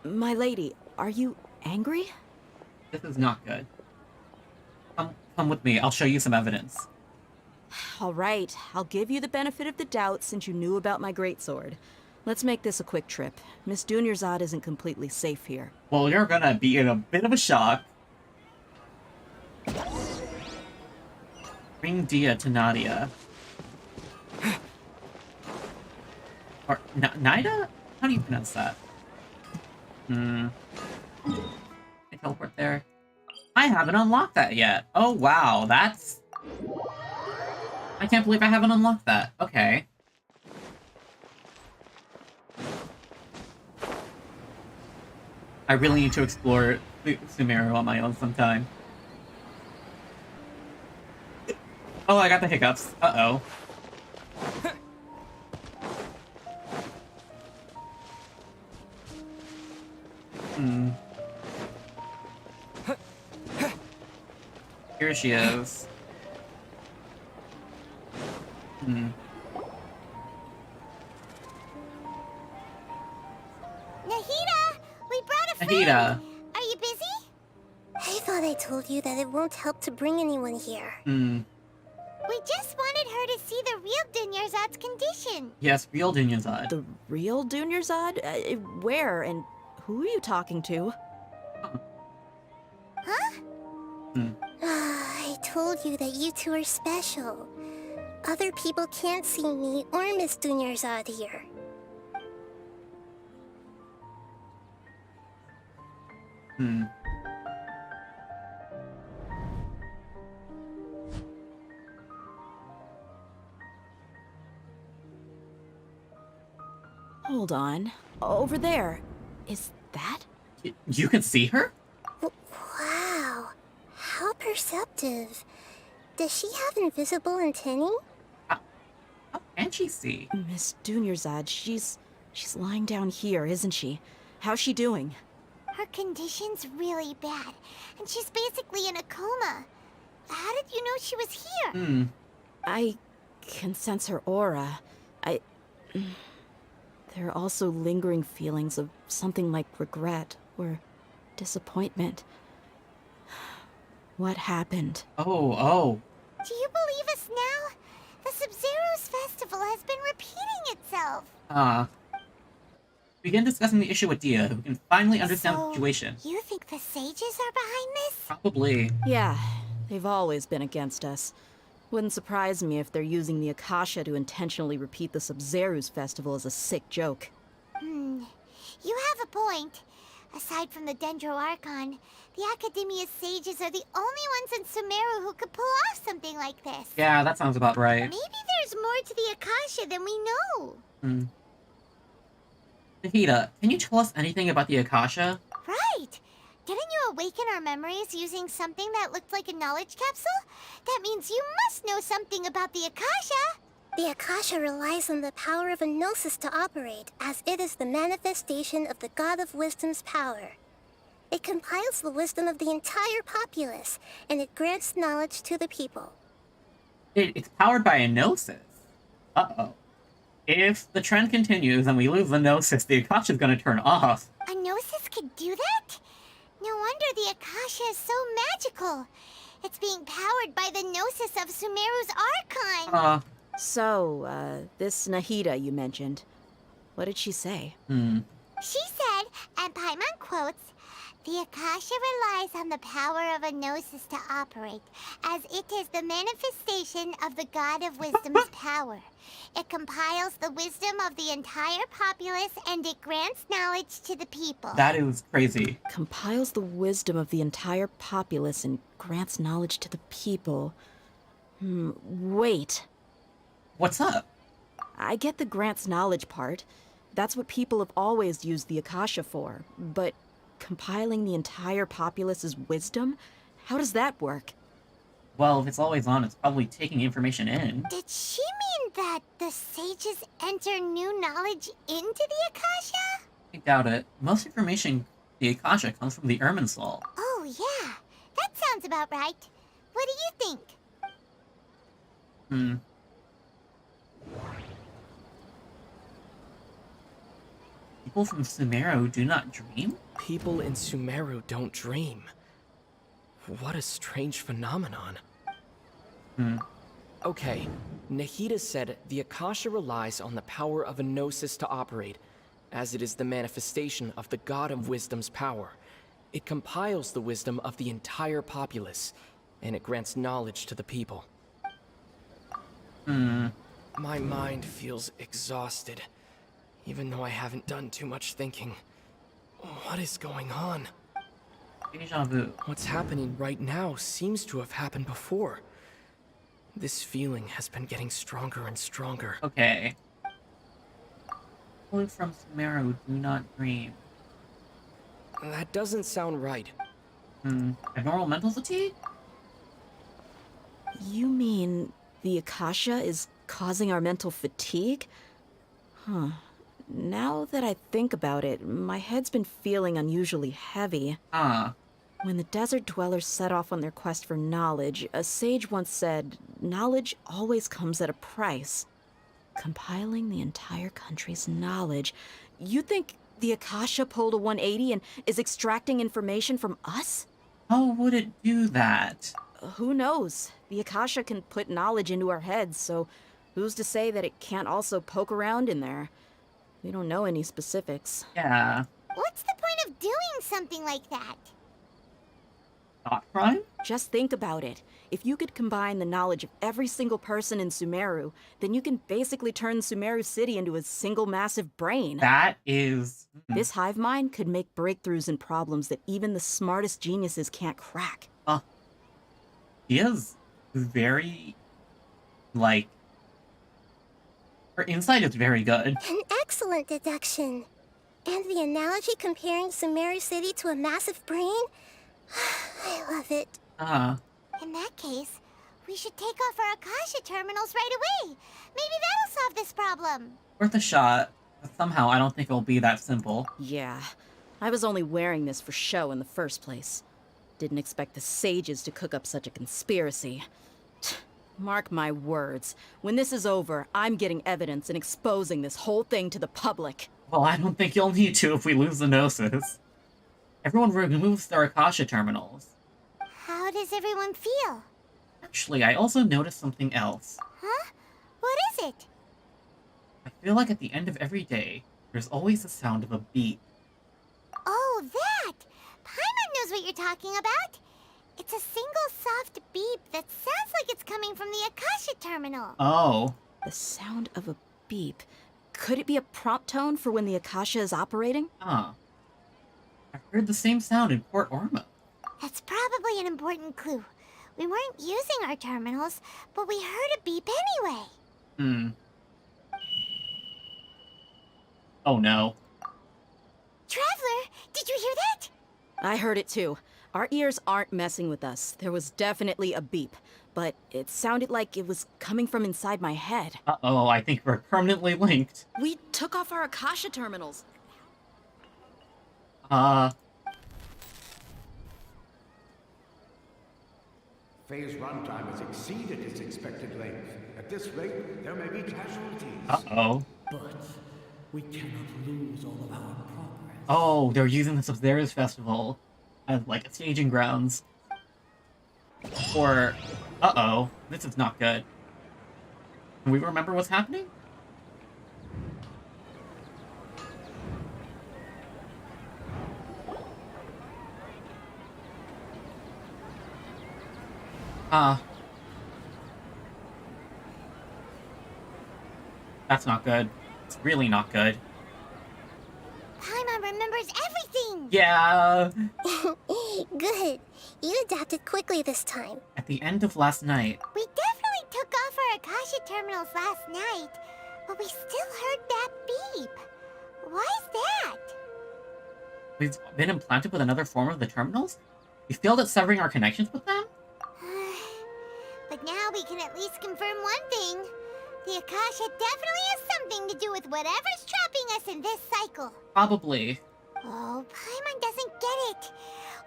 K: My lady, are you angry?
A: This is not good. Come with me, I'll show you some evidence.
K: All right, I'll give you the benefit of the doubt since you knew about my greatsword. Let's make this a quick trip. Miss Dunyazad isn't completely safe here.
A: Well, you're gonna be in a bit of a shock. Bring Dia to Nadia. Or, Nida? How do you pronounce that? Can I teleport there? I haven't unlocked that yet. Oh, wow, that's... I can't believe I haven't unlocked that. Okay. I really need to explore Sumeru on my own sometime. Oh, I got the hiccups. Uh-oh. Here she is.
C: Nahida! We
A: Nahida.
C: Are you busy? I thought I told you that it won't help to bring anyone here. We just wanted her to see the real Dunyarzad's condition.
A: Yes, real Dunyarzad.
K: The real Dunyarzad? Where and who are you talking to?
C: Huh? I told you that you two are special. Other people can't see me or Miss Dunyarzad here.
K: Hold on. Over there. Is that?
A: You can see her?
C: Wow. How perceptive. Does she have invisible antennae?
A: How can she see?
K: Miss Dunyarzad, she's lying down here, isn't she? How's she doing?
C: Her condition's really bad, and she's basically in a coma. How did you know she was here?
K: I can sense her aura. There are also lingering feelings of something like regret or disappointment. What happened?
A: Oh.
C: Do you believe us now? The Sub-Zero's festival has been repeating itself.
A: Begin discussing the issue with Dia, who can finally understand the situation.
C: You think the sages are behind this?
A: Probably.
K: Yeah, they've always been against us. Wouldn't surprise me if they're using the Akasha to intentionally repeat the Sub-Zero's festival as a sick joke.
C: You have a point. Aside from the Dendro Archon, the Academia's sages are the only ones in Sumeru who could pull off something like this.
A: Yeah, that sounds about right.
C: Maybe there's more to the Akasha than we know.
A: Nahida, can you tell us anything about the Akasha?
C: Right! Didn't you awaken our memories using something that looked like a knowledge capsule? That means you must know something about the Akasha! The Akasha relies on the power of a gnosis to operate, as it is the manifestation of the God of Wisdom's power. It compiles the wisdom of the entire populace, and it grants knowledge to the people.
A: It's powered by a gnosis. Uh-oh. If the trend continues and we lose the gnosis, the Akasha is going to turn off.
C: A gnosis could do that? No wonder the Akasha is so magical. It's being powered by the gnosis of Sumeru's Archon.
K: So, this Nahida you mentioned, what did she say?
C: She said, and Paimon quotes, "The Akasha relies on the power of a gnosis to operate, as it is the manifestation of the God of Wisdom's power. It compiles the wisdom of the entire populace, and it grants knowledge to the people."
A: That is crazy.
K: Compiles the wisdom of the entire populace and grants knowledge to the people. Wait.
A: What's up?
K: I get the grants knowledge part. That's what people have always used the Akasha for. But compiling the entire populace's wisdom? How does that work?
A: Well, if it's always on, it's probably taking information in.
C: Did she mean that the sages enter new knowledge into the Akasha?
A: I doubt it. Most information the Akasha comes from the Irminsul.
C: Oh, yeah. That sounds about right. What do you think?
A: People from Sumeru do not dream?
S: People in Sumeru don't dream. What a strange phenomenon. Okay, Nahida said the Akasha relies on the power of a gnosis to operate, as it is the manifestation of the God of Wisdom's power. It compiles the wisdom of the entire populace, and it grants knowledge to the people. My mind feels exhausted, even though I haven't done too much thinking. What is going on?
A: Deja vu.
S: What's happening right now seems to have happened before. This feeling has been getting stronger and stronger.
A: Okay. People from Sumeru do not dream.
S: That doesn't sound right.
A: Abnormal mental fatigue?
K: You mean the Akasha is causing our mental fatigue? Huh. Now that I think about it, my head's been feeling unusually heavy. When the desert dwellers set off on their quest for knowledge, a sage once said, "Knowledge always comes at a price." Compiling the entire country's knowledge, you'd think The Akasha pulled a 180 and is extracting information from us?
A: How would it do that?
K: Who knows? The Akasha can put knowledge into our heads, so who's to say that it can't also poke around in there? We don't know any specifics.
A: Yeah.
C: What's the point of doing something like that?
A: Thought crime?
K: Just think about it. If you could combine the knowledge of every single person in Sumeru, then you can basically turn Sumeru City into a single massive brain.
A: That is...
K: This hive mind could make breakthroughs in problems that even the smartest geniuses can't crack.
A: She is very... like... her insight is very good.
C: An excellent deduction. And the analogy comparing Sumeru City to a massive brain? I love it. In that case, we should take off our Akasha terminals right away. Maybe that'll solve this problem.
A: Worth a shot, but somehow I don't think it'll be that simple.
K: Yeah, I was only wearing this for show in the first place. Didn't expect the sages to cook up such a conspiracy. Mark my words, when this is over, I'm getting evidence and exposing this whole thing to the public.
A: Well, I don't think you'll need to if we lose the Gnosis. Everyone removes their Akasha terminals.
C: How does everyone feel?
A: Actually, I also noticed something else.
C: Huh? What is it?
A: I feel like at the end of every day, there's always the sound of a beep.
C: Oh, that! Paimon knows what you're talking about. It's a single soft beep that sounds like it's coming from the Akasha terminal.
A: Oh.
K: The sound of a beep. Could it be a prompt tone for when the Akasha is operating?
A: Huh. I heard the same sound in Port Ormo.
C: That's probably an important clue. We weren't using our terminals, but we heard a beep anyway.
A: Oh no.
C: Traveler, did you hear that?
K: I heard it too. Our ears aren't messing with us. There was definitely a beep, but it sounded like it was coming from inside my head.
A: Uh-oh, I think we're permanently linked.
K: We took off our Akasha terminals.
Q: Phase runtime has exceeded its expected length. At this rate, there may be casualties.
A: Uh-oh.
T: But we cannot lose all of our progress.
A: Oh, they're using the Sub-Zero's festival as, like, staging grounds. Or... uh-oh, this is not good. Can we remember what's happening? That's not good. It's really not good.
C: Paimon remembers everything!
A: Yeah!
C: Good. You adapted quickly this time.
A: At the end of last night.
C: We definitely took off our Akasha terminals last night, but we still heard that beep. Why is that?
A: We've been implanted with another form of the terminals? We failed at severing our connections with them?
C: But now we can at least confirm one thing. The Akasha definitely has something to do with whatever's trapping us in this cycle.
A: Probably.
C: Oh, Paimon doesn't get it.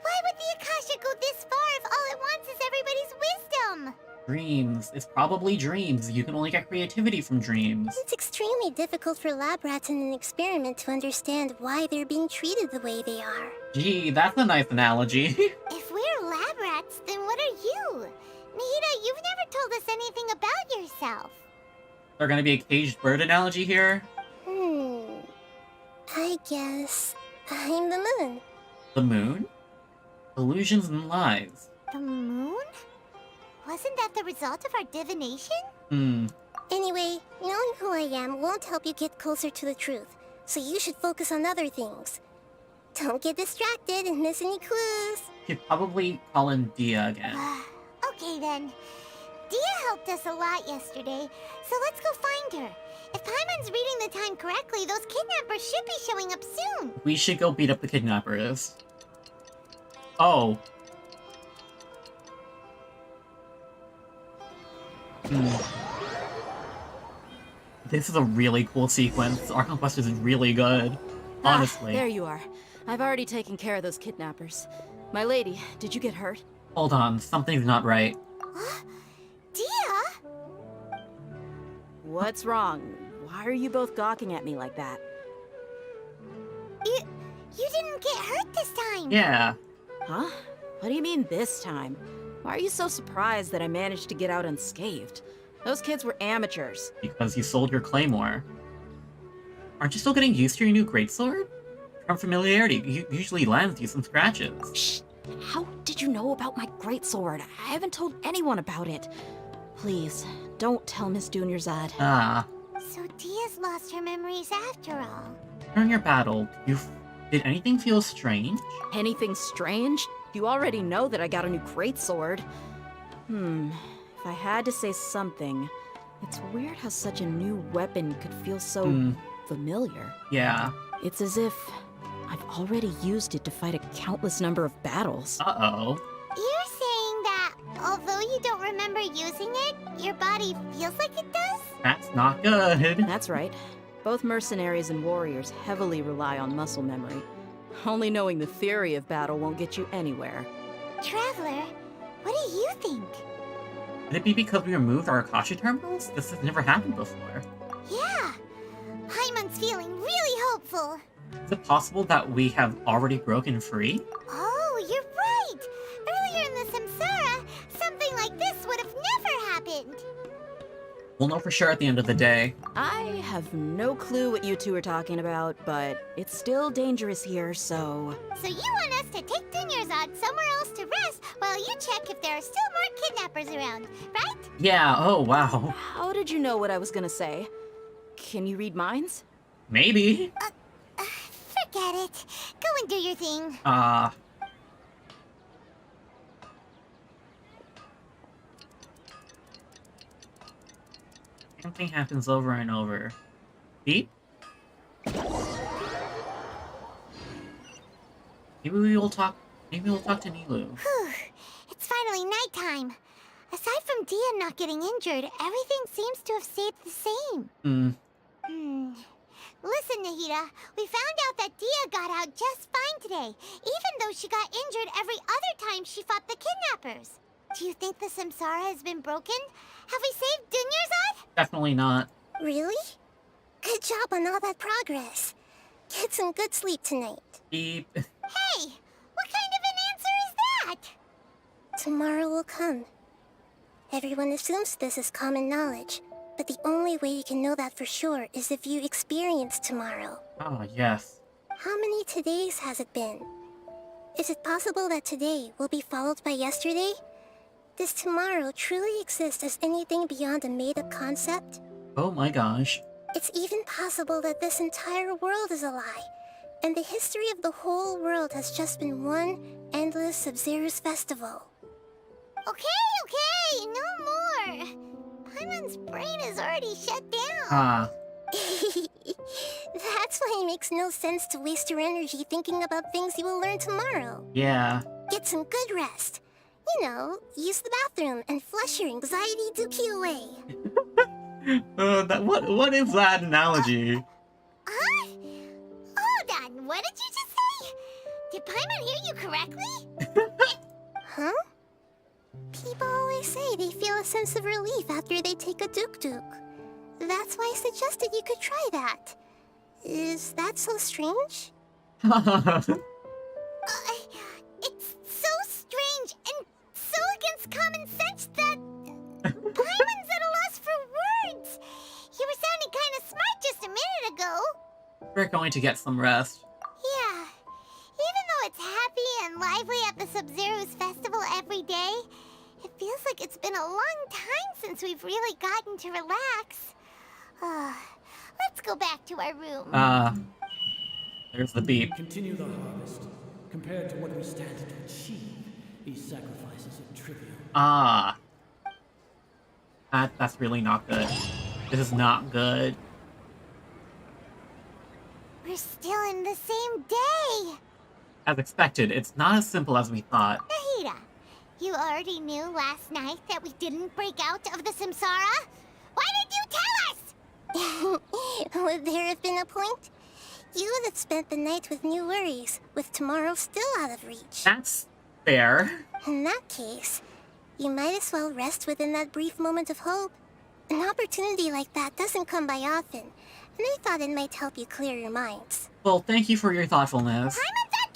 C: Why would the Akasha go this far if all it wants is everybody's wisdom?
A: Dreams. It's probably dreams. You can only get creativity from dreams.
C: It's extremely difficult for lab rats in an experiment to understand why they're being treated the way they are.
A: Gee, that's a nice analogy.
C: If we're lab rats, then what are you? Nahida, you've never told us anything about yourself.
A: Is there gonna be a caged bird analogy here?
C: I guess I'm the moon.
A: The moon? Illusions and lies.
C: The moon? Wasn't that the result of our divination? Anyway, knowing who I am won't help you get closer to the truth, so you should focus on other things. Don't get distracted and miss any clues.
A: You'd probably call in Dia again.
C: Okay then. Dia helped us a lot yesterday, so let's go find her. If Paimon's reading the time correctly, those kidnappers should be showing up soon.
A: We should go beat up the kidnappers. Oh. This is a really cool sequence. Archon Quest is really good. Honestly.
K: There you are. I've already taken care of those kidnappers. My lady, did you get hurt?
A: Hold on, something's not right.
C: Dia?
K: What's wrong? Why are you both gawking at me like that?
C: didn't get hurt this time.
A: Yeah.
K: Huh? What do you mean this time? Why are you so surprised that I managed to get out unscathed? Those kids were amateurs.
A: Because you sold your claymore. Aren't you still getting used to your new greatsword? From familiarity, usually lands you some scratches.
K: Shh! How did you know about my greatsword? I haven't told anyone about it. Please, don't tell Miss Dunyarzad.
A: Ah.
C: So Dia's lost her memories after all.
A: During your battle, did anything feel strange?
K: Anything strange? You already know that I got a new greatsword. If I had to say something, it's weird how such a new weapon could feel so familiar.
A: Yeah.
K: It's as if I've already used it to fight a countless number of battles.
A: Uh-oh.
C: You're saying that although you don't remember using it, your body feels like it does?
A: That's not good.
K: That's right. Both mercenaries and warriors heavily rely on muscle memory. Only knowing the theory of battle won't get you anywhere.
C: Traveler, what do you think?
A: Could it be because we removed our Akasha terminals? This has never happened before.
C: Yeah. Paimon's feeling really hopeful.
A: Is it possible that we have already broken free?
C: Oh, you're right! Earlier in the Samsara, something like this would have never happened.
A: We'll know for sure at the end of the day.
K: I have no clue what you two are talking about, but it's still dangerous here, so...
C: So you want us to take Dunyarzad somewhere else to rest while you check if there are still more kidnappers around, right?
A: Yeah, oh wow.
K: How did you know what I was gonna say? Can you read minds?
A: Maybe.
C: Forget it. Go and do your thing.
A: Something happens over and over. Beep? Maybe we'll talk to Nilou.
C: Whew. It's finally nighttime. Aside from Dia not getting injured, everything seems to have stayed the same. Listen, Nahida, we found out that Dia got out just fine today, even though she got injured every other time she fought the kidnappers. Do you think the Samsara has been broken? Have we saved Dunyarzad?
A: Definitely not.
E: Really? Good job on all that progress. Get some good sleep tonight.
A: Beep.
C: Hey, what kind of an answer is that?
E: Tomorrow will come. Everyone assumes this is common knowledge, but the only way you can know that for sure is if you experience tomorrow.
A: Oh, yes.
E: How many todays has it been? Is it possible that today will be followed by yesterday? Does tomorrow truly exist as anything beyond a made-up concept?
A: Oh my gosh.
E: It's even possible that this entire world is a lie, and the history of the whole world has just been one endless Sub-Zero's festival.
C: Okay, no more. Paimon's brain is already shut down.
E: That's why it makes no sense to waste your energy thinking about things you will learn tomorrow.
A: Yeah.
E: Get some good rest. You know, use the bathroom and flush your anxiety dookie away.
A: What is that analogy?
C: Hold on, what did you just say? Did Paimon hear you correctly?
E: Huh? People always say they feel a sense of relief after they take a duk-duk. That's why I suggested you could try that. Is that so strange?
C: It's so strange and so against common sense that Paimon's at a loss for words. You were sounding kind of smart just a minute ago.
A: We're going to get some rest.
C: Yeah. Even though it's happy and lively at the Sub-Zero's festival every day, it feels like it's been a long time since we've really gotten to relax. Let's go back to our room.
A: There's the beep.
T: Continue the harvest. Compared to what we stand to achieve, these sacrifices are trivial.
A: That's really not good. This is not good.
C: We're still in the same day.
A: As expected, it's not as simple as we thought.
C: Nahida, you already knew last night that we didn't break out of the Samsara? Why did you tell us?
E: Would there have been a point? You would have spent the night with new worries, with tomorrow still out of reach.
A: That's fair.
E: In that case, you might as well rest within that brief moment of hope. An opportunity like that doesn't come by often, and I thought it might help you clear your minds.
A: Well, thank you for your thoughtfulness.
C: Paimon's at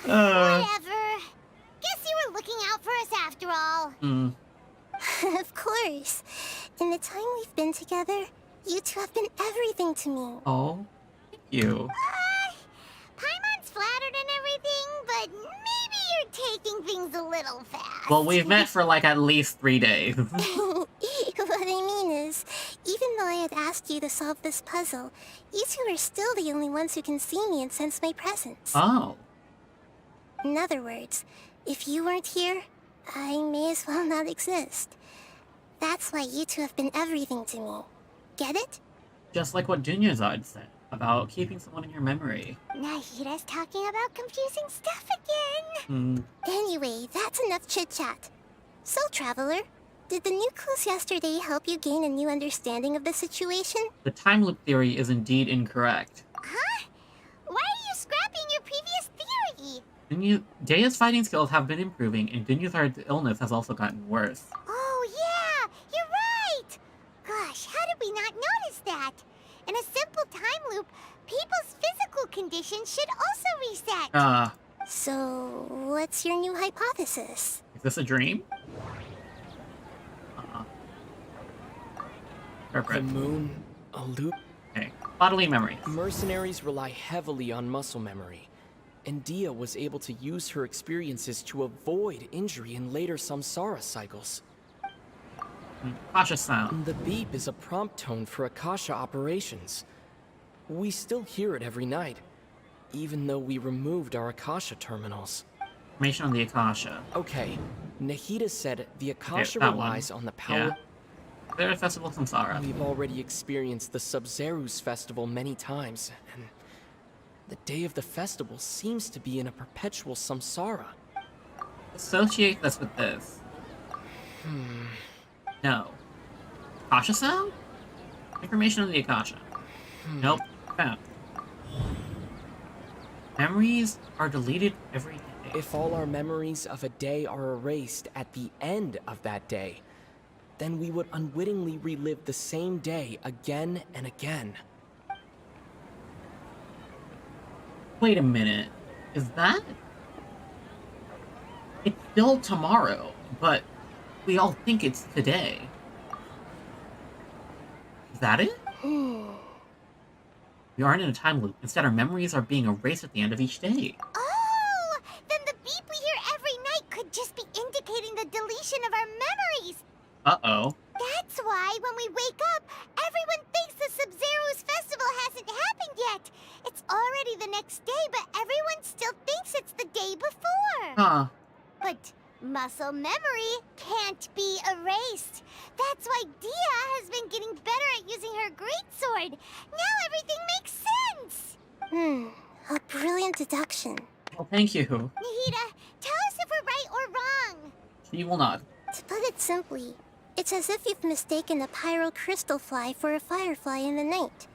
C: Whatever. Guess you were looking out for us after all.
E: Of course. In the time we've been together, you two have been everything to me.
A: Oh, thank you.
C: Paimon's flattered and everything, but maybe you're taking things a little fast.
A: Well, we've met for like at least 3 days.
E: What I mean is, even though I had asked you to solve this puzzle, you two are still the only ones who can see me and sense my presence.
A: Oh.
E: In other words, if you weren't here, I may as well not exist. That's why you two have been everything to me. Get it?
A: Just like what Dunyazad said about keeping someone in your memory.
C: Nahida's talking about confusing stuff again.
E: Anyway, that's enough chit-chat. So, Traveler, did the new clues yesterday help you gain a new understanding of the situation?
A: The time loop theory is indeed incorrect.
C: Huh? Why are you scrapping your previous theory?
A: Dea's fighting skills have been improving, and Dunyazad's illness has also gotten worse.
C: Oh, yeah! You're right! Gosh, how did we not notice that? In a simple time loop, people's physical conditions should also reset.
E: So, what's your new hypothesis?
A: Is this a dream?
S: The moon, a loop.
A: Okay, bodily memory.
S: Mercenaries rely heavily on muscle memory, and Dia was able to use her experiences to avoid injury in later samsara cycles.
A: Akasha sound.
S: The beep is a prompt tone for Akasha operations. We still hear it every night, even though we removed our Akasha terminals.
A: Information on the Akasha.
S: Okay, Nahida said the Akasha
A: that
S: relies
A: one.
S: on the power...
A: Yeah. There's Festival of Samsara.
S: We've already experienced the Sub-Zeru's festival many times, and the day of the festival seems to be in a perpetual samsara.
A: Associate this with this. No. Akasha sound? Information on the Akasha. Nope. Found. Memories are deleted every day.
S: If all our memories of a day are erased at the end of that day, then we would unwittingly relive the same day again and again.
A: Wait a minute. Is that... It's still tomorrow, but we all think it's today. Is that it? We aren't in a time loop. Instead, our memories are being erased at the end of each day.
C: Oh! Then the beep we hear every night could just be indicating the deletion of our memories!
A: Uh-oh.
C: That's why when we wake up, everyone thinks the Sub-Zeru's festival hasn't happened yet. It's already the next day, but everyone still thinks it's the day before.
A: Huh.
C: But muscle memory can't be erased. That's why Dia has been getting better at using her greatsword. Now everything makes sense.
E: A brilliant deduction.
A: Well, thank you.
C: Nahida, tell us if we're right or wrong.
A: She will not.
E: To put it simply, it's as if you've mistaken a pyro crystal fly for a firefly in the night.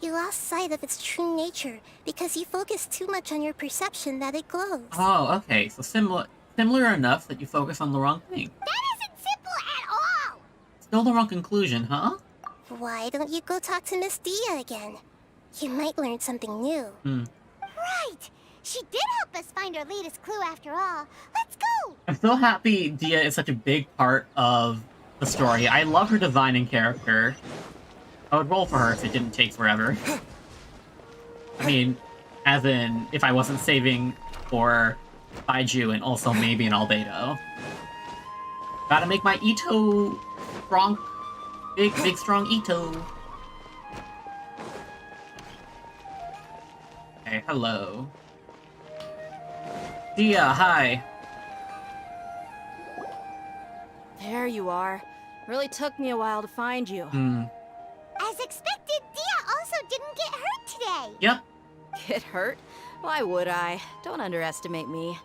E: You lost sight of its true nature because you focused too much on your perception that it glows.
A: Oh, okay. So similar enough that you focus on the wrong thing.
C: That isn't simple at all!
A: Still the wrong conclusion, huh?
E: Why don't you go talk to Miss Dia again? You might learn something new.
C: Right! She did help us find our latest clue after all. Let's go!
A: I'm so happy Dia is such a big part of the story. I love her design and character. I would roll for her if it didn't take forever. I mean, as in, if I wasn't saving for Baiju and also maybe an Albedo. Gotta make my Ito strong. Big, strong Ito. Okay, hello. Dia, hi.
K: There you are. Really took me a while to find you.
C: As expected, Dia also didn't get hurt today.
A: Yep.
K: Get hurt? Why would I? Don't underestimate me.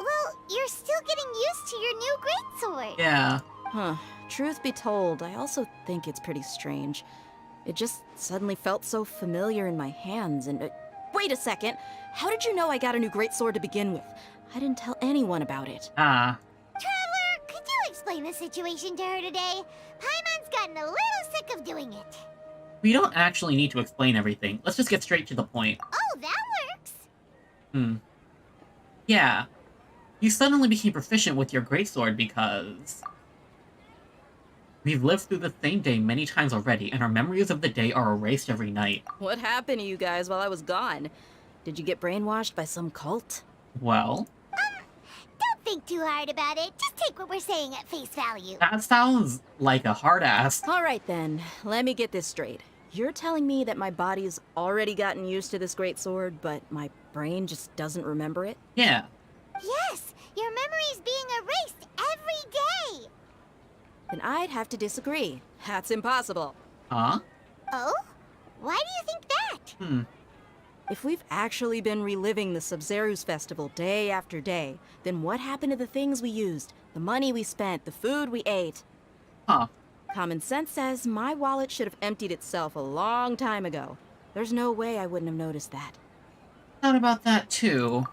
C: Well, you're still getting used to your new greatsword.
A: Yeah.
K: Huh. Truth be told, I also think it's pretty strange. It just suddenly felt so familiar in my hands and... wait a second! How did you know I got a new greatsword to begin with? I didn't tell anyone about it.
C: Traveler, could you explain the situation to her today? Paimon's gotten a little sick of doing it.
A: We don't actually need to explain everything. Let's just get straight to the point.
C: Oh, that works.
A: Yeah. You suddenly became proficient with your greatsword because... We've lived through the same day many times already, and our memories of the day are erased every night.
K: What happened to you guys while I was gone? Did you get brainwashed by some cult?
A: Well...
C: Don't think too hard about it. Just take what we're saying at face value.
A: That sounds like a hard ass.
K: Alright then, let me get this straight. You're telling me that my body's already gotten used to this great sword, but my brain just doesn't remember it?
A: Yeah.
C: Yes, your memory's being erased every day.
K: Then I'd have to disagree. That's impossible.
A: Huh?
C: Oh? Why do you think that?
K: If we've actually been reliving the Sumeru's festival day after day, then what happened to the things we used, the money we spent, the food we ate?
A: Huh.
K: Common sense says my wallet should have emptied itself a long time ago. There's no way I wouldn't have noticed that.
A: Thought about that too.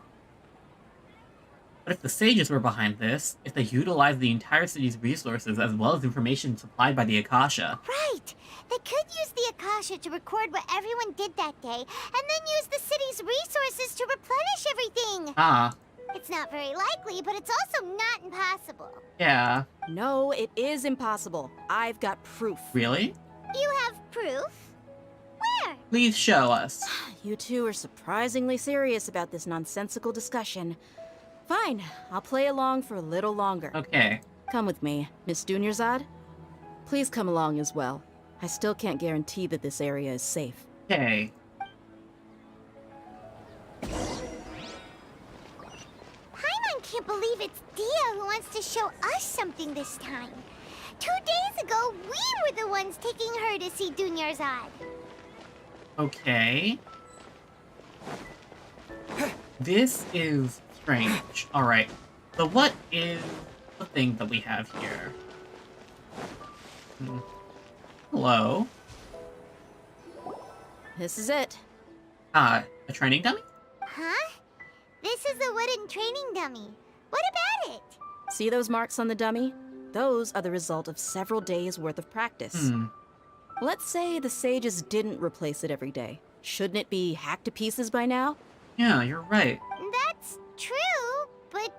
A: But if the sages were behind this, if they utilized the entire city's resources as well as information supplied by the Akasha...
C: Right! They could use the Akasha to record what everyone did that day, and then use the city's resources to replenish everything!
A: Ah.
C: It's not very likely, but it's also not impossible.
A: Yeah.
K: No, it is impossible. I've got proof.
A: Really?
C: You have proof? Where?
A: Please show us.
K: You two are surprisingly serious about this nonsensical discussion. Fine, I'll play along for a little longer.
A: Okay.
K: Come with me, Miss Dunyarzad. Please come along as well. I still can't guarantee that this area is safe.
A: Okay.
C: Paimon can't believe it's Dia who wants to show us something this time. 2 days ago, we were the ones taking her to see Dunyarzad.
A: Okay. This is strange. Alright. So what is the thing that we have here? Hello?
K: This is it.
A: A training dummy?
C: Huh? This is a wooden training dummy. What about it?
K: See those marks on the dummy? Those are the result of several days' worth of practice. Let's say the sages didn't replace it every day. Shouldn't it be hacked to pieces by now?
A: Yeah, you're right.
C: That's true, but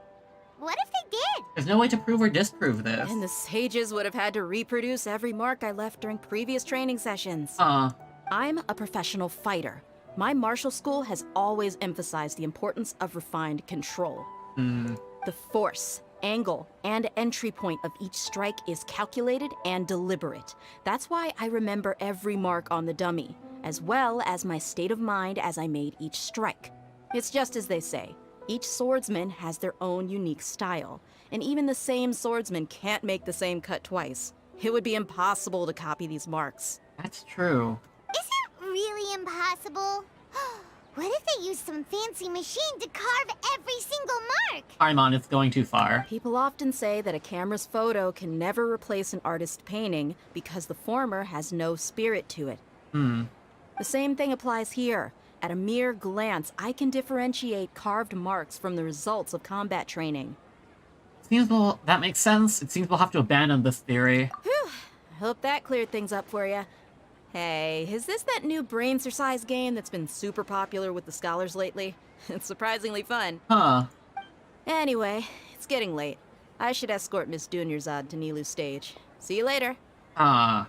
C: what if they did?
A: There's no way to prove or disprove this.
K: And the sages would have had to reproduce every mark I left during previous training sessions. I'm a professional fighter. My martial school has always emphasized the importance of refined control. The force, angle, and entry point of each strike is calculated and deliberate. That's why I remember every mark on the dummy, as well as my state of mind as I made each strike. It's just as they say, each swordsman has their own unique style, and even the same swordsman can't make the same cut twice. It would be impossible to copy these marks.
A: That's true.
C: Is it really impossible? What if they used some fancy machine to carve every single mark?
A: Paimon, it's going too far.
K: People often say that a camera's photo can never replace an artist's painting because the former has no spirit to it. The same thing applies here. At a mere glance, I can differentiate carved marks from the results of combat training.
A: Seems that makes sense. It seems we'll have to abandon this theory.
K: Whew. I hope that cleared things up for you. Hey, is this that new brain exercise game that's been super popular with the scholars lately? It's surprisingly fun.
A: Huh.
K: Anyway, it's getting late. I should escort Miss Dunyarzad to Nilu's stage. See you later.
C: Well,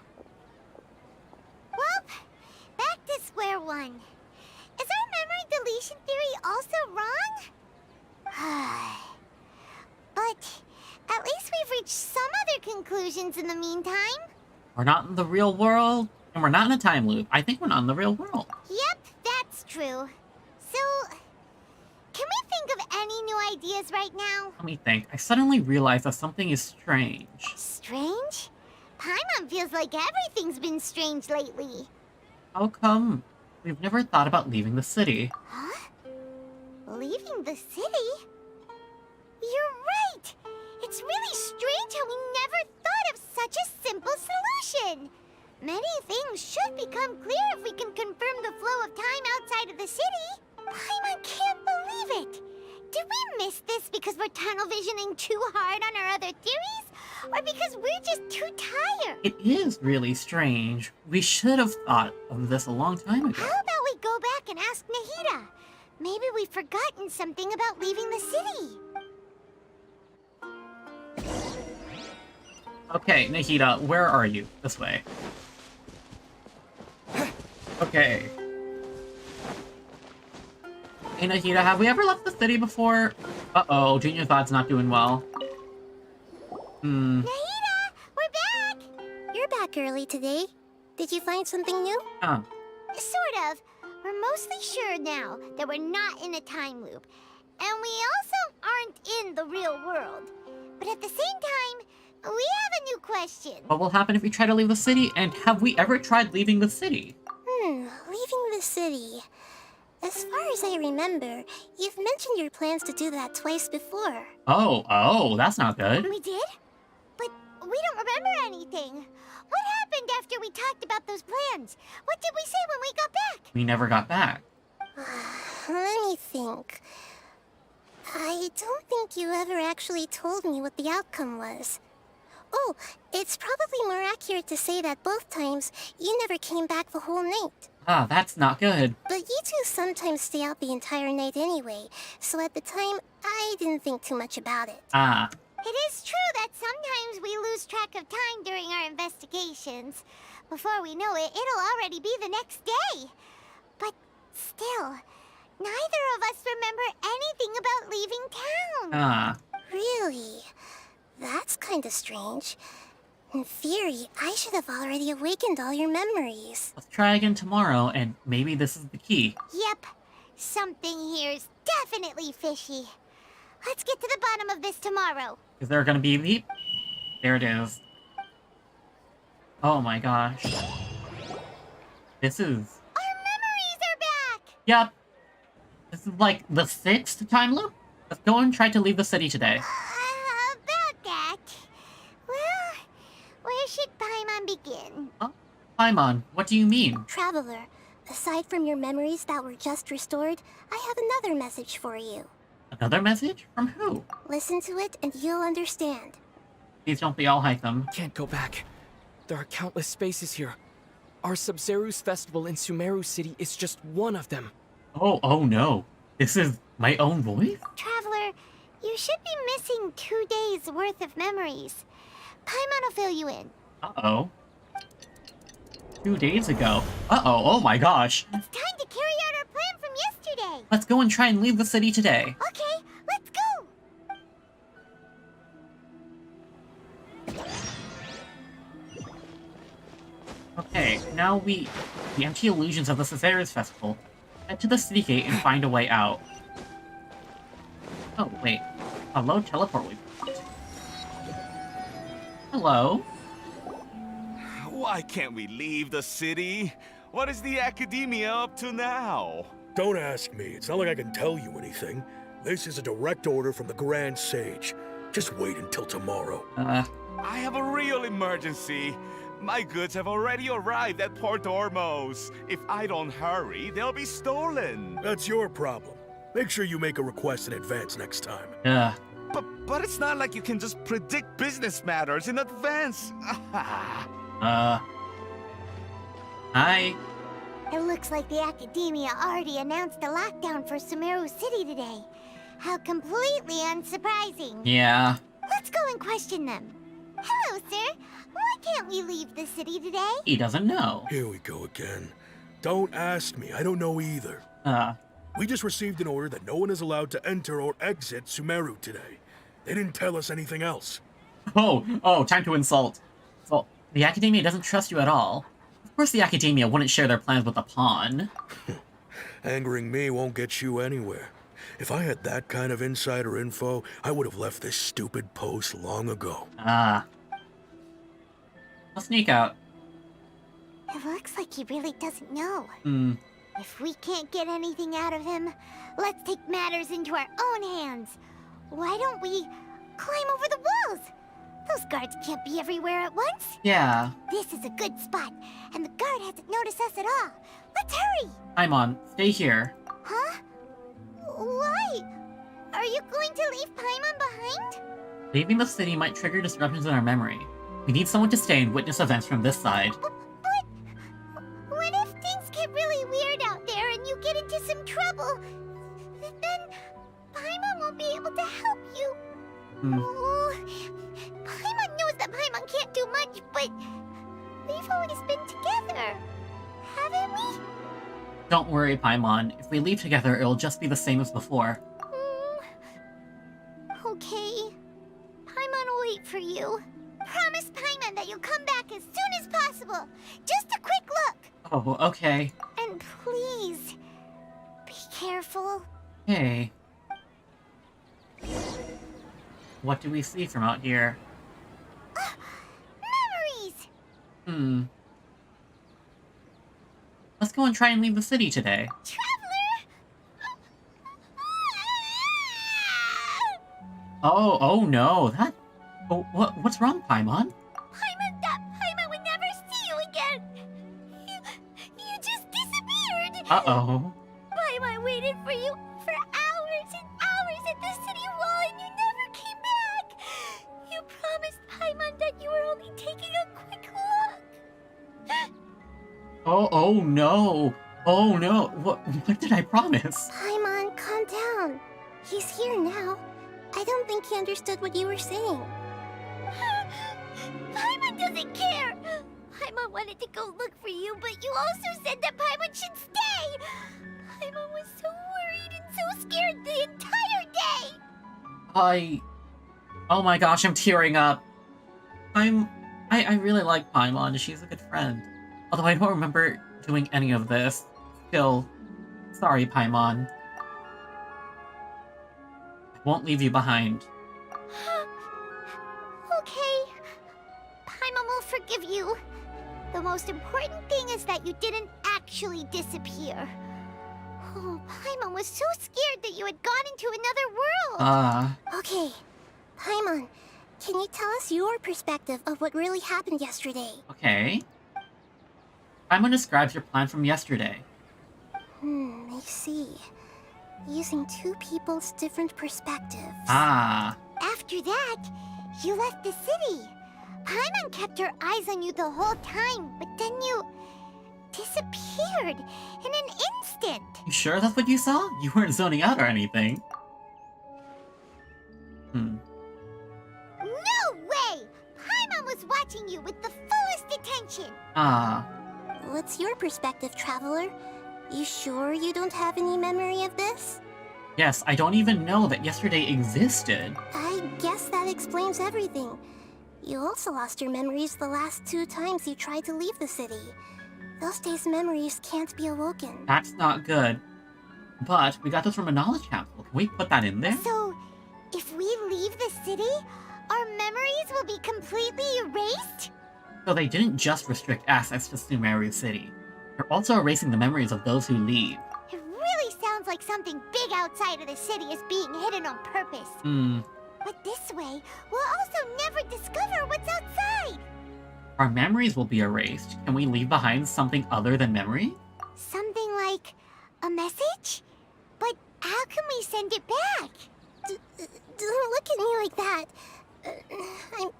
C: back to square one. Is our memory deletion theory also wrong? But at least we've reached some other conclusions in the meantime.
A: We're not in the real world, and we're not in a time loop. I think we're not in the real world.
C: Yep, that's true. So, can we think of any new ideas right now?
A: Let me think. I suddenly realized that something is strange.
C: Strange? Paimon feels like everything's been strange lately.
A: How come we've never thought about leaving the city?
C: Huh? Leaving the city? You're right! It's really strange how we never thought of such a simple solution! Many things should become clear if we can confirm the flow of time outside of the city. Paimon can't believe it! Did we miss this because we're tunnel visioning too hard on our other theories? Or because we're just too tired?
A: It is really strange. We should have thought of this a long time ago.
C: How about we go back and ask Nahida? Maybe we've forgotten something about leaving the city.
A: Okay, Nahida, where are you? This way. Okay. Hey, Nahida, have we ever left the city before? Uh-oh, Junior Thought's not doing well.
C: Nahida, we're back! You're back early today. Did you find something new?
A: Oh.
C: Sort of. We're mostly sure now that we're not in a time loop. And we also aren't in the real world. But at the same time, we have a new question.
A: What will happen if we try to leave the city? And have we ever tried leaving the city?
C: Leaving the city. As far as I remember, you've mentioned your plans to do that twice before.
A: Oh, that's not good.
C: We did? But we don't remember anything. What happened after we talked about those plans? What did we say when we got back?
A: We never got back.
C: Let me think. I don't think you ever actually told me what the outcome was. Oh, it's probably more accurate to say that both times you never came back the whole night.
A: Ah, that's not good.
C: But you two sometimes stay out the entire night anyway, so at the time, I didn't think too much about it.
A: Ah.
C: It is true that sometimes we lose track of time during our investigations. Before we know it, it'll already be the next day. But still, neither of us remember anything about leaving town.
A: Ah.
C: Really? That's kind of strange. In theory, I should have already awakened all your memories.
A: Let's try again tomorrow, and maybe this is the key.
C: Yep. Something here's definitely fishy. Let's get to the bottom of this tomorrow.
A: Is there gonna be a beep? There it is. Oh my gosh. This is...
C: Our memories are back!
A: Yep. This is like the 6th time loop? Let's go and try to leave the city today.
C: About that. Well, where should Paimon begin?
A: Paimon, what do you mean?
C: Traveler, aside from your memories that were just restored, I have another message for you.
A: Another message? From who?
C: Listen to it and you'll understand.
A: Please don't be all hype them.
S: Can't go back. There are countless spaces here. Our Sub-Zeru's festival in Sumeru City is just one of them.
A: Oh no. This is my own voice?
C: Traveler, you should be missing 2 days worth of memories. Paimon will fill you in.
A: Uh-oh. 2 days ago. Uh-oh, oh my gosh.
C: It's time to carry out our plan from yesterday.
A: Let's go and try and leave the city today.
C: Okay, let's go.
A: Okay, now we empty illusions of the Caesar's festival. Head to the city gate and find a way out. Oh, wait. Hello, teleport waypoint. Hello?
I: Why can't we leave the city? What is the Academia up to now?
U: Don't ask me. It's not like I can tell you anything. This is a direct order from the Grand Sage. Just wait until tomorrow.
I: I have a real emergency. My goods have already arrived at Port Ormos. If I don't hurry, they'll be stolen.
U: That's your problem. Make sure you make a request in advance next time.
A: Yeah.
I: But it's not like you can just predict business matters in advance.
A: Hi.
C: It looks like the Academia already announced a lockdown for Sumeru City today. How completely unsurprising.
A: Yeah.
C: Let's go and question them. Hello, sir. Why can't we leave the city today?
A: He doesn't know.
U: Here we go again. Don't ask me. I don't know either. We just received an order that no one is allowed to enter or exit Sumeru today. They didn't tell us anything else.
A: Oh, time to insult. Well, the Academia doesn't trust you at all. Of course the Academia wouldn't share their plans with the pawn.
U: Angering me won't get you anywhere. If I had that kind of insider info, I would have left this stupid post long ago.
A: I'll sneak out.
C: It looks like he really doesn't know. If we can't get anything out of him, let's take matters into our own hands. Why don't we climb over the walls? Those guards can't be everywhere at once.
A: Yeah.
C: This is a good spot, and the guard hasn't noticed us at all. Let's hurry!
A: Paimon, stay here.
C: Huh? Why? Are you going to leave Paimon behind?
A: Leaving the city might trigger disruptions in our memory. We need someone to stay and witness events from this side.
C: But what if things get really weird out there and you get into some trouble? won't be able to help you.
A: Hmm.
C: Oh, Paimon knows that Paimon can't do much, but we've always been together, haven't we?
A: Don't worry, Paimon. If we leave together, it'll just be the same as before.
C: Okay. Paimon will wait for you. Promise Paimon that you'll come back as soon as possible. Just a quick look.
A: Oh, okay.
C: And please, be careful.
A: Hey. What do we see from out here?
C: Memories!
A: Hmm. Let's go and try and leave the city today. Oh no, that... Oh, what's wrong, Paimon?
C: Paimon would never see you again. You just disappeared.
A: Uh-oh.
C: Paimon waited for you for hours and hours at the city wall and you never came back. You promised Paimon that you were only taking a quick look.
A: Oh no. Oh no. What did I promise?
E: Paimon, calm down. He's here now. I don't think he understood what you were saying.
C: Paimon doesn't care. Paimon wanted to go look for you, but you also said that Paimon should stay. Paimon was so worried and so scared the entire day.
A: Oh my gosh, I'm tearing up. I really like Paimon. She's a good friend. Although I don't remember doing any of this. Still, sorry, Paimon. I won't leave you behind.
C: Okay. Paimon will forgive you. The most important thing is that you didn't actually disappear. Oh, Paimon was so scared that you had gone into another world.
E: Okay. Paimon, can you tell us your perspective of what really happened yesterday?
A: Okay. Paimon describes your plan from yesterday.
E: I see. Using two people's different perspectives.
C: After that, you left the city. Paimon kept her eyes on you the whole time, but then you disappeared in an instant.
A: You sure that's what you saw? You weren't zoning out or anything.
C: No way! Paimon was watching you with the fullest attention.
E: What's your perspective, Traveler? You sure you don't have any memory of this?
A: Yes, I don't even know that yesterday existed.
E: I guess that explains everything. You also lost your memories the last 2 times you tried to leave the city. Those days' memories can't be awoken.
A: That's not good. But we got this from a knowledge capsule. Can we put that in there?
C: So, if we leave the city, our memories will be completely erased?
A: So they didn't just restrict access to Sumeru City. They're also erasing the memories of those who leave.
C: It really sounds like something big outside of the city is being hidden on purpose. But this way, we'll also never discover what's outside.
A: Our memories will be erased. Can we leave behind something other than memory?
C: Something like a message? But how can we send it back?
E: Don't look at me like that. I'm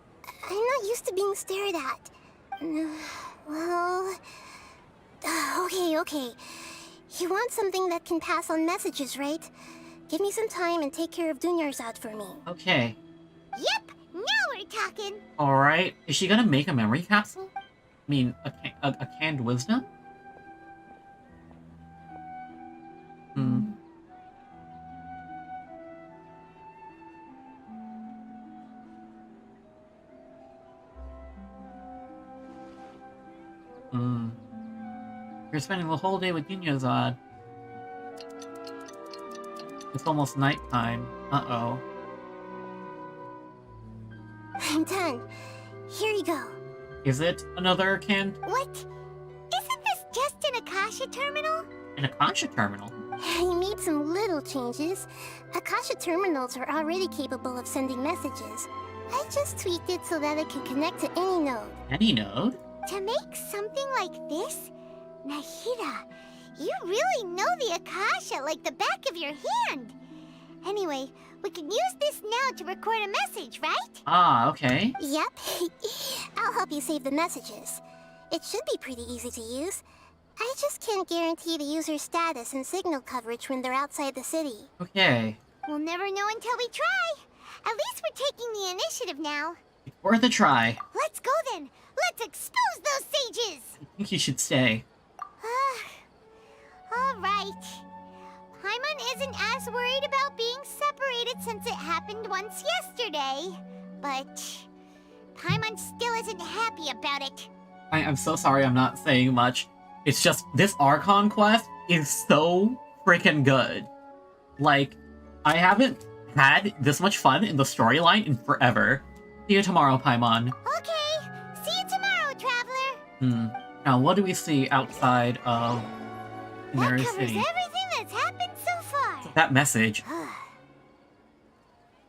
E: not used to being stared at. Well... Okay. You want something that can pass on messages, right? Give me some time and take care of Dunyarzad for me.
A: Okay.
C: Yep, now we're talking.
A: Alright. Is she gonna make a memory capsule? I mean, a canned wisdom? You're spending the whole day with Dunyarzad. It's almost nighttime. Uh-oh.
E: I'm done. Here you go.
A: Is it another canned...
C: What? Isn't this just an Akasha terminal?
A: An Akasha terminal?
E: I made some little changes. Akasha terminals are already capable of sending messages. I just tweaked it so that it can connect to any node.
A: Any node?
C: To make something like this? Nahida, you really know the Akasha like the back of your hand. Anyway, we can use this now to record a message, right?
A: Okay.
E: Yep. I'll help you save the messages. It should be pretty easy to use. I just can't guarantee the user's status and signal coverage when they're outside the city.
A: Okay.
C: We'll never know until we try. At least we're taking the initiative now.
A: Worth a try.
C: Let's go then. Let's expose those sages.
A: I think you should stay.
C: All right. Paimon isn't as worried about being separated since it happened once yesterday. But Paimon still isn't happy about it.
A: I'm so sorry I'm not saying much. It's just, this Archon Quest is so freaking good. Like, I haven't had this much fun in the storyline in forever. See you tomorrow, Paimon.
C: Okay. See you tomorrow, Traveler.
A: Now, what do we see outside of Sumeru
C: That covers
A: City?
C: everything that's happened so far.
A: That message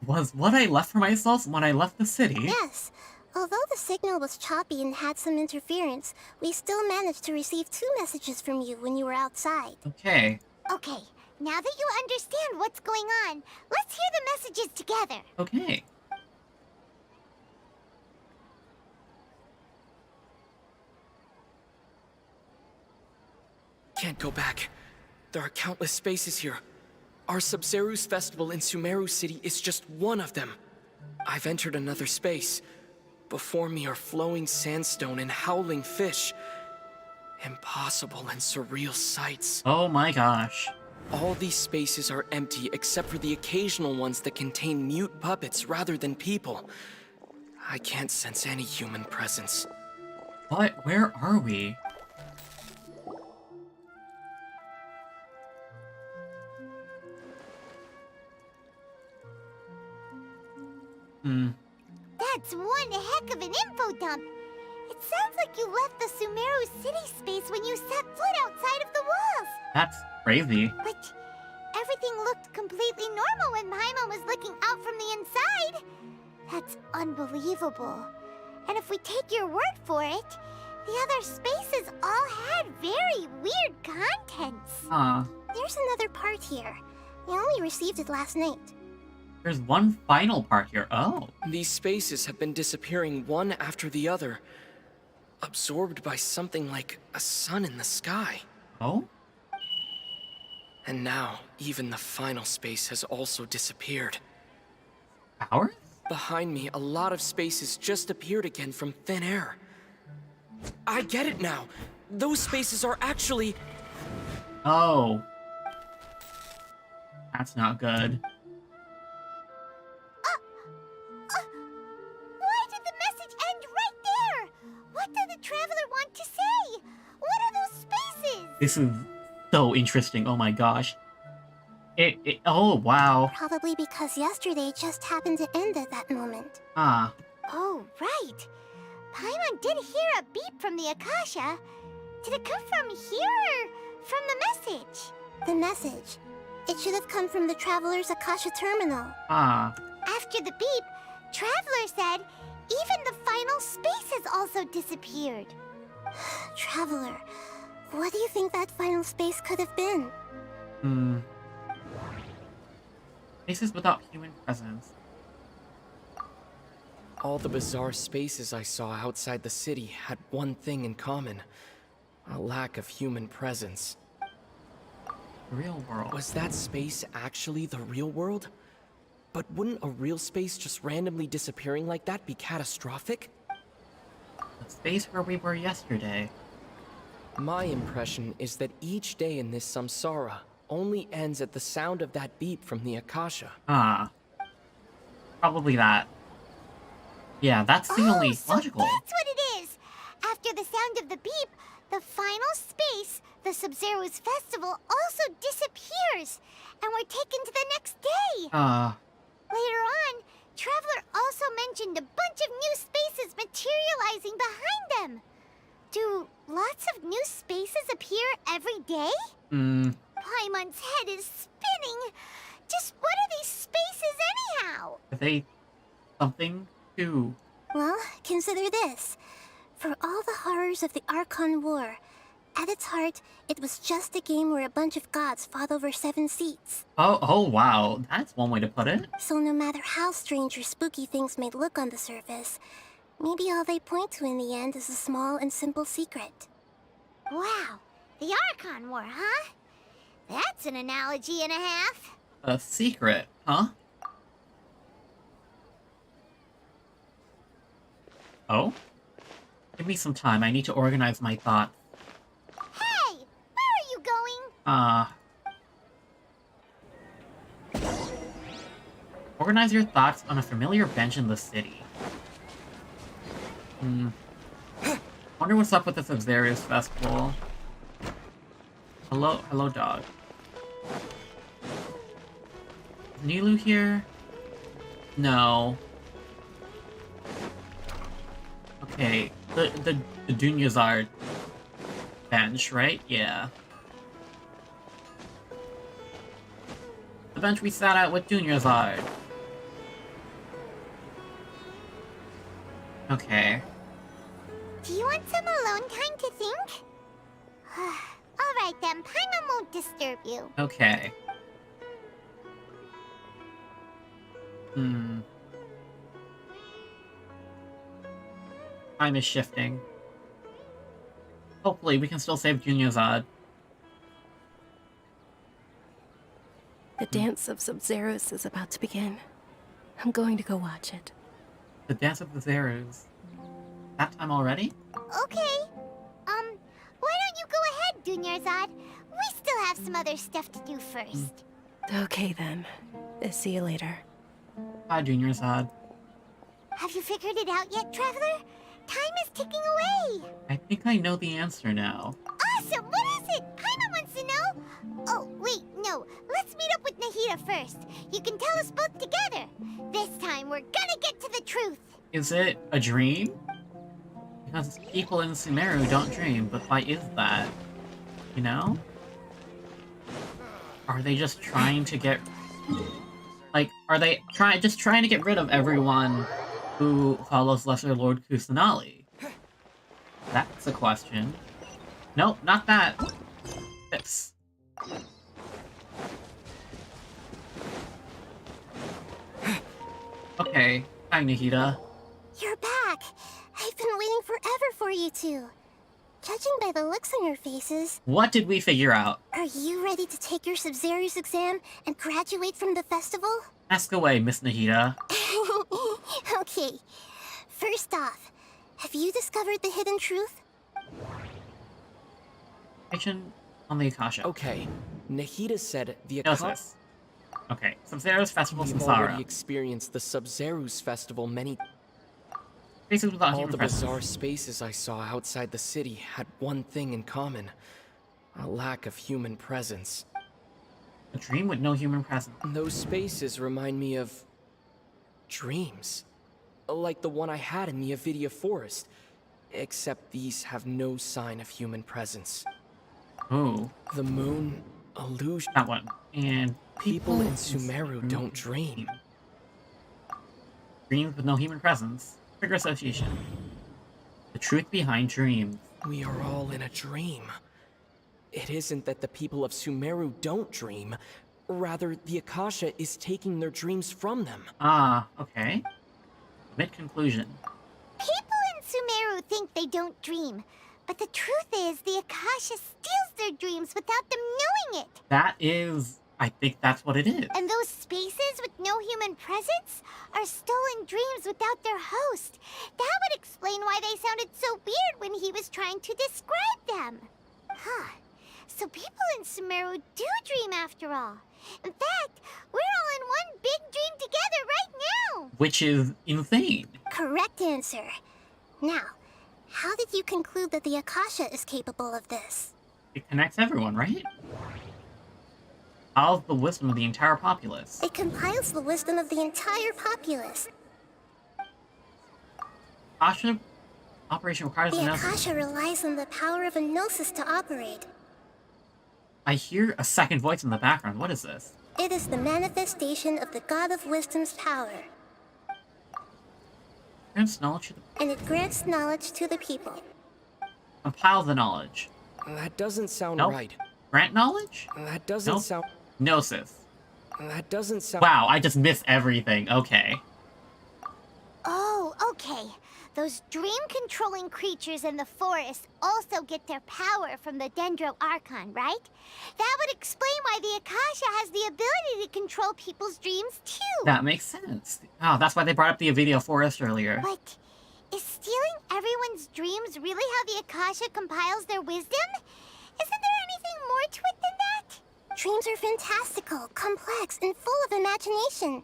A: was what I left for myself when I left the city.
E: Yes. Although the signal was choppy and had some interference, we still managed to receive 2 messages from you when you were outside.
A: Okay.
C: Okay, now that you understand what's going on, let's hear the messages together.
A: Okay.
S: Can't go back. There are countless spaces here. Our Sub-Zeru's festival in Sumeru City is just one of them. I've entered another space. Before me are flowing sandstone and howling fish. Impossible and surreal sights.
A: Oh my gosh.
S: All these spaces are empty except for the occasional ones that contain mute puppets rather than people. I can't sense any human presence.
A: What? Where are we?
C: That's one heck of an info dump. It sounds like you left the Sumeru City space when you set foot outside of the walls.
A: That's crazy.
C: But everything looked completely normal when Paimon was looking out from the inside. That's unbelievable. And if we take your word for it, the other spaces all had very weird contents.
E: There's another part here. We only received it last night.
A: There's one final part here. Oh.
S: These spaces have been disappearing one after the other, absorbed by something like a sun in the sky.
A: Oh?
S: And now, even the final space has also disappeared.
A: Ours?
S: Behind me, a lot of spaces just appeared again from thin air. I get it now. Those spaces are actually...
A: Oh. That's not good.
C: Why did the message end right there? What did the Traveler want to say? What are those spaces?
A: This is so interesting. Oh my gosh. Oh, wow.
E: Probably because yesterday just happened to end at that moment.
A: Ah.
C: Oh, right. Paimon did hear a beep from the Akasha. Did it come from here or from the message?
E: The message. It should have come from the Traveler's Akasha terminal.
A: Ah.
C: After the beep, Traveler said even the final spaces also disappeared.
E: Traveler, what do you think that final space could have been?
A: Spaces without human presence.
S: All the bizarre spaces I saw outside the city had one thing in common. A lack of human presence.
A: Real world.
S: Was that space actually the real world? But wouldn't a real space just randomly disappearing like that be catastrophic?
A: The space where we were yesterday.
S: My impression is that each day in this samsara only ends at the sound of that beep from the Akasha.
A: Ah. Probably that. Yeah, that's the only logical.
C: That's what it is! After the sound of the beep, the final space, the Sub-Zeru's festival, also disappears! And we're taken to the next day! Later on, Traveler also mentioned a bunch of new spaces materializing behind them. Do lots of new spaces appear every day? Paimon's head is spinning. Just what are these spaces anyhow?
A: Are they something to...
E: Well, consider this. For all the horrors of the Archon War, at its heart, it was just a game where a bunch of gods fought over 7 seats.
A: Oh, wow. That's one way to put it.
E: So no matter how strange or spooky things may look on the surface, maybe all they point to in the end is a small and simple secret.
C: Wow, the Archon War, huh? That's an analogy and a half.
A: A secret, huh? Oh? Give me some time. I need to organize my thoughts.
C: Hey! Where are you going?
A: Organize your thoughts on a familiar bench in the city. Wonder what's up with this Xerius festival. Hello, dog. Is Nilu here? No. Okay, the Dunyazard bench, right? Yeah. The bench we sat at with Dunyazard. Okay.
C: Do you want some alone time to think? Alright then, Paimon won't disturb you.
A: Okay. Time is shifting. Hopefully we can still save Dunyazad.
J: The dance of Sub-Zeros is about to begin. I'm going to go watch it.
A: The Dance of the Zerus. That time already?
C: Okay. Why don't you go ahead, Dunyarzad? We still have some other stuff to do first.
J: Okay then. See you later.
A: Bye, Dunyazad.
C: Have you figured it out yet, Traveler? Time is ticking away.
A: I think I know the answer now.
C: Awesome! What is it? Paimon wants to know. Oh, wait, no. Let's meet up with Nahida first. You can tell us both together. This time, we're gonna get to the truth.
A: Is it a dream? Because people in Sumeru don't dream, but why is that? You know? Are they just trying to get... Like, are they just trying to get rid of everyone who follows Lesser Lord Kusanali? That's a question. Nope, not that. This. Okay, hi Nahida.
C: You're back. I've been waiting forever for you two. Judging by the looks on your faces...
A: What did we figure out?
C: Are you ready to take your Sub-Zerius exam and graduate from the festival?
A: Ask away, Miss Nahida.
C: Okay. First off, have you discovered the hidden truth?
A: Information on the Akasha.
S: Okay, Nahida said the
A: Akasha.
S: Akasha...
A: Okay, Sub-Zero's Festival
S: We've
A: Samsara.
S: already experienced the Sub-Zero's festival many...
A: Spaces without
S: All
A: human
S: the
A: presence.
S: bizarre spaces I saw outside the city had one thing in common. A lack of human presence.
A: A dream with no human presence.
S: Those spaces remind me of... dreams. Like the one I had in the Avidia Forest. Except these have no sign of human presence.
A: Ooh.
S: The moon, illusion...
A: That one. And
S: people in Sumeru don't dream.
A: Dreams with no human presence. Trigger association. The truth behind dreams.
S: We are all in a dream. It isn't that the people of Sumeru don't dream. Rather, the Akasha is taking their dreams from them.
A: Ah, okay. Mid-conclusion.
C: People in Sumeru think they don't dream. But the truth is, the Akasha steals their dreams without them knowing it.
A: That is... I think that's what it is.
C: And those spaces with no human presence are stolen dreams without their host. That would explain why they sounded so weird when he was trying to describe them. Huh. So people in Sumeru do dream after all. In fact, we're all in one big dream together right now.
A: Which is insane.
C: Correct answer. Now, how did you conclude that the Akasha is capable of this?
A: It connects everyone, right? All the wisdom of the entire populace.
C: It compiles the wisdom of the entire populace.
A: Akasha operation requires
C: The
A: a gnosis.
C: Akasha relies on the power of a gnosis to operate.
A: I hear a second voice in the background. What is this?
C: It is the manifestation of the God of Wisdom's power.
A: Grants knowledge to the...
C: And it grants knowledge to the people.
A: Compile the knowledge.
S: That doesn't sound
A: Nope.
S: right.
A: Grant knowledge?
S: That doesn't
A: Nope.
S: sound...
A: Gnosis.
S: That doesn't sound...
A: Wow, I just missed everything. Okay.
C: Oh, okay. those dream-controlling creatures in the forest also get their power from the Dendro Archon, right? That would explain why the Akasha has the ability to control people's dreams, too.
A: That makes sense. Oh, that's why they brought up the Avidio Forest earlier.
C: But is stealing everyone's dreams really how the Akasha compiles their wisdom? Isn't there anything more to it than that?
E: Dreams are fantastical, complex, and full of imagination.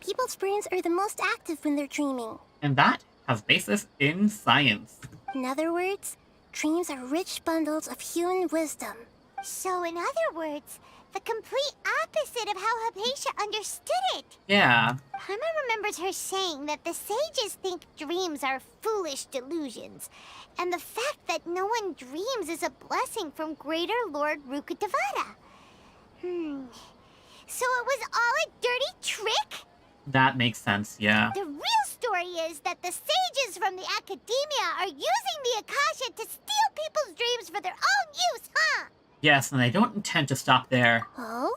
E: People's brains are the most active when they're dreaming.
A: And that has basis in science.
E: In other words, dreams are rich bundles of human wisdom.
C: So in other words, the complete opposite of how Hypatia understood it.
A: Yeah.
C: Paimon remembers her saying that the sages think dreams are foolish delusions, and the fact that no one dreams is a blessing from Greater Lord Rukkhadevata. So it was all a dirty trick?
A: That makes sense, yeah.
C: The real story is that the sages from the Academia are using the Akasha to steal people's dreams for their own use, huh?
A: Yes, and they don't intend to stop there.
E: Oh?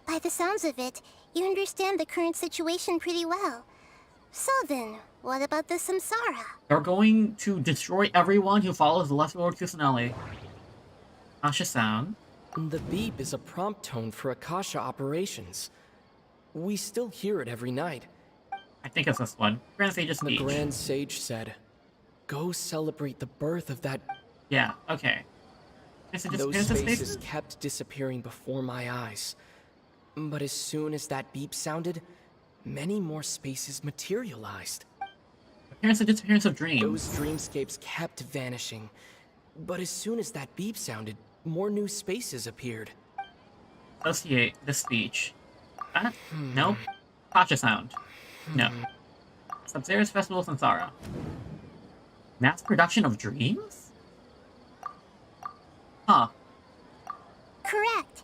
E: By the sounds of it, you understand the current situation pretty well. So then, what about the Samsara?
A: They're going to destroy everyone who follows the Lesser Lord Kusanali. Akasha sound.
S: The beep is a prompt tone for Akasha operations. We still hear it every night.
A: I think it's this one. Grand Sage's speech.
S: The Grand Sage said, "Go celebrate the birth of that..."
A: Yeah, okay.
S: Those spaces kept disappearing before my eyes. But as soon as that beep sounded, many more spaces materialized.
A: Appearance and disappearance of dreams.
S: Those dreamscapes kept vanishing. But as soon as that beep sounded, more new spaces appeared.
A: Associate the speech. That? Nope. Akasha sound. No. Sub-Zero's Festival Samsara. Mass production of dreams? Huh.
E: Correct.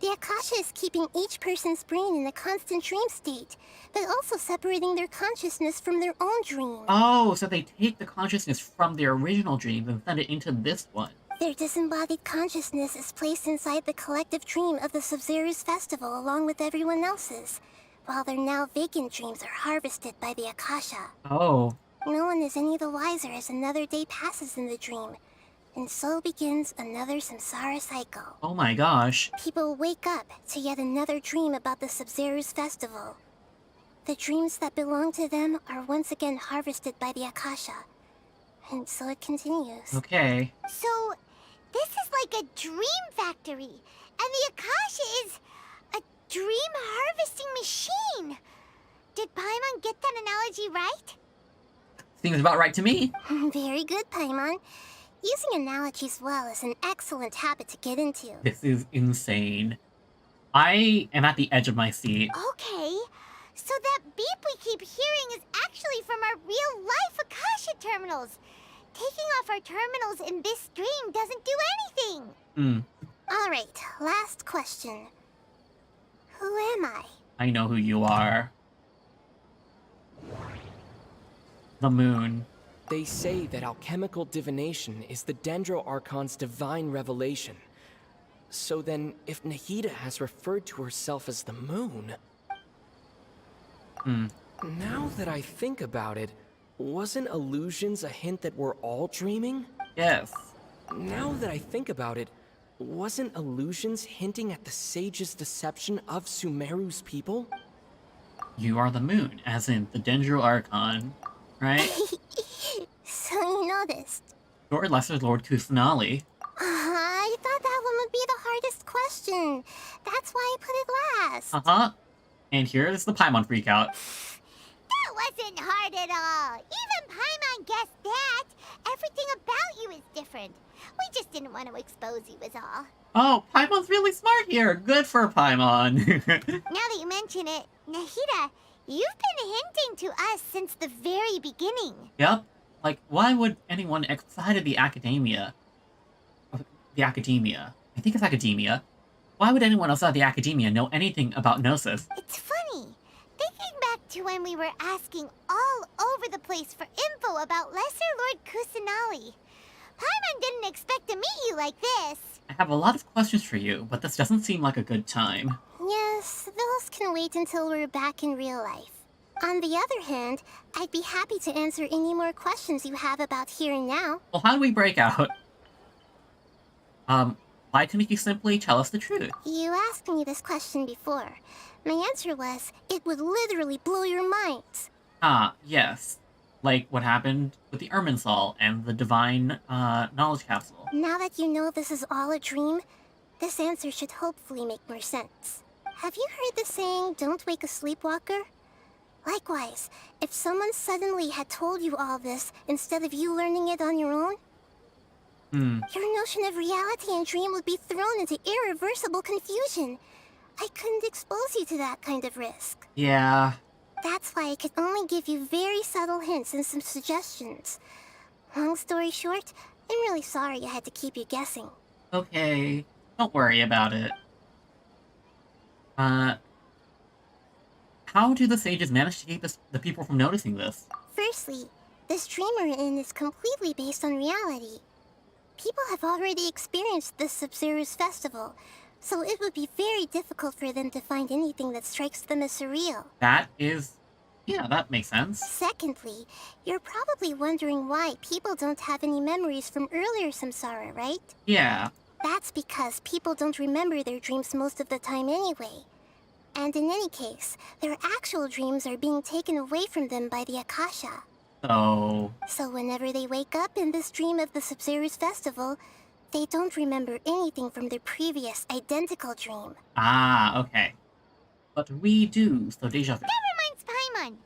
E: The Akasha is keeping each person's brain in a constant dream state, but also separating their consciousness from their own dream.
A: Oh, so they take the consciousness from their original dreams and send it into this one.
E: Their disembodied consciousness is placed inside the collective dream of the Sub-Zero's festival along with everyone else's, while their now vacant dreams are harvested by the Akasha.
A: Oh.
E: No one is any the wiser as another day passes in the dream, and so begins another samsara cycle.
A: Oh my gosh.
E: People wake up to yet another dream about the Sub-Zero's festival. The dreams that belong to them are once again harvested by the Akasha, and so it continues.
A: Okay.
C: So, this is like a dream factory, and the Akasha is a dream harvesting machine. Did Paimon get that analogy right?
A: Seems about right to me.
E: Very good, Paimon. Using analogies well is an excellent habit to get into.
A: This is insane. I am at the edge of my seat.
C: Okay, so that beep we keep hearing is actually from our real-life Akasha terminals. Taking off our terminals in this dream doesn't do anything. All right, last question. Who am I?
A: I know who you are. The moon.
S: They say that alchemical divination is the Dendro Archon's divine revelation. So then, if Nahida has referred to herself as the moon... Now that I think about it, wasn't illusions a hint that we're all dreaming?
A: Yes.
S: Now that I think about it, wasn't illusions hinting at the sage's deception of Sumeru's people?
A: You are the moon, as in the Dendro Archon, right?
E: So you noticed.
A: You're Lesser Lord Kusanali.
E: I thought that one would be the hardest question. That's why I put it last.
A: Uh-huh. And here's the Paimon freakout.
C: That wasn't hard at all. Even Paimon guessed that. Everything about you is different. We just didn't want to expose you is all.
A: Oh, Paimon's really smart here. Good for Paimon.
C: Now that you mention it, Nahida, you've been hinting to us since the very beginning.
A: Yep. Like, why would anyone outside of the Academia... The Academia. I think it's Academia. Why would anyone outside the Academia know anything about Gnosis?
C: It's funny. Thinking back to when we were asking all over the place for info about Lesser Lord Kusanali. Paimon didn't expect to meet you like this.
A: I have a lot of questions for you, but this doesn't seem like a good time.
E: Yes, those can wait until we're back in real life.
C: On the other hand, I'd be happy to answer any more questions you have about here and now.
A: Well, how do we break out? Why couldn't you simply tell us the truth?
C: You asked me this question before. My answer was, it would literally blow your minds.
A: Ah, yes. Like what happened with the Irminsul and the Divine Knowledge Capsule.
C: Now that you know this is all a dream, this answer should hopefully make more sense. Have you heard the saying, don't wake a sleepwalker? Likewise, if someone suddenly had told you all this instead of you learning it on your own, your notion of reality and dream would be thrown into irreversible confusion. I couldn't expose you to that kind of risk.
A: Yeah.
C: That's why I could only give you very subtle hints and some suggestions. Long story short, I'm really sorry I had to keep you guessing.
A: Okay, don't worry about it. How do the sages manage to keep the people from noticing this?
C: Firstly, this dream we're in is completely based on reality. People have already experienced this Sumeru's festival, so it would be very difficult for them to find anything that strikes them as surreal.
A: Yeah, that makes sense.
C: Secondly, you're probably wondering why people don't have any memories from earlier samsara, right?
A: Yeah.
C: That's because people don't remember their dreams most of the time anyway. And in any case, their actual dreams are being taken away from them by the Akasha. So whenever they wake up in this dream of the Sumeru's festival, they don't remember anything from their previous identical dream.
A: Ah, okay. But we do, so deja vu.
C: Never mind, Paimon.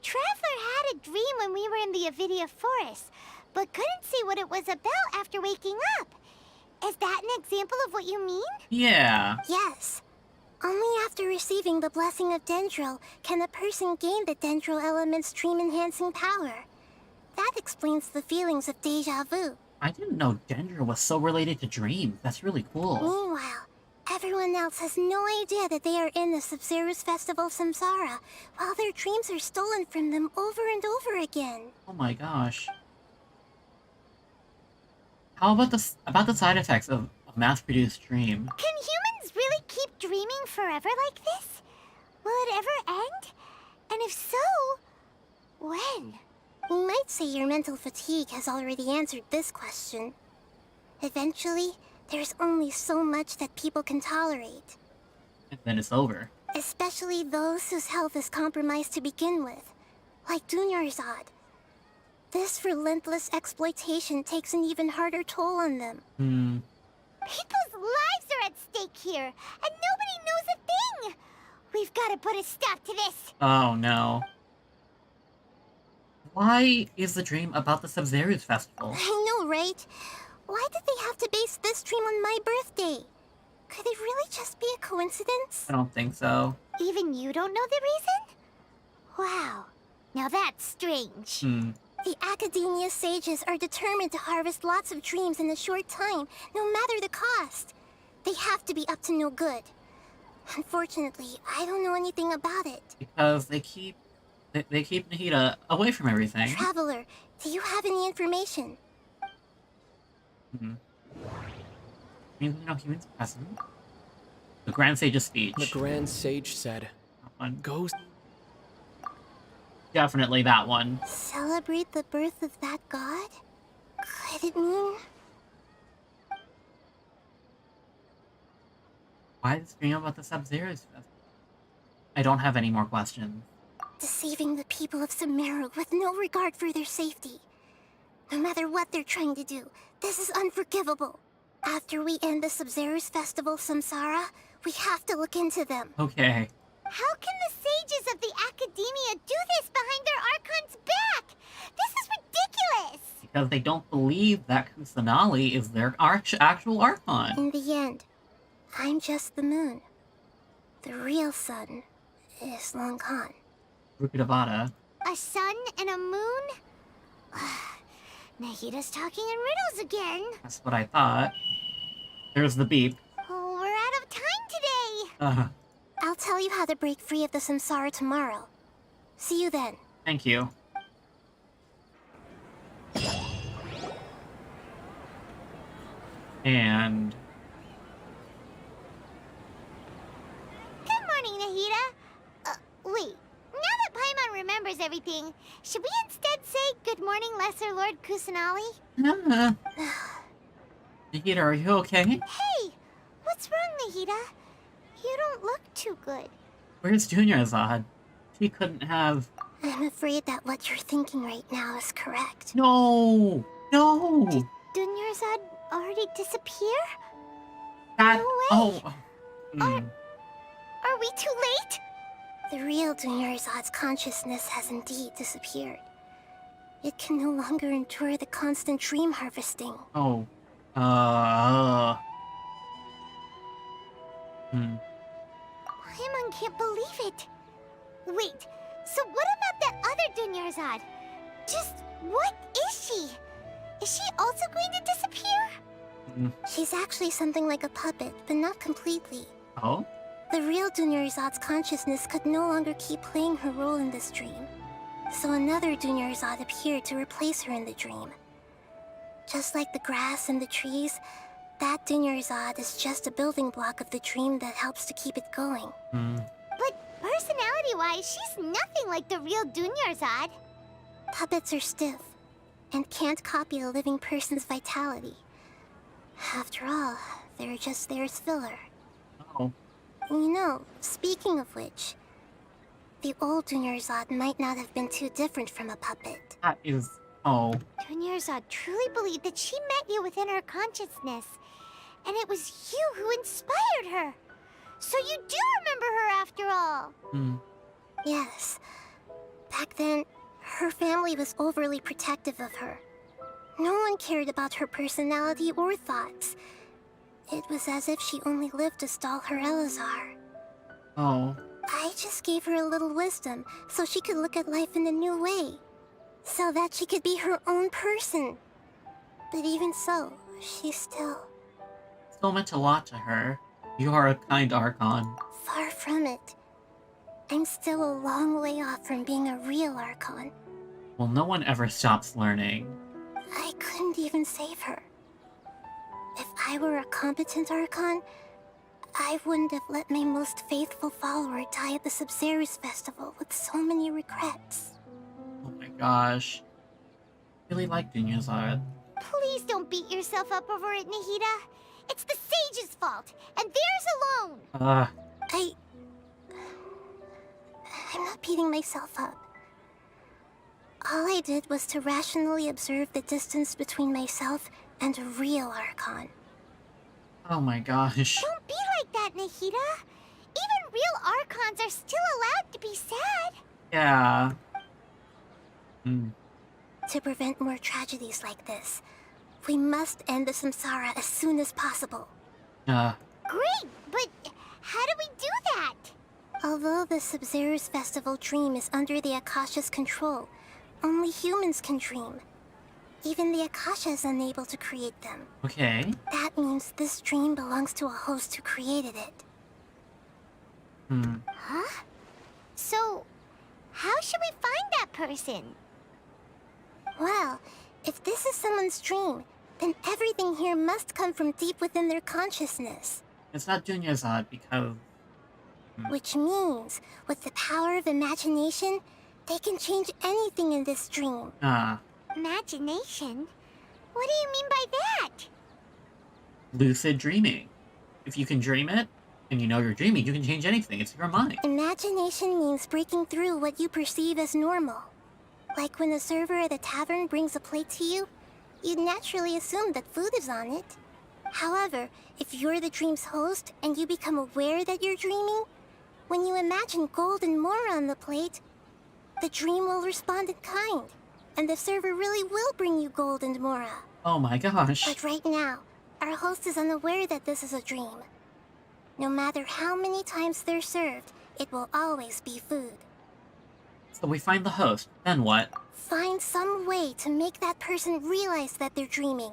C: Traveler had a dream when we were in the Avidia Forest, but couldn't see what it was about after waking up. Is that an example of what you mean?
A: Yeah.
C: Yes. Only after receiving the blessing of Dendril can a person gain the Dendril element's dream-enhancing power. That explains the feelings of deja vu.
A: I didn't know Dendril was so related to dreams. That's really cool.
C: Meanwhile, everyone else has no idea that they are in the Sumeru's festival samsara, while their dreams are stolen from them over and over again.
A: Oh my gosh. How about the side effects of a mass-produced dream?
C: Can humans really keep dreaming forever like this? Will it ever end? And if so, when? You might say your mental fatigue has already answered this question. Eventually, there's only so much that people can tolerate.
A: And then it's over.
C: Especially those whose health is compromised to begin with, like Dunyarzad. This relentless exploitation takes an even harder toll on them. People's lives are at stake here, and nobody knows a thing! We've got to put a stop to this!
A: Oh no. Why is the dream about the Sumeru's festival?
C: I know, right? Why did they have to base this dream on my birthday? Could it really just be a coincidence?
A: I don't think so.
C: Even you don't know the reason? Wow. Now that's strange. The Academia sages are determined to harvest lots of dreams in a short time, no matter the cost. They have to be up to no good. Unfortunately, I don't know anything about it.
A: Because they keep Nahida away from everything.
C: Traveler, do you have any information?
A: Humans present. The Grand Sage's speech.
S: The Grand Sage said, "Go."
A: Definitely that one.
C: Celebrate the birth of that god? Could it mean...
A: Why this dream about the Sub-Zero's festival? I don't have any more questions.
C: Deceiving the people of Sumeru with no regard for their safety. No matter what they're trying to do, this is unforgivable. After we end the Sub-Zero's festival samsara, we have to look into them.
A: Okay.
C: How can the sages of the Academia do this behind their Archon's back? This is ridiculous!
A: Because they don't believe that Kusanali is their actual Archon.
C: In the end, I'm just the moon. The real sun is long gone.
A: Rukadavada.
C: A sun and a moon? Nahida's talking in riddles again.
A: That's what I thought. There's the beep.
C: Oh, we're out of time today. I'll tell you how to break free of the samsara tomorrow. See you then.
A: Thank you. And...
C: Good morning, Nahida. Wait. Now that Paimon remembers everything. Should we instead say good morning, Lesser Lord Kusanali?
A: Nahida, are you okay?
C: Hey! What's wrong, Nahida? You don't look too good.
A: Where's Junior Zod? She couldn't have...
C: I'm afraid that what you're thinking right now is correct.
A: No! No!
C: Did Dunyarzad already disappear?
A: That...
C: No way!
A: Oh...
C: Are we too late? The real Dunyarzad's consciousness has indeed disappeared. It can no longer endure the constant dream harvesting.
A: Oh.
C: Paimon can't believe it. Wait, so what about that other Dunyarzad? Just what is she? Is she also going to disappear? She's actually something like a puppet, but not completely.
A: Oh?
C: The real Dunyarzad's consciousness could no longer keep playing her role in this dream. So another Dunyarzad appeared to replace her in the dream. Just like the grass and the trees, that Dunyarzad is just a building block of the dream that helps to keep it going. But personality-wise, she's nothing like the real Dunyarzad. Puppets are stiff, and can't copy a living person's vitality. After all, they're just there as filler.
A: Oh.
C: You know, speaking of which, the old Dunyarzad might not have been too different from a puppet.
A: That is... Oh.
C: Dunyarzad truly believed that she met you within her consciousness, and it was you who inspired her. So you do remember her after all. Yes. Back then, her family was overly protective of her. No one cared about her personality or thoughts. It was as if she only lived to stall her Elazar.
A: Oh.
C: I just gave her a little wisdom so she could look at life in a new way. So that she could be her own person. But even so, she still...
A: Still meant a lot to her. You are a kind Archon.
C: Far from it. I'm still a long way off from being a real Archon.
A: Well, no one ever stops learning.
C: I couldn't even save her. If I were a competent Archon, I wouldn't have let my most faithful follower die at the Sumeru's festival with so many regrets.
A: Oh my gosh. Really like Dunyarzad.
C: Please don't beat yourself up over it, Nahida. It's the sage's fault, and theirs alone. I'm not beating myself up. All I did was to rationally observe the distance between myself and a real Archon.
A: Oh my gosh.
C: Don't be like that, Nahida. Even real Archons are still allowed to be sad.
A: Yeah.
C: To prevent more tragedies like this, we must end the samsara as soon as possible. Great, but how do we do that? Although the Sumeru's festival dream is under the Akasha's control, only humans can dream. Even the Akasha is unable to create them.
A: Okay.
C: That means this dream belongs to a host who created it. Huh? So, how should we find that person? Well, if this is someone's dream, then everything here must come from deep within their consciousness.
A: It's not Dunyarzad because...
C: Which means, with the power of imagination, they can change anything in this dream. Imagination? What do you mean by that?
A: Lucid dreaming. If you can dream it, and you know you're dreaming, you can change anything. It's your mind.
C: Imagination means breaking through what you perceive as normal. Like when the server at a tavern brings a plate to you, you'd naturally assume that food is on it. However, if you're the dream's host and you become aware that you're dreaming, when you imagine gold and more on the plate, the dream will respond in kind, and the server really will bring you gold and mora.
A: Oh my gosh.
C: But right now, our host is unaware that this is a dream. No matter how many times they're served, it will always be food.
A: So we find the host, then what?
C: Find some way to make that person realize that they're dreaming.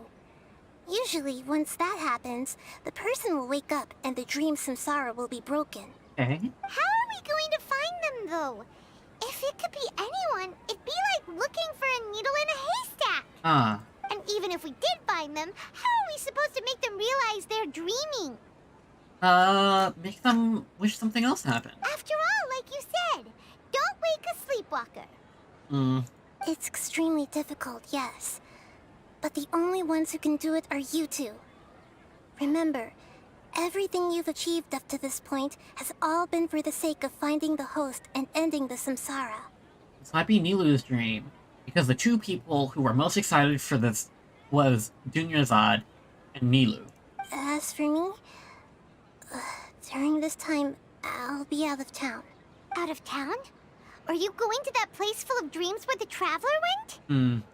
C: Usually, once that happens, the person will wake up and the dream samsara will be broken.
A: Okay.
C: How are we going to find them, though? If it could be anyone, it'd be like looking for a needle in a haystack. And even if we did find them, how are we supposed to make them realize they're dreaming?
A: Make them wish something else happened.
C: After all, like you said, don't wake a sleepwalker. It's extremely difficult, yes. But the only ones who can do it are you two. Remember, everything you've achieved up to this point has all been for the sake of finding the host and ending the samsara.
A: This might be Nilu's dream, because the two people who were most excited for this was Dunyarzad and Nilu.
C: As for me, during this time, I'll be out of town. Out of town? Are you going to that place full of dreams where the Traveler went?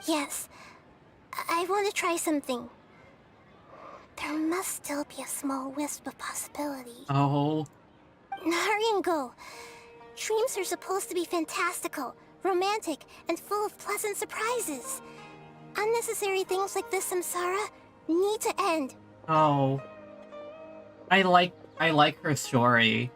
C: Yes. I want to try something. There must still be a small wisp of possibility.
A: Oh.
C: Hurry and go. Dreams are supposed to be fantastical, romantic, and full of pleasant surprises. Unnecessary things like this samsara need to end.
A: Oh. I like her story.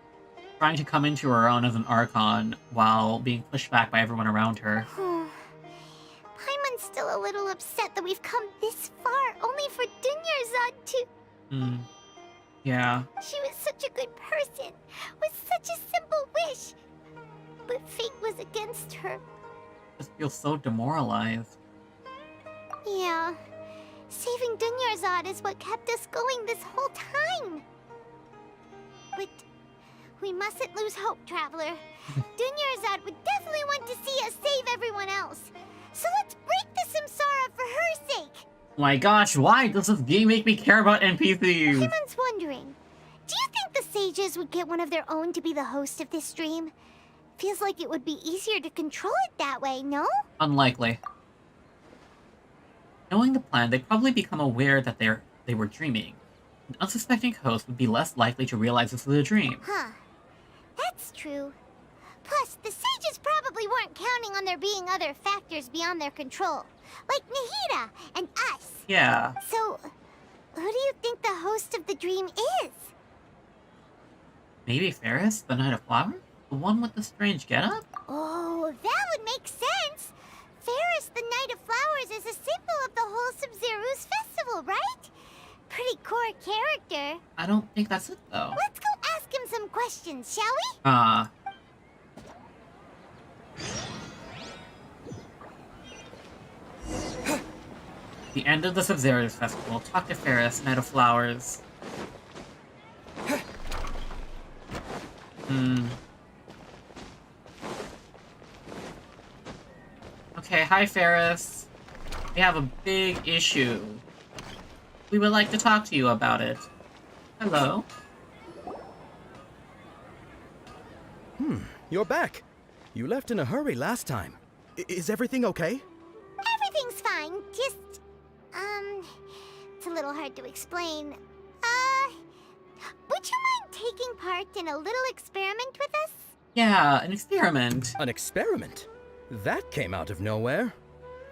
A: Trying to come into her own as an Archon while being pushed back by everyone around her.
C: Paimon's still a little upset that we've come this far only for Dunyarzad to...
A: Yeah.
C: She was such a good person, with such a simple wish. But fate was against her.
A: Just feels so demoralized.
C: Yeah. Saving Dunyarzad is what kept us going this whole time. But we mustn't lose hope, Traveler. Dunyarzad would definitely want to see us save everyone else. So let's break the samsara for her sake.
A: Oh my gosh, why does this game make me care about NPCs?
C: Paimon's wondering, do you think the sages would get one of their own to be the host of this stream? Feels like it would be easier to control it that way, no?
A: Unlikely. Knowing the plan, they'd probably become aware that they were dreaming. An unsuspecting host would be less likely to realize this was a dream.
C: Huh. That's true. Plus, the sages probably weren't counting on there being other factors beyond their control. Like Nahida and us.
A: Yeah.
C: So, who do you think the host of the dream is?
A: Maybe Ferris, the Knight of Flowers? The one with the strange getup?
C: Oh, that would make sense! Ferris, the Knight of Flowers, is a symbol of the whole Sumeru's festival, right? Pretty core character.
A: I don't think that's it, though.
C: Let's go ask him some questions, shall we?
A: The end of the Sumeru's festival. Talk to Ferris, Knight of Flowers. Okay, hi Ferris. We have a big issue. We would like to talk to you about it. Hello.
N: You're back. You left in a hurry last time. Is everything okay?
C: Everything's fine, just... it's a little hard to explain. Would you mind taking part in a little experiment with us?
A: Yeah, an experiment.
N: An experiment? That came out of nowhere.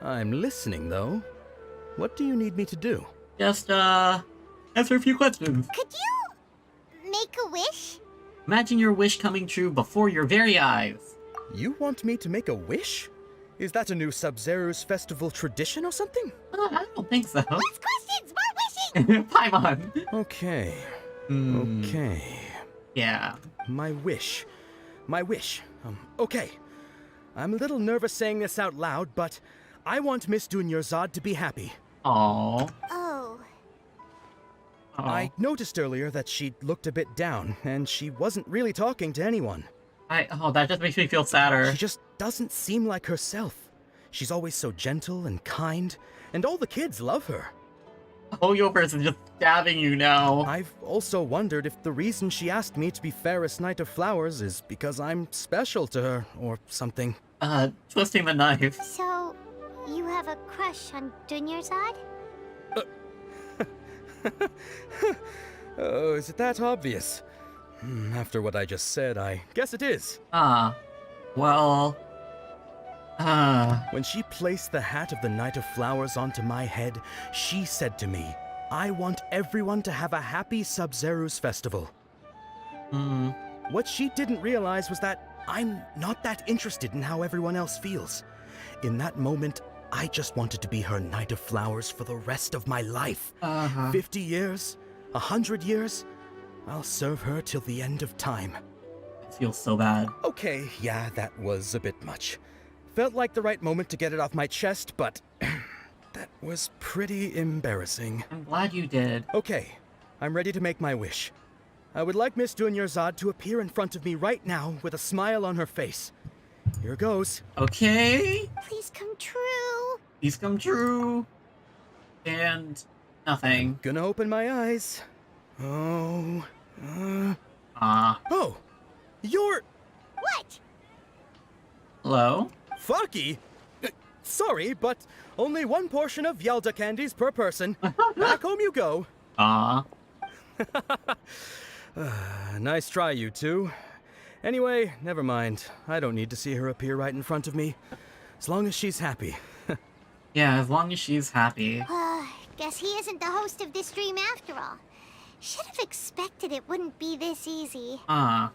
N: I'm listening, though. What do you need me to do?
A: Just, answer a few questions.
C: Could you... make a wish?
A: Imagine your wish coming true before your very eyes.
N: You want me to make a wish? Is that a new Sub-Zero's festival tradition or something?
A: I don't think so.
C: Less questions! More wishing!
A: Paimon!
N: Okay. Okay.
A: Yeah.
N: My wish. Okay. I'm a little nervous saying this out loud, but I want Miss Dunyarzad to be happy.
A: Aww.
C: Oh.
N: I noticed earlier that she looked a bit down, and she wasn't really talking to anyone.
A: That just makes me feel sadder.
N: She just doesn't seem like herself. She's always so gentle and kind, and all the kids love her.
A: Oh, your person just stabbing you now.
N: I've also wondered if the reason she asked me to be Ferris Knight of Flowers is because I'm special to her, or something.
A: Twisting the knife.
C: So, you have a crush on Dunyarzad?
N: Oh, is it that obvious? After what I just said, I guess it is.
A: Well...
N: When she placed the hat of the Knight of Flowers onto my head, she said to me, I want everyone to have a happy Sub-Zero's festival. What she didn't realize was that I'm not that interested in how everyone else feels. In that moment, I just wanted to be her Knight of Flowers for the rest of my life. 50 years, 100 years, I'll serve her till the end of time.
A: I feel so bad.
N: Okay, yeah, that was a bit much. Felt like the right moment to get it off my chest, but that was pretty embarrassing.
A: I'm glad you did.
N: Okay, I'm ready to make my wish. I would like Miss Dunyarzad to appear in front of me right now with a smile on her face. Here goes.
A: Okay.
C: Please come true.
A: Please come true. And nothing.
N: Gonna open my eyes. Oh. Oh. You're...
C: What?
A: Hello?
N: Fucky? Sorry, but only one portion of Yalda candies per person. Back home you go. Nice try, you two. Anyway, never mind. I don't need to see her appear right in front of me. As long as she's happy.
A: Yeah, as long as she's happy.
C: Guess he isn't the host of this dream after all. Should have expected it wouldn't be this easy.
A: I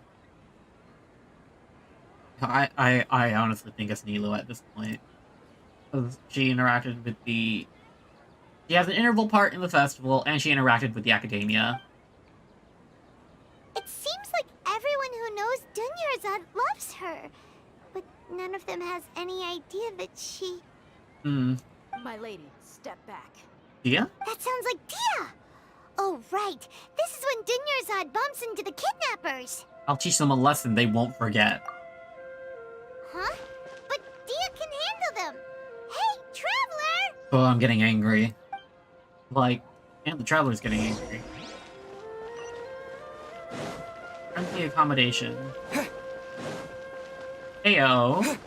A: honestly think it's Nilo at this point. Because she interacted with the... She has an integral part in the festival, and she interacted with the academia.
C: It seems like everyone who knows Dunyarzad loves her. But none of them has any idea that she...
K: My lady, step back.
A: Dia?
C: That sounds like Dia! Oh, right. This is when Dunyarzad bumps into the kidnappers.
A: I'll teach them a lesson they won't forget.
C: Huh? But Dia can handle them. Hey, Traveler!
A: Oh, I'm getting angry. Like, and the Traveler's getting angry. Empty accommodation. Heyo.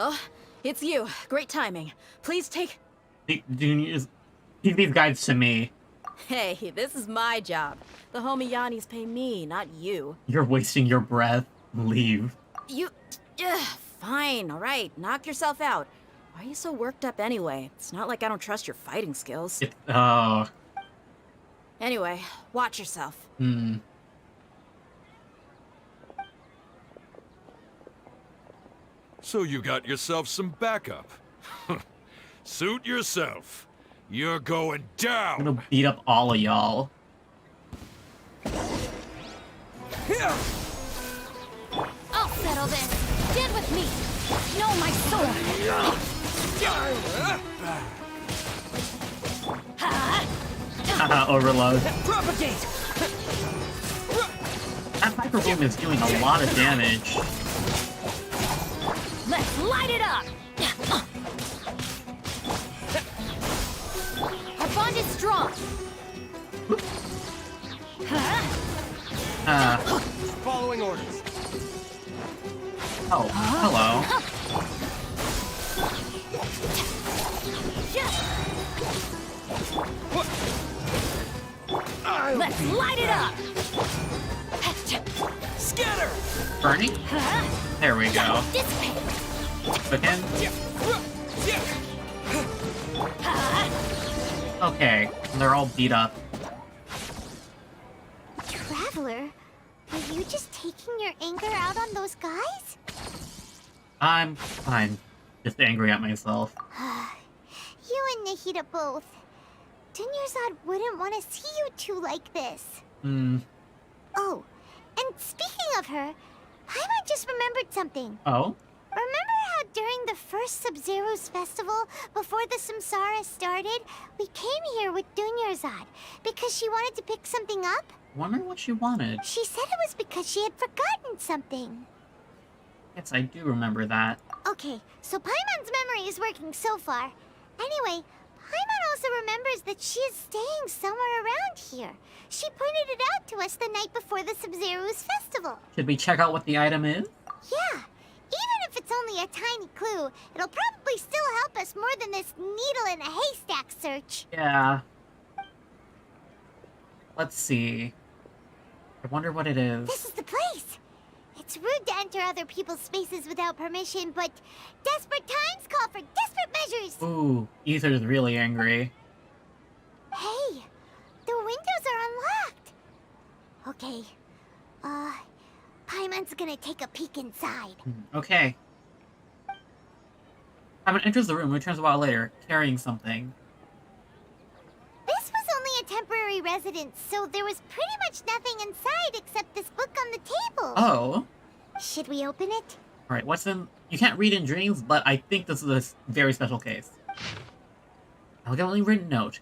K: Oh, it's you. Great timing. Please take...
A: Give these guys to me.
K: Hey, this is my job. The homie Yanni's pay me, not you.
A: You're wasting your breath. Leave.
K: You... Ugh, fine, alright. Knock yourself out. Why are you so worked up anyway? It's not like I don't trust your fighting skills. Anyway, watch yourself.
B: So you got yourself some backup. Suit yourself. You're going down.
A: I'm gonna beat up all of y'all.
E: I'll settle this. Get with me. Know my sword.
A: Overload.
E: Propagate.
A: That microphone is doing a lot of damage.
E: Let's light it up. Our bond is strong.
H: Following orders.
A: Oh, hello.
E: Let's light it up.
H: Scatter.
A: Burning? There we go. Again? Okay, they're all beat up.
C: Traveler, are you just taking your anger out on those guys?
A: I'm just angry at myself.
C: You and Nahida both. Dunyarzad wouldn't want to see you two like this. Oh, and speaking of her, Paimon just remembered something.
A: Oh?
C: Remember how during the first Sub-Zero's festival, before the Samsara started, we came here with Dunyarzad because she wanted to pick something up?
A: Wonder what she wanted.
C: She said it was because she had forgotten something.
A: Yes, I do remember that.
C: Okay, so Paimon's memory is working so far. Anyway, Paimon also remembers that she is staying somewhere around here. She pointed it out to us the night before the Sub-Zero's festival.
A: Should we check out what the item is?
C: Yeah, even if it's only a tiny clue, it'll probably still help us more than this needle in a haystack search.
A: Yeah. Let's see. I wonder what it is.
C: This is the place. It's rude to enter other people's spaces without permission, but desperate times call for desperate measures.
A: Ooh, Ether's really angry.
C: Hey, the windows are unlocked. Okay, Paimon's gonna take a peek inside.
A: Okay. Paimon enters the room and returns a while later, carrying something.
C: This was only a temporary residence, so there was pretty much nothing inside except this book on the table.
A: Oh.
C: Should we open it?
A: Alright, what's in... You can't read in dreams, but I think this is a very special case. Elegantly written note.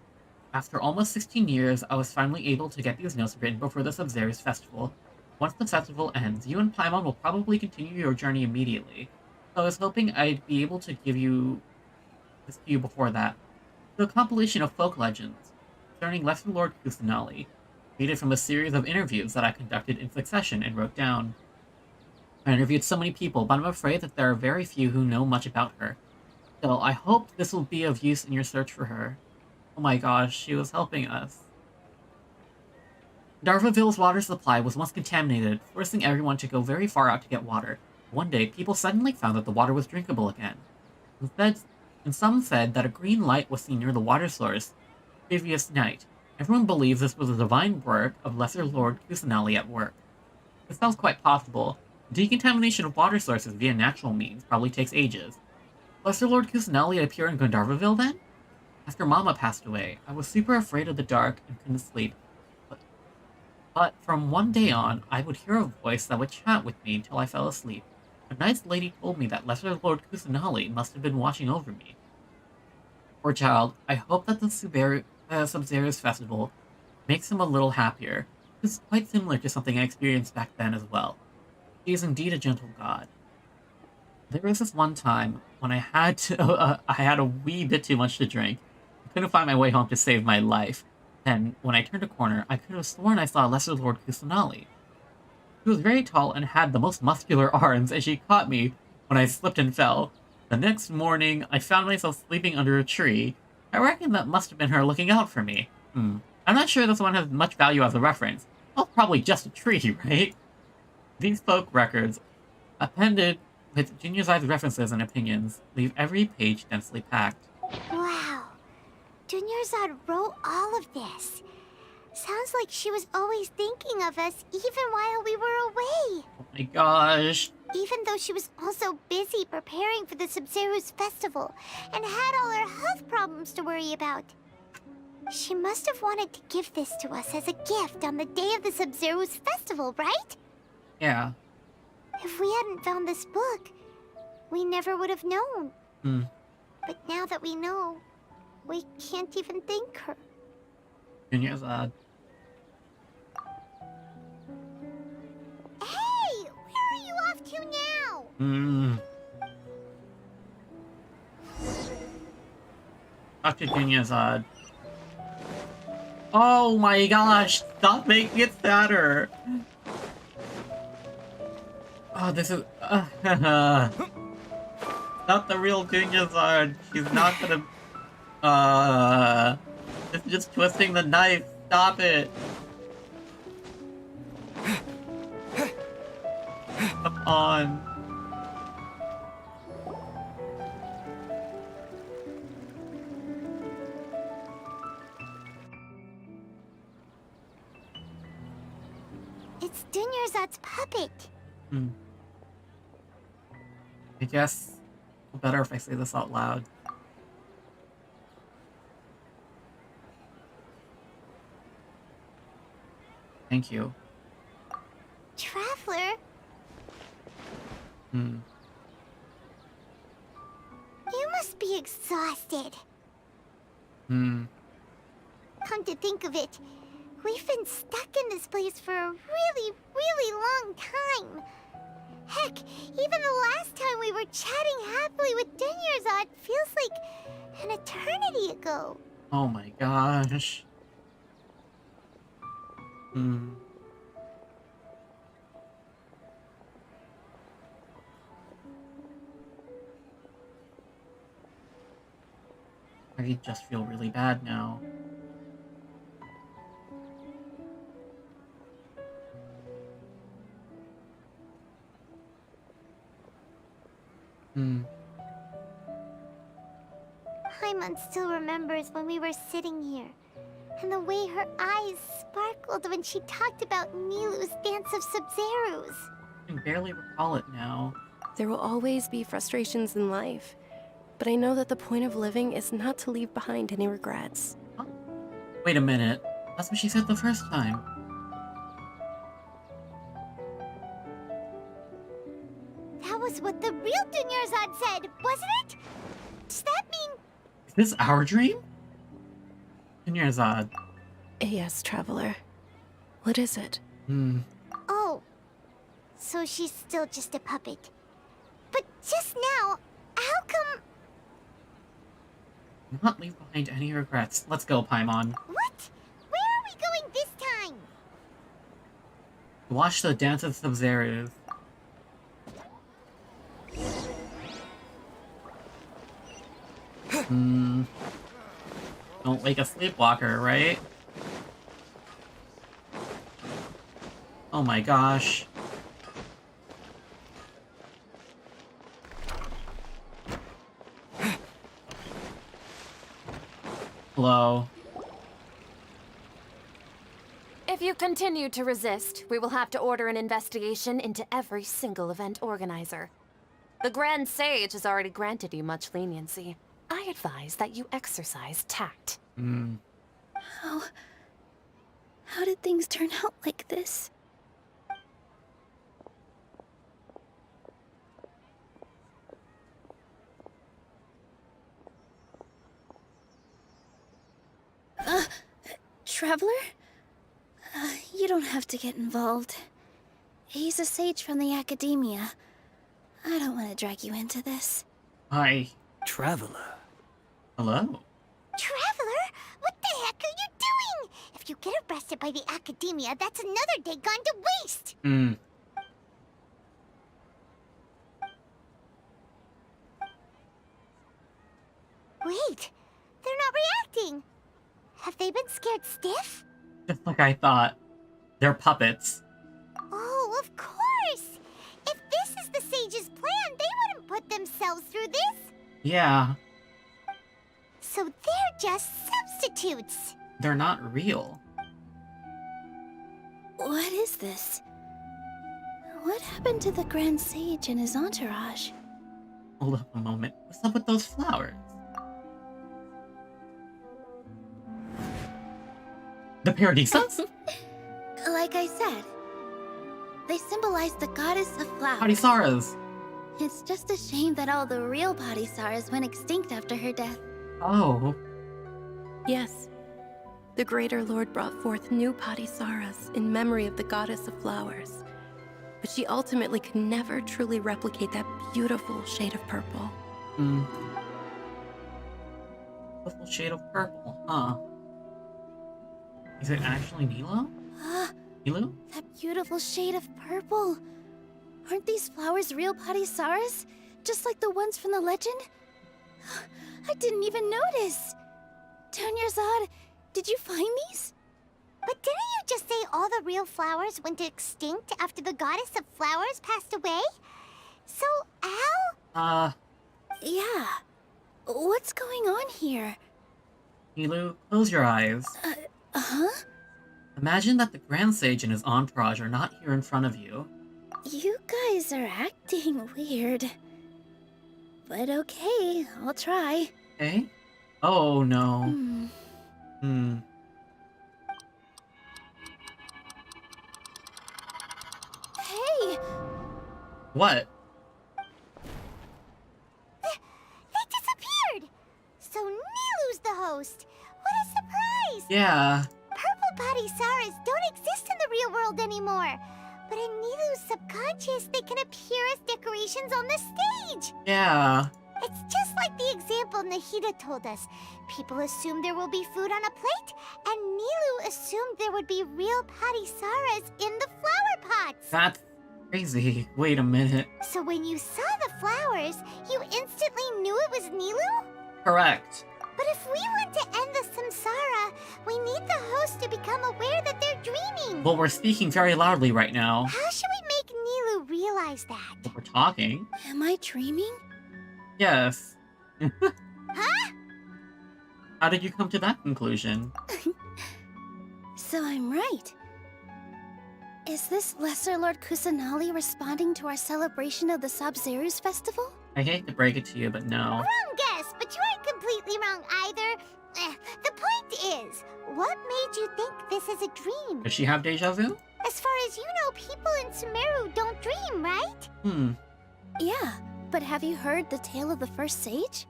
A: After almost 16 years, I was finally able to get these notes written before the Sub-Zerus festival. Once the festival ends, you and Paimon will probably continue your journey immediately. So I was hoping I'd be able to give this to you before that. It's a compilation of folk legends concerning Lesser Lord Kusanali, created from a series of interviews that I conducted in succession and wrote down. I interviewed so many people, but I'm afraid that there are very few who know much about her. Still, I hope this will be of use in your search for her. Oh my gosh, she was helping us. Darvaville's water supply was once contaminated, forcing everyone to go very far out to get water. One day, people suddenly found that the water was drinkable again. And some said that a green light was seen near the water source the previous night. Everyone believes this was a divine work of Lesser Lord Kusanali at work. This sounds quite possible. Decontamination of water sources via natural means probably takes ages. Lesser Lord Kusanali appear in Gandharvaville then? After Mama passed away, I was super afraid of the dark and couldn't sleep. But from one day on, I would hear a voice that would chat with me until I fell asleep. A nice lady told me that Lesser Lord Kusanali must have been watching over me. Poor child, I hope that the Sub-Zerus festival makes him a little happier. This is quite similar to something I experienced back then as well. He is indeed a gentle god. There was this one time when I had a wee bit too much to drink. I couldn't find my way home to save my life. Then, when I turned a corner, I could have sworn I saw Lesser Lord Kusanali. She was very tall and had the most muscular arms, and she caught me when I slipped and fell. The next morning, I found myself sleeping under a tree. I reckon that must have been her looking out for me. I'm not sure this one has much value as a reference. Well, probably just a tree, right? These folk records, appended with Dunyarzad's references and opinions, leave every page densely packed.
C: Wow. Dunyarzad wrote all of this. Sounds like she was always thinking of us even while we were away.
A: Oh my gosh.
C: Even though she was also busy preparing for the Sub-Zerus festival and had all her health problems to worry about. She must have wanted to give this to us as a gift on the day of the Sub-Zerus festival, right?
A: Yeah.
C: If we hadn't found this book, we never would have known. But now that we know, we can't even thank her.
A: Dunyarzad.
C: Hey! Where are you off to now?
A: Talk to Dunyarzad. Oh my gosh! Stop making it sadder! Oh, this is... not the real Dunyarzad. She's not gonna... It's just twisting the knife. Stop it. Come on.
C: It's Dunyarzad's puppet.
A: I guess it's better if I say this out loud. Thank you.
C: Traveler?
A: Hmm.
C: You must be exhausted.
A: Hmm.
C: Come to think of it, we've been stuck in this place for a really, really long time. Heck, even the last time we were chatting happily with Dunyarzad feels like an eternity ago.
A: Oh my gosh. Hmm. I just feel really bad now.
C: Paimon still remembers when we were sitting here, and the way her eyes sparkled when she talked about Nilu's Dance of Sub-Zerus.
A: I can barely recall it now.
J: There will always be frustrations in life. but I know that the point of living is not to leave behind any regrets.
A: Wait a minute. That's what she said the first time.
C: That was what the real Dunyarzad said, wasn't it? Does that mean...
A: Is this our dream? Dunyarzad.
J: Yes, Traveler. What is it?
C: Oh, so she's still just a puppet. But just now, how come...
A: Not leave behind any regrets. Let's go, Paimon.
C: What? Where are we going this time?
A: Watch the Dance of Sumeru. Don't wake a sleepwalker, right? Oh my gosh. Hello.
G: If you continue to resist, we will have to order an investigation into every single event organizer. The Grand Sage has already granted you much leniency. I advise that you exercise tact.
R: How did things turn out like this? Traveler? You don't have to get involved. He's a sage from the academia. I don't want to drag you into this.
A: Hi.
L: Traveler.
A: Hello.
C: Traveler? What the heck are you doing? If you get arrested by the academia, that's another day gone to waste! Wait, they're not reacting. Have they been scared stiff?
A: Just like I thought. They're puppets.
C: Oh, of course! If this is the sage's plan, they wouldn't put themselves through this.
A: Yeah.
C: So they're just substitutes.
A: They're not real.
R: What is this? What happened to the Grand Sage and his entourage?
A: Hold up a moment. What's up with those flowers? The Paradisas?
R: Like I said, they symbolize the goddess of flowers.
A: Padisaras.
R: It's just a shame that all the real Padisaras went extinct after her death.
A: Oh.
J: Yes. The Greater Lord brought forth new Padisaras in memory of the goddess of flowers. But she ultimately could never truly replicate that beautiful shade of purple.
A: Beautiful shade of purple, huh? Is it actually Nilo? Nilo?
R: That beautiful shade of purple. Aren't these flowers real Padisaras? Just like the ones from the legend? I didn't even notice. Dunyarzad, did you find these?
C: But didn't you just say all the real flowers went extinct after the goddess of flowers passed away? So, how?
R: Yeah. What's going on here?
A: Nilo, close your eyes.
R: Huh?
A: Imagine that the Grand Sage and his entourage are not here in front of you.
R: You guys are acting weird. But okay, I'll try.
A: Okay? Oh no.
C: Hey!
A: What?
C: They disappeared! So Nilu's the host! What a surprise!
A: Yeah.
C: Purple Padisaras don't exist in the real world anymore. But in Nilu's subconscious, they can appear as decorations on the stage.
A: Yeah.
C: It's just like the example Nahida told us. People assumed there will be food on a plate, and Nilu assumed there would be real Padisaras in the flower pots.
A: That's crazy. Wait a minute.
C: So when you saw the flowers, you instantly knew it was Nilu?
A: Correct.
C: But if we want to end the samsara, we need the host to become aware that they're dreaming.
A: Well, we're speaking very loudly right now.
C: How should we make Nilu realize that?
A: But we're talking.
R: Am I dreaming?
A: Yes.
C: Huh?
A: How did you come to that conclusion?
R: So I'm right. Is this Lesser Lord Kusanali responding to our celebration of the Sabzeruz festival?
A: I hate to break it to you, but no.
C: Wrong guess, but you aren't completely wrong either. The point is, what made you think this is a dream?
A: Does she have deja vu?
C: As far as you know, people in Sumeru don't dream, right?
R: Yeah, but have you heard the tale of the first sage?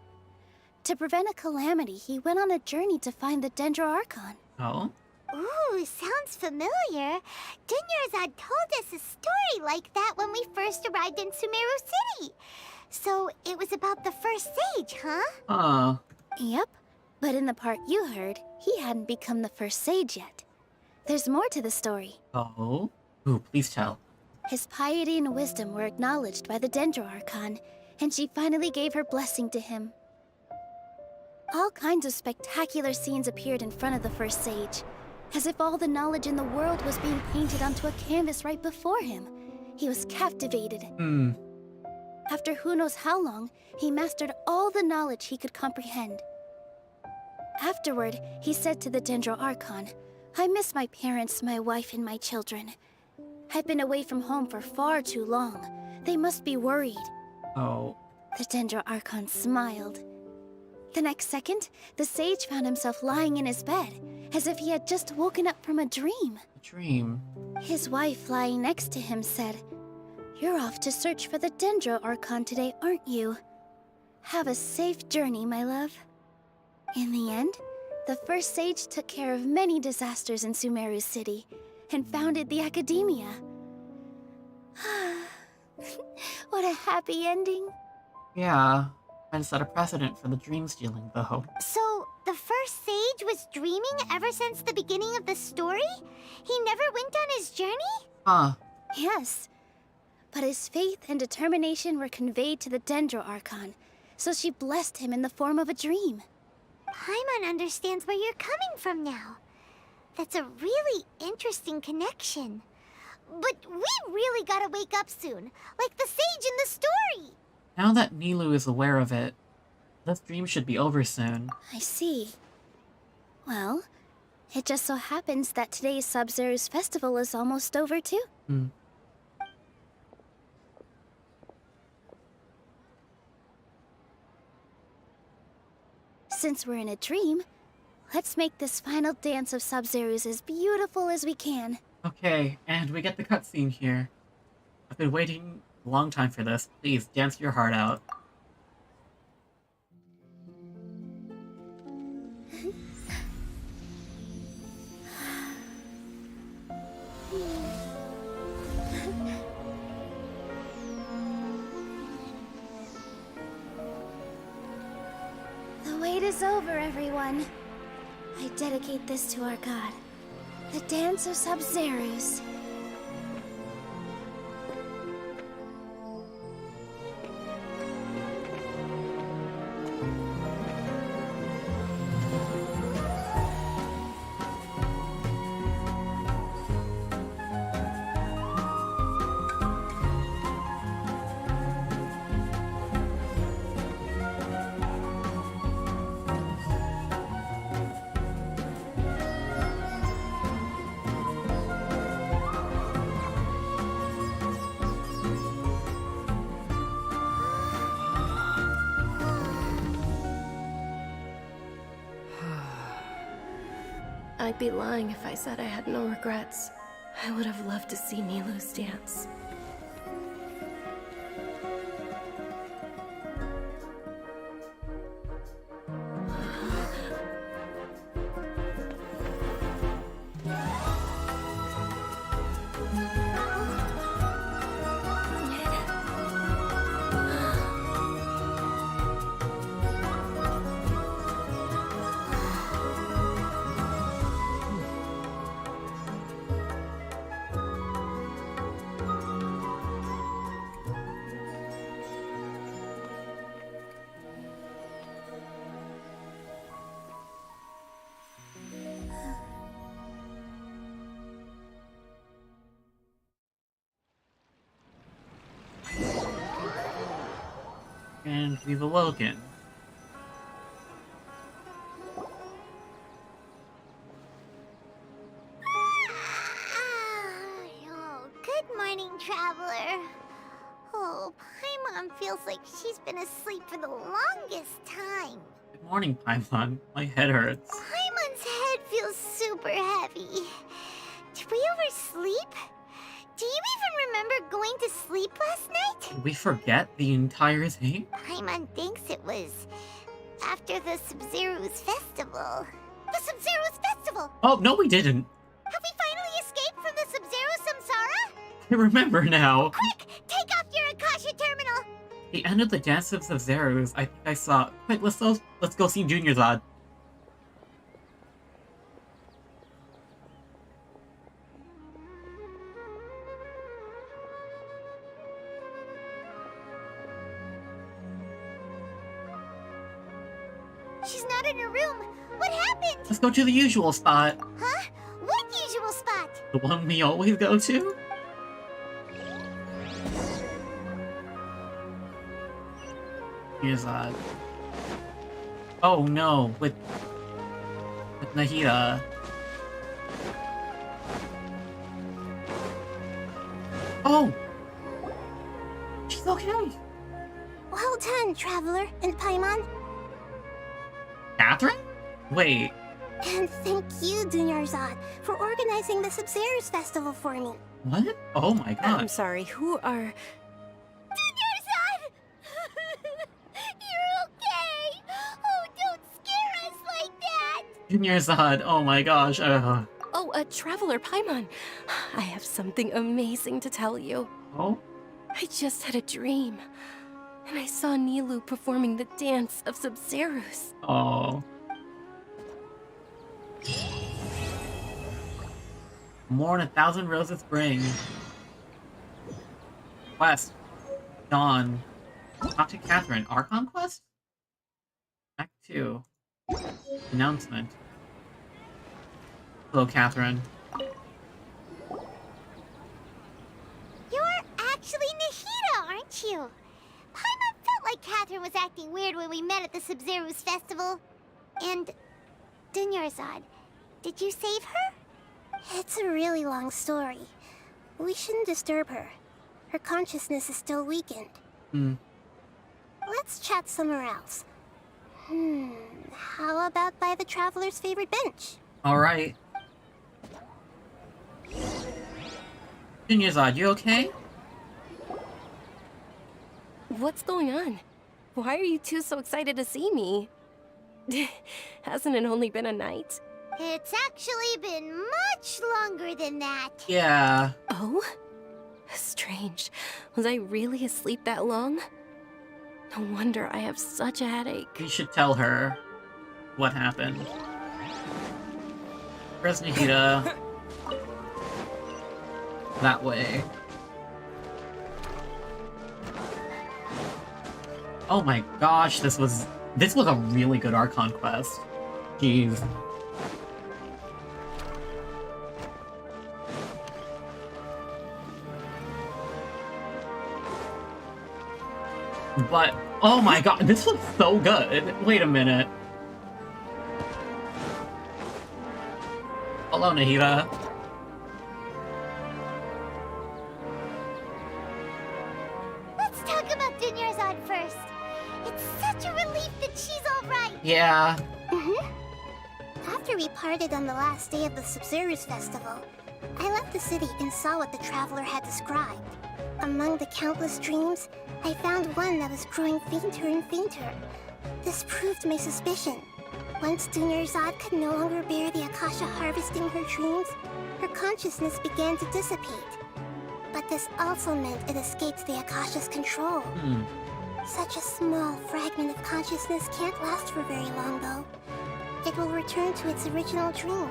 R: To prevent a calamity, he went on a journey to find the Archon.
A: Oh?
C: Ooh, sounds familiar. Dunyarzad told us a story like that when we first arrived in Sumeru City. So it was about the first sage, huh?
R: Yep, but in the part you heard, he hadn't become the first sage yet. There's more to the story.
A: Oh? Ooh, please tell.
R: His piety and wisdom were acknowledged by the Archon, and she finally gave her blessing to him. All kinds of spectacular scenes appeared in front of the first sage, as if all the knowledge in the world was being painted onto a canvas right before him. He was captivated. After who knows how long, he mastered all the knowledge he could comprehend. Afterward, he said to the Archon, "I miss my parents, my wife, and my children. I've been away from home for far too long. They must be worried."
A: Oh.
R: The Archon smiled. The next second, the sage found himself lying in his bed, as if he had just woken up from a dream.
A: A dream?
R: His wife, lying next to him, said, "You're off to search for the Archon today, aren't you? Have a safe journey, my love." In the end, the first sage took care of many disasters in Sumeru City, and founded the Academia. What a happy ending.
A: Yeah. And set a precedent for the dream stealing, though.
C: So, the first sage was dreaming ever since the beginning of the story? He never went on his journey?
R: Yes. But his faith and determination were conveyed to the Archon, so she blessed him in the form of a dream.
C: Paimon understands where you're coming from now. That's a really interesting connection. But we really gotta wake up soon, like the sage in the story!
A: Now that Nilou is aware of it, this dream should be over soon.
R: I see. Well, it just so happens that today's Sub-Zero's festival is almost over too. Since we're in a dream, let's make this final dance of Sub-Zero's as beautiful as we can.
A: Okay, and we get the cutscene here. I've been waiting a long time for this. Please, dance your heart out.
R: The wait is over, everyone. I dedicate this to our god, the Dance of Sub-Zeros.
J: I'd be lying if I said I had no regrets. I would have loved to see Nilou's dance.
A: And we've awoken.
C: Oh, good morning, traveler. Oh, Paimon feels like she's been asleep for the longest time.
A: Good morning, Paimon. My head hurts.
C: Paimon's head feels super heavy. Did we oversleep? Do you even remember going to sleep last night?
A: Did we forget the entire thing?
C: Paimon thinks it was after the Sub-Zero's festival. The Sub-Zero's festival!
A: Oh, no we didn't.
C: Have we finally escaped from the Sub-Zero Samsara?
A: I remember now.
C: Quick! Take off your Akasha terminal!
A: The end of the Dance of Sub-Zeros, I think I saw. Quick, let's go see Junior Zod.
C: She's not in her room. What happened?
A: Let's go to the usual spot.
C: Huh? What usual spot?
A: The one we always go to? Here's oh no, with Nahida. Oh! She's okay!
C: Well done, Traveler and Paimon.
A: Catherine? Wait.
C: And thank you, Dunyarzad, for organizing the Sub-Zero's festival for me.
A: What? Oh my god.
J: I'm sorry, who are...
C: Dunyarzad! You're okay! Oh, don't scare us like that!
A: Junior Zod, oh my gosh.
J: Oh, Traveler Paimon. I have something amazing to tell you.
A: Oh?
J: I just had a dream. And I saw Nilou performing the dance of Sub-Zeros.
A: Oh. More than 1,000 roses bring. Quest. Dawn. Talk to Catherine. Archon Quest? Act 2. Announcement. Hello, Catherine.
C: You're actually Nahida, aren't you? Paimon felt like Catherine was acting weird when we met at the Sub-Zero's festival. And... Dunyarzad, did you save her? It's a really long story. We shouldn't disturb her. Her consciousness is still weakened. Let's chat somewhere else. How about by the Traveler's favorite bench?
A: Alright. Junior Zod, you okay?
J: What's going on? Why are you two so excited to see me? Hasn't it only been a night?
C: It's actually been much longer than that.
A: Yeah.
J: Oh? Strange. Was I really asleep that long? No wonder I have such a headache.
A: You should tell her what happened. Where's Nahida? That way. Oh my gosh, this was a really good Archon Quest. Jeez. But, oh my god, this was so good. Wait a minute. Hello, Nahida.
C: Let's talk about Dunyarzad first. It's such a relief that she's alright.
A: Yeah.
C: After we parted on the last day of the Sub-Zero's festival, I left the city and saw what the Traveler had described. Among the countless dreams, I found one that was growing fainter and fainter. This proved my suspicion. Once Dunyarzad could no longer bear the Akasha harvesting her dreams, her consciousness began to dissipate. But this also meant it escaped the Akasha's control. Such a small fragment of consciousness can't last for very long, though. It will return to its original dream.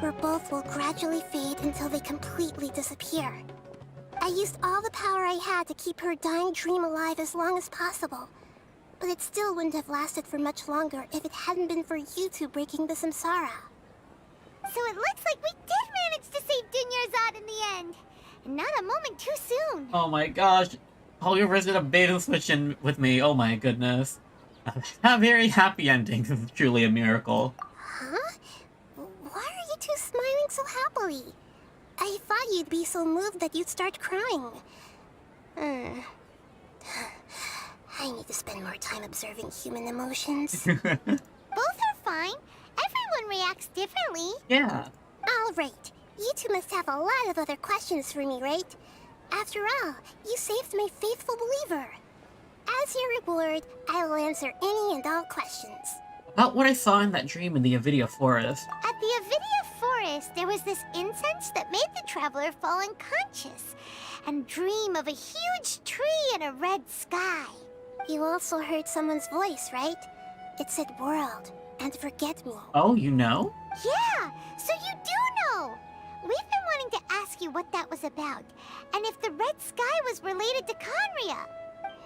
C: Where both will gradually fade until they completely disappear. I used all the power I had to keep her dying dream alive as long as possible. But it still wouldn't have lasted for much longer if it hadn't been for you two breaking the samsara. So it looks like we did manage to save Dunyarzad in the end. And not a moment too soon.
A: Oh my gosh. Oliver's gonna bait and switch in with me. Oh my goodness. A very happy ending. This is truly a miracle.
C: Huh? Why are you two smiling so happily? I thought you'd be so moved that you'd start crying. I need to spend more time observing human emotions.
E: Both are fine. Everyone reacts differently.
A: Yeah.
C: All right. You two must have a lot of other questions for me, right? After all, you saved my faithful believer. As your reward, I will answer any and all questions.
A: About what I saw in that dream in the Avidia forest.
E: At the Avidia forest, there was this incense that made the traveler fall unconscious and dream of a huge tree and a red sky.
C: You also heard someone's voice, right? It said world and forget me.
A: Oh, you know?
E: Yeah, so you do know. We've been wanting to ask you what that was about, and if the red sky was related to Conria.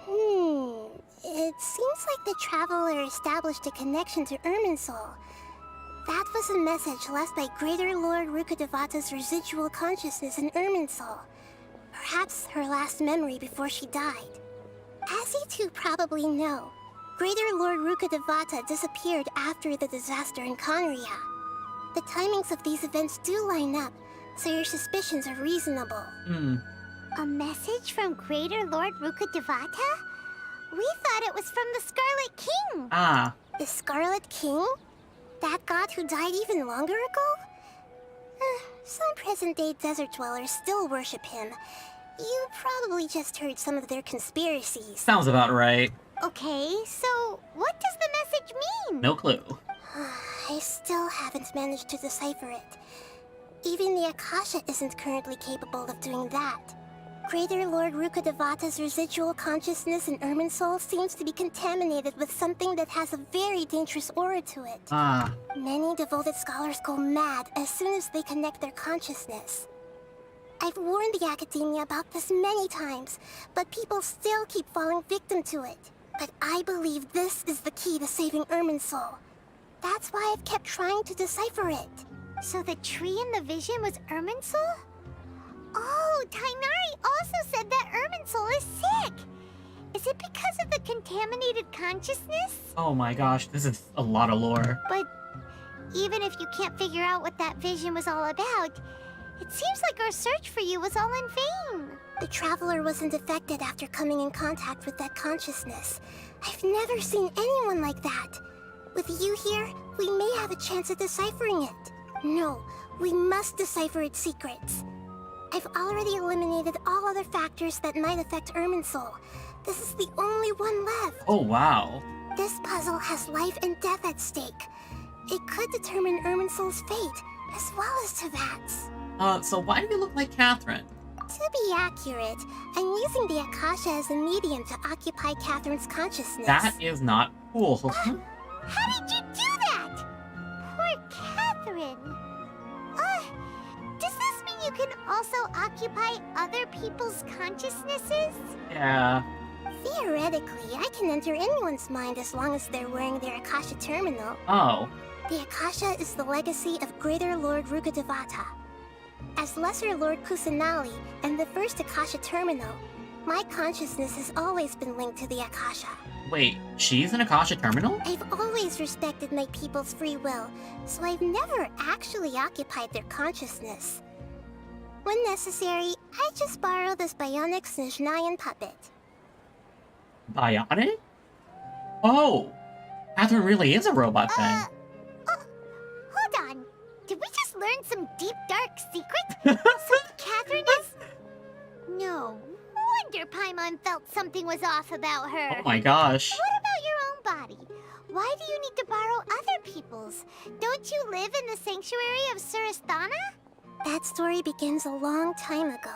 C: It seems like the traveler established a connection to Irminsul. That was a message left by Greater Lord Rukkhadevata's residual consciousness in Irminsul. Perhaps her last memory before she died. As you two probably know, Greater Lord Rukkhadevata disappeared after the disaster in Conria. The timings of these events do line up, so your suspicions are reasonable.
E: A message from Greater Lord Rukkhadevata? We thought it was from the Scarlet King.
A: Ah.
C: The Scarlet King? That god who died even longer ago? Some present-day desert dwellers still worship him. You probably just heard some of their conspiracies.
A: Sounds about right.
E: Okay, so what does the message mean?
A: No clue.
C: I still haven't managed to decipher it. Even the Akasha isn't currently capable of doing that. Greater Lord Rukkhadevata's residual consciousness in Irminsul seems to be contaminated with something that has a very dangerous aura to it.
A: Ah.
C: Many devoted scholars go mad as soon as they connect their consciousness. I've warned the Academia about this many times, but people still keep falling victim to it. But I believe this is the key to saving Irminsul. That's why I've kept trying to decipher it.
E: So the tree in the vision was Irminsul? Oh, Tighnari also said that Irminsul is sick. Is it because of the contaminated consciousness?
A: Oh my gosh, this is a lot of lore.
E: But even if you can't figure out what that vision was all about, it seems like our search for you was all in vain.
C: The Traveler wasn't affected after coming in contact with that consciousness. I've never seen anyone like that. With you here, we may have a chance at deciphering it. No, we must decipher its secrets. I've already eliminated all other factors that might affect Irminsul. This is the only one left.
A: Oh, wow.
C: This puzzle has life and death at stake. It could determine Irminsul's fate, as well as Tevat's.
A: So why do you look like Catherine?
C: To be accurate, I'm using the Akasha as a medium to occupy Catherine's consciousness.
A: That is not cool.
E: How did you do that? Poor Catherine. Does this mean you can also occupy other people's consciousnesses?
A: Yeah.
C: Theoretically, I can enter anyone's mind as long as they're wearing their Akasha terminal.
A: Oh.
C: The Akasha is the legacy of Greater Lord Rukkhadevata. As Lesser Lord Kusanali and the first Akasha terminal, my consciousness has always been linked to the Akasha.
A: Wait, she's an Akasha terminal?
C: I've always respected my people's free will, so I've never actually occupied their consciousness. When necessary, I just borrow this bionic Snezhnayan puppet.
A: Bionic? Oh! Catherine really is a robot then.
E: Hold on. Did we just learn some deep, dark secret? So Catherine is... No. Wonder Paimon felt something was off about her.
A: Oh my gosh.
E: What about your own body? Why do you need to borrow other people's? Don't you live in the sanctuary of Surasthana?
C: That story begins a long time ago.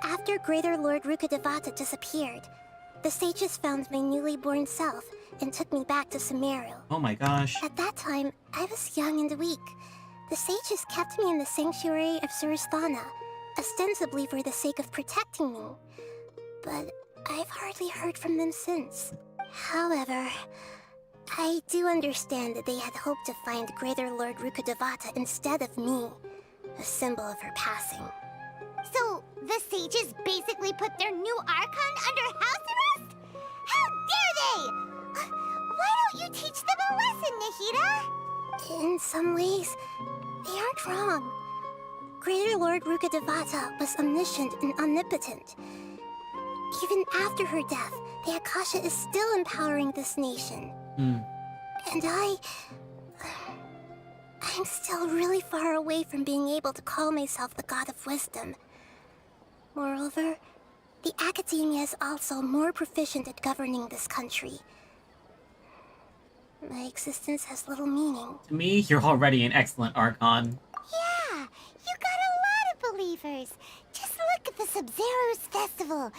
C: After Greater Lord Rukkhadevata disappeared, the sages found my newly born self and took me back to Sumeru.
A: Oh my gosh.
C: At that time, I was young and weak. The sages kept me in the sanctuary of Surasthana, ostensibly for the sake of protecting me. But I've hardly heard from them since. However, I do understand that they had hoped to find Greater Lord Rukkhadevata instead of me, a symbol of her passing.
E: So, the sages basically put their new Archon under house arrest? How dare they! Why don't you teach them a lesson, Nahida?
C: In some ways, they aren't wrong. Greater Lord Rukkhadevata was omniscient and omnipotent. Even after her death, the Akasha is still empowering this nation. And I'm still really far away from being able to call myself the God of Wisdom. Moreover, the Academia is also more proficient at governing this country. My existence has little meaning.
A: To me, you're already an excellent Archon.
C: Yeah, you got a lot of believers. Just look at the Sub-Zero's festival.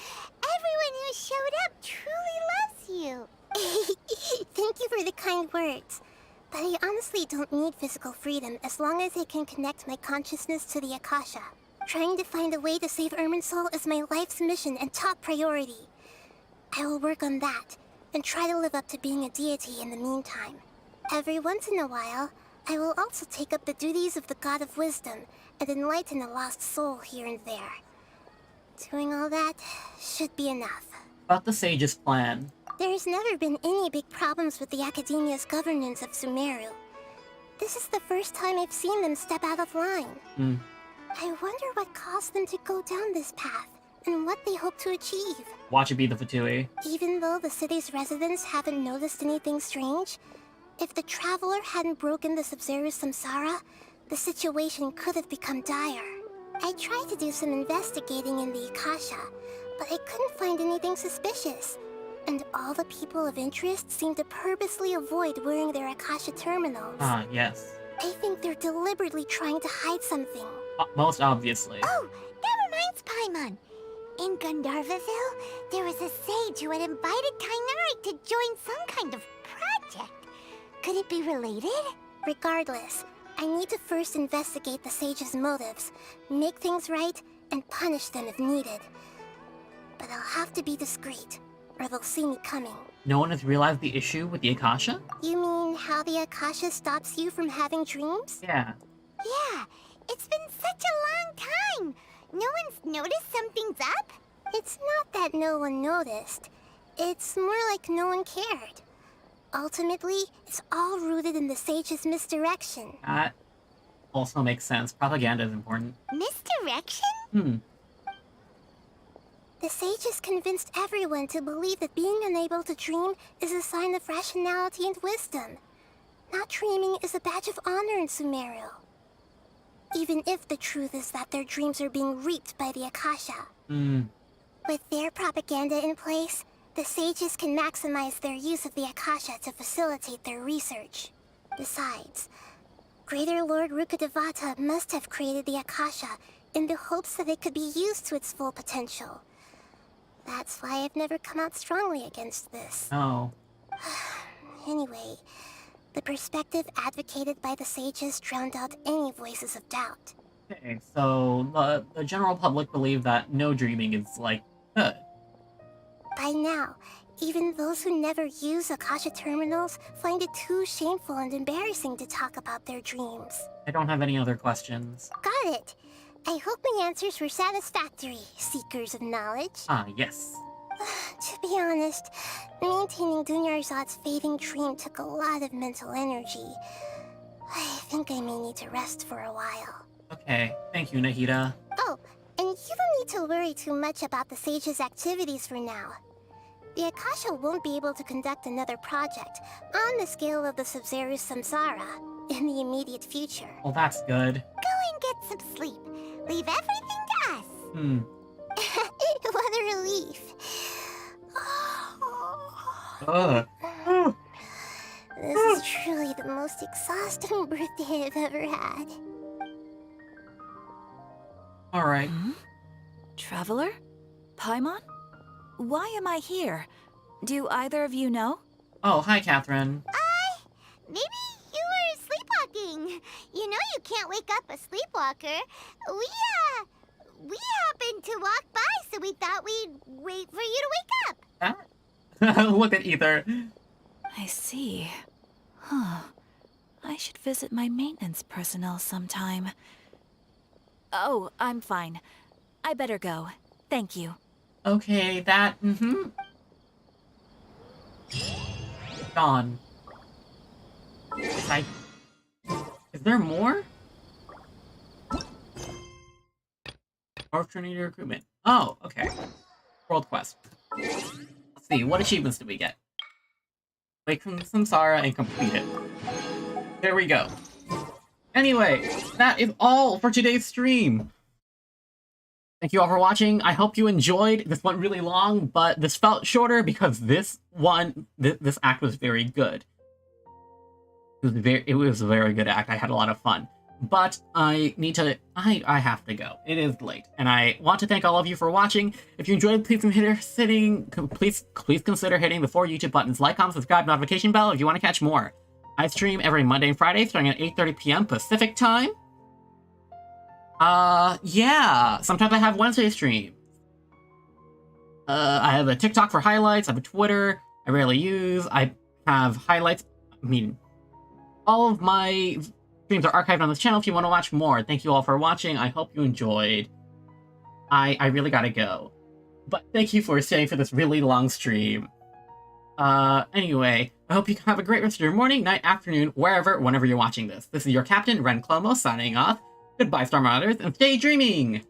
C: Everyone who showed up truly loves you. Thank you for the kind words. But I honestly don't need physical freedom as long as I can connect my consciousness to the Akasha. Trying to find a way to save Irminsul is my life's mission and top priority. I will work on that, and try to live up to being a deity in the meantime. Every once in a while, I will also take up the duties of the God of Wisdom and enlighten a lost soul here and there. Doing all that should be enough.
A: About the Sage's plan.
C: There's never been any big problems with the Academia's governance of Sumeru. This is the first time I've seen them step out of line. I wonder what caused them to go down this path, and what they hope to achieve.
A: Watch it be the Fatui.
C: Even though the city's residents haven't noticed anything strange, if the Traveler hadn't broken the Sub-Zero's samsara, the situation could have become dire. I tried to do some investigating in the Akasha, but I couldn't find anything suspicious. And all the people of interest seem to purposely avoid wearing their Akasha terminals.
A: Ah, yes.
C: I think they're deliberately trying to hide something.
A: Most obviously.
C: Oh, that reminds Paimon. In Gandharvaville, there was a sage who had invited Kynarite to join some kind of project. Could it be related? Regardless, I need to first investigate the sage's motives, make things right, and punish them if needed. But I'll have to be discreet, or they'll see me coming.
A: No one has realized the issue with the Akasha?
C: You mean how the Akasha stops you from having dreams?
A: Yeah.
C: Yeah, it's been such a long time. No one's noticed something's up? It's not that no one noticed. It's more like no one cared. Ultimately, it's all rooted in the sage's misdirection.
A: That also makes sense. Propaganda is important.
C: Misdirection? The sages convinced everyone to believe that being unable to dream is a sign of rationality and wisdom. Not dreaming is a badge of honor in Sumeru. Even if the truth is that their dreams are being reaped by the Akasha. With their propaganda in place, the sages can maximize their use of the Akasha to facilitate their research. Besides, Greater Lord Rukkhadevata must have created the Akasha in the hopes that it could be used to its full potential. That's why I've never come out strongly against this.
A: Oh.
C: Anyway, the perspective advocated by the sages drowned out any voices of doubt.
A: Okay, so the general public believe that no dreaming is, like, good.
C: By now, even those who never use Akasha terminals find it too shameful and embarrassing to talk about their dreams.
A: I don't have any other questions.
C: Got it. I hope my answers were satisfactory, seekers of knowledge.
A: Ah, yes.
C: To be honest, maintaining Dunyarzad's fading dream took a lot of mental energy. I think I may need to rest for a while.
A: Okay, thank you, Nahida.
C: Oh, and you don't need to worry too much about the sage's activities for now. The Akasha won't be able to conduct another project on the scale of the Sub-Zero's samsara in the immediate future.
A: Well, that's good.
C: Go and get some sleep. Leave everything to us. What a relief. This is truly the most exhausting birthday I've ever had.
A: Alright.
D: Traveler? Paimon? Why am I here? Do either of you know?
A: Oh, hi, Catherine.
C: Maybe you were sleepwalking. You know you can't wake up a sleepwalker. We happened to walk by, so we thought we'd wait for you to wake up.
A: Look at Ether.
D: I see. Huh. I should visit my maintenance personnel sometime. Oh, I'm fine. I better go. Thank you.
A: Okay, that, Gone. Is there more? Archon recruitment. Oh, okay. World Quest. Let's see, what achievements did we get? Wake from Samsara and complete it. There we go. Anyway, that is all for today's stream. Thank you all for watching. I hope you enjoyed. This went really long, but this felt shorter because this act was very good. It was a very good act. I had a lot of fun. But I have to go. It is late. And I want to thank all of you for watching. If you enjoyed, please consider hitting the 4 YouTube buttons. Like, comment, subscribe, notification bell if you want to catch more. I stream every Monday and Friday starting at 8:30 p.m. Pacific time. Yeah. Sometimes I have Wednesday streams. I have a TikTok for highlights. I have a Twitter I rarely use. I have highlights. I mean, all of my streams are archived on this channel if you want to watch more. Thank you all for watching. I hope you enjoyed. I really gotta go. But thank you for staying for this really long stream. Anyway, I hope you have a great rest of your morning, night, afternoon, wherever, whenever you're watching this. This is your captain, Clomos, signing off. Goodbye, Star Marauders, and stay dreaming!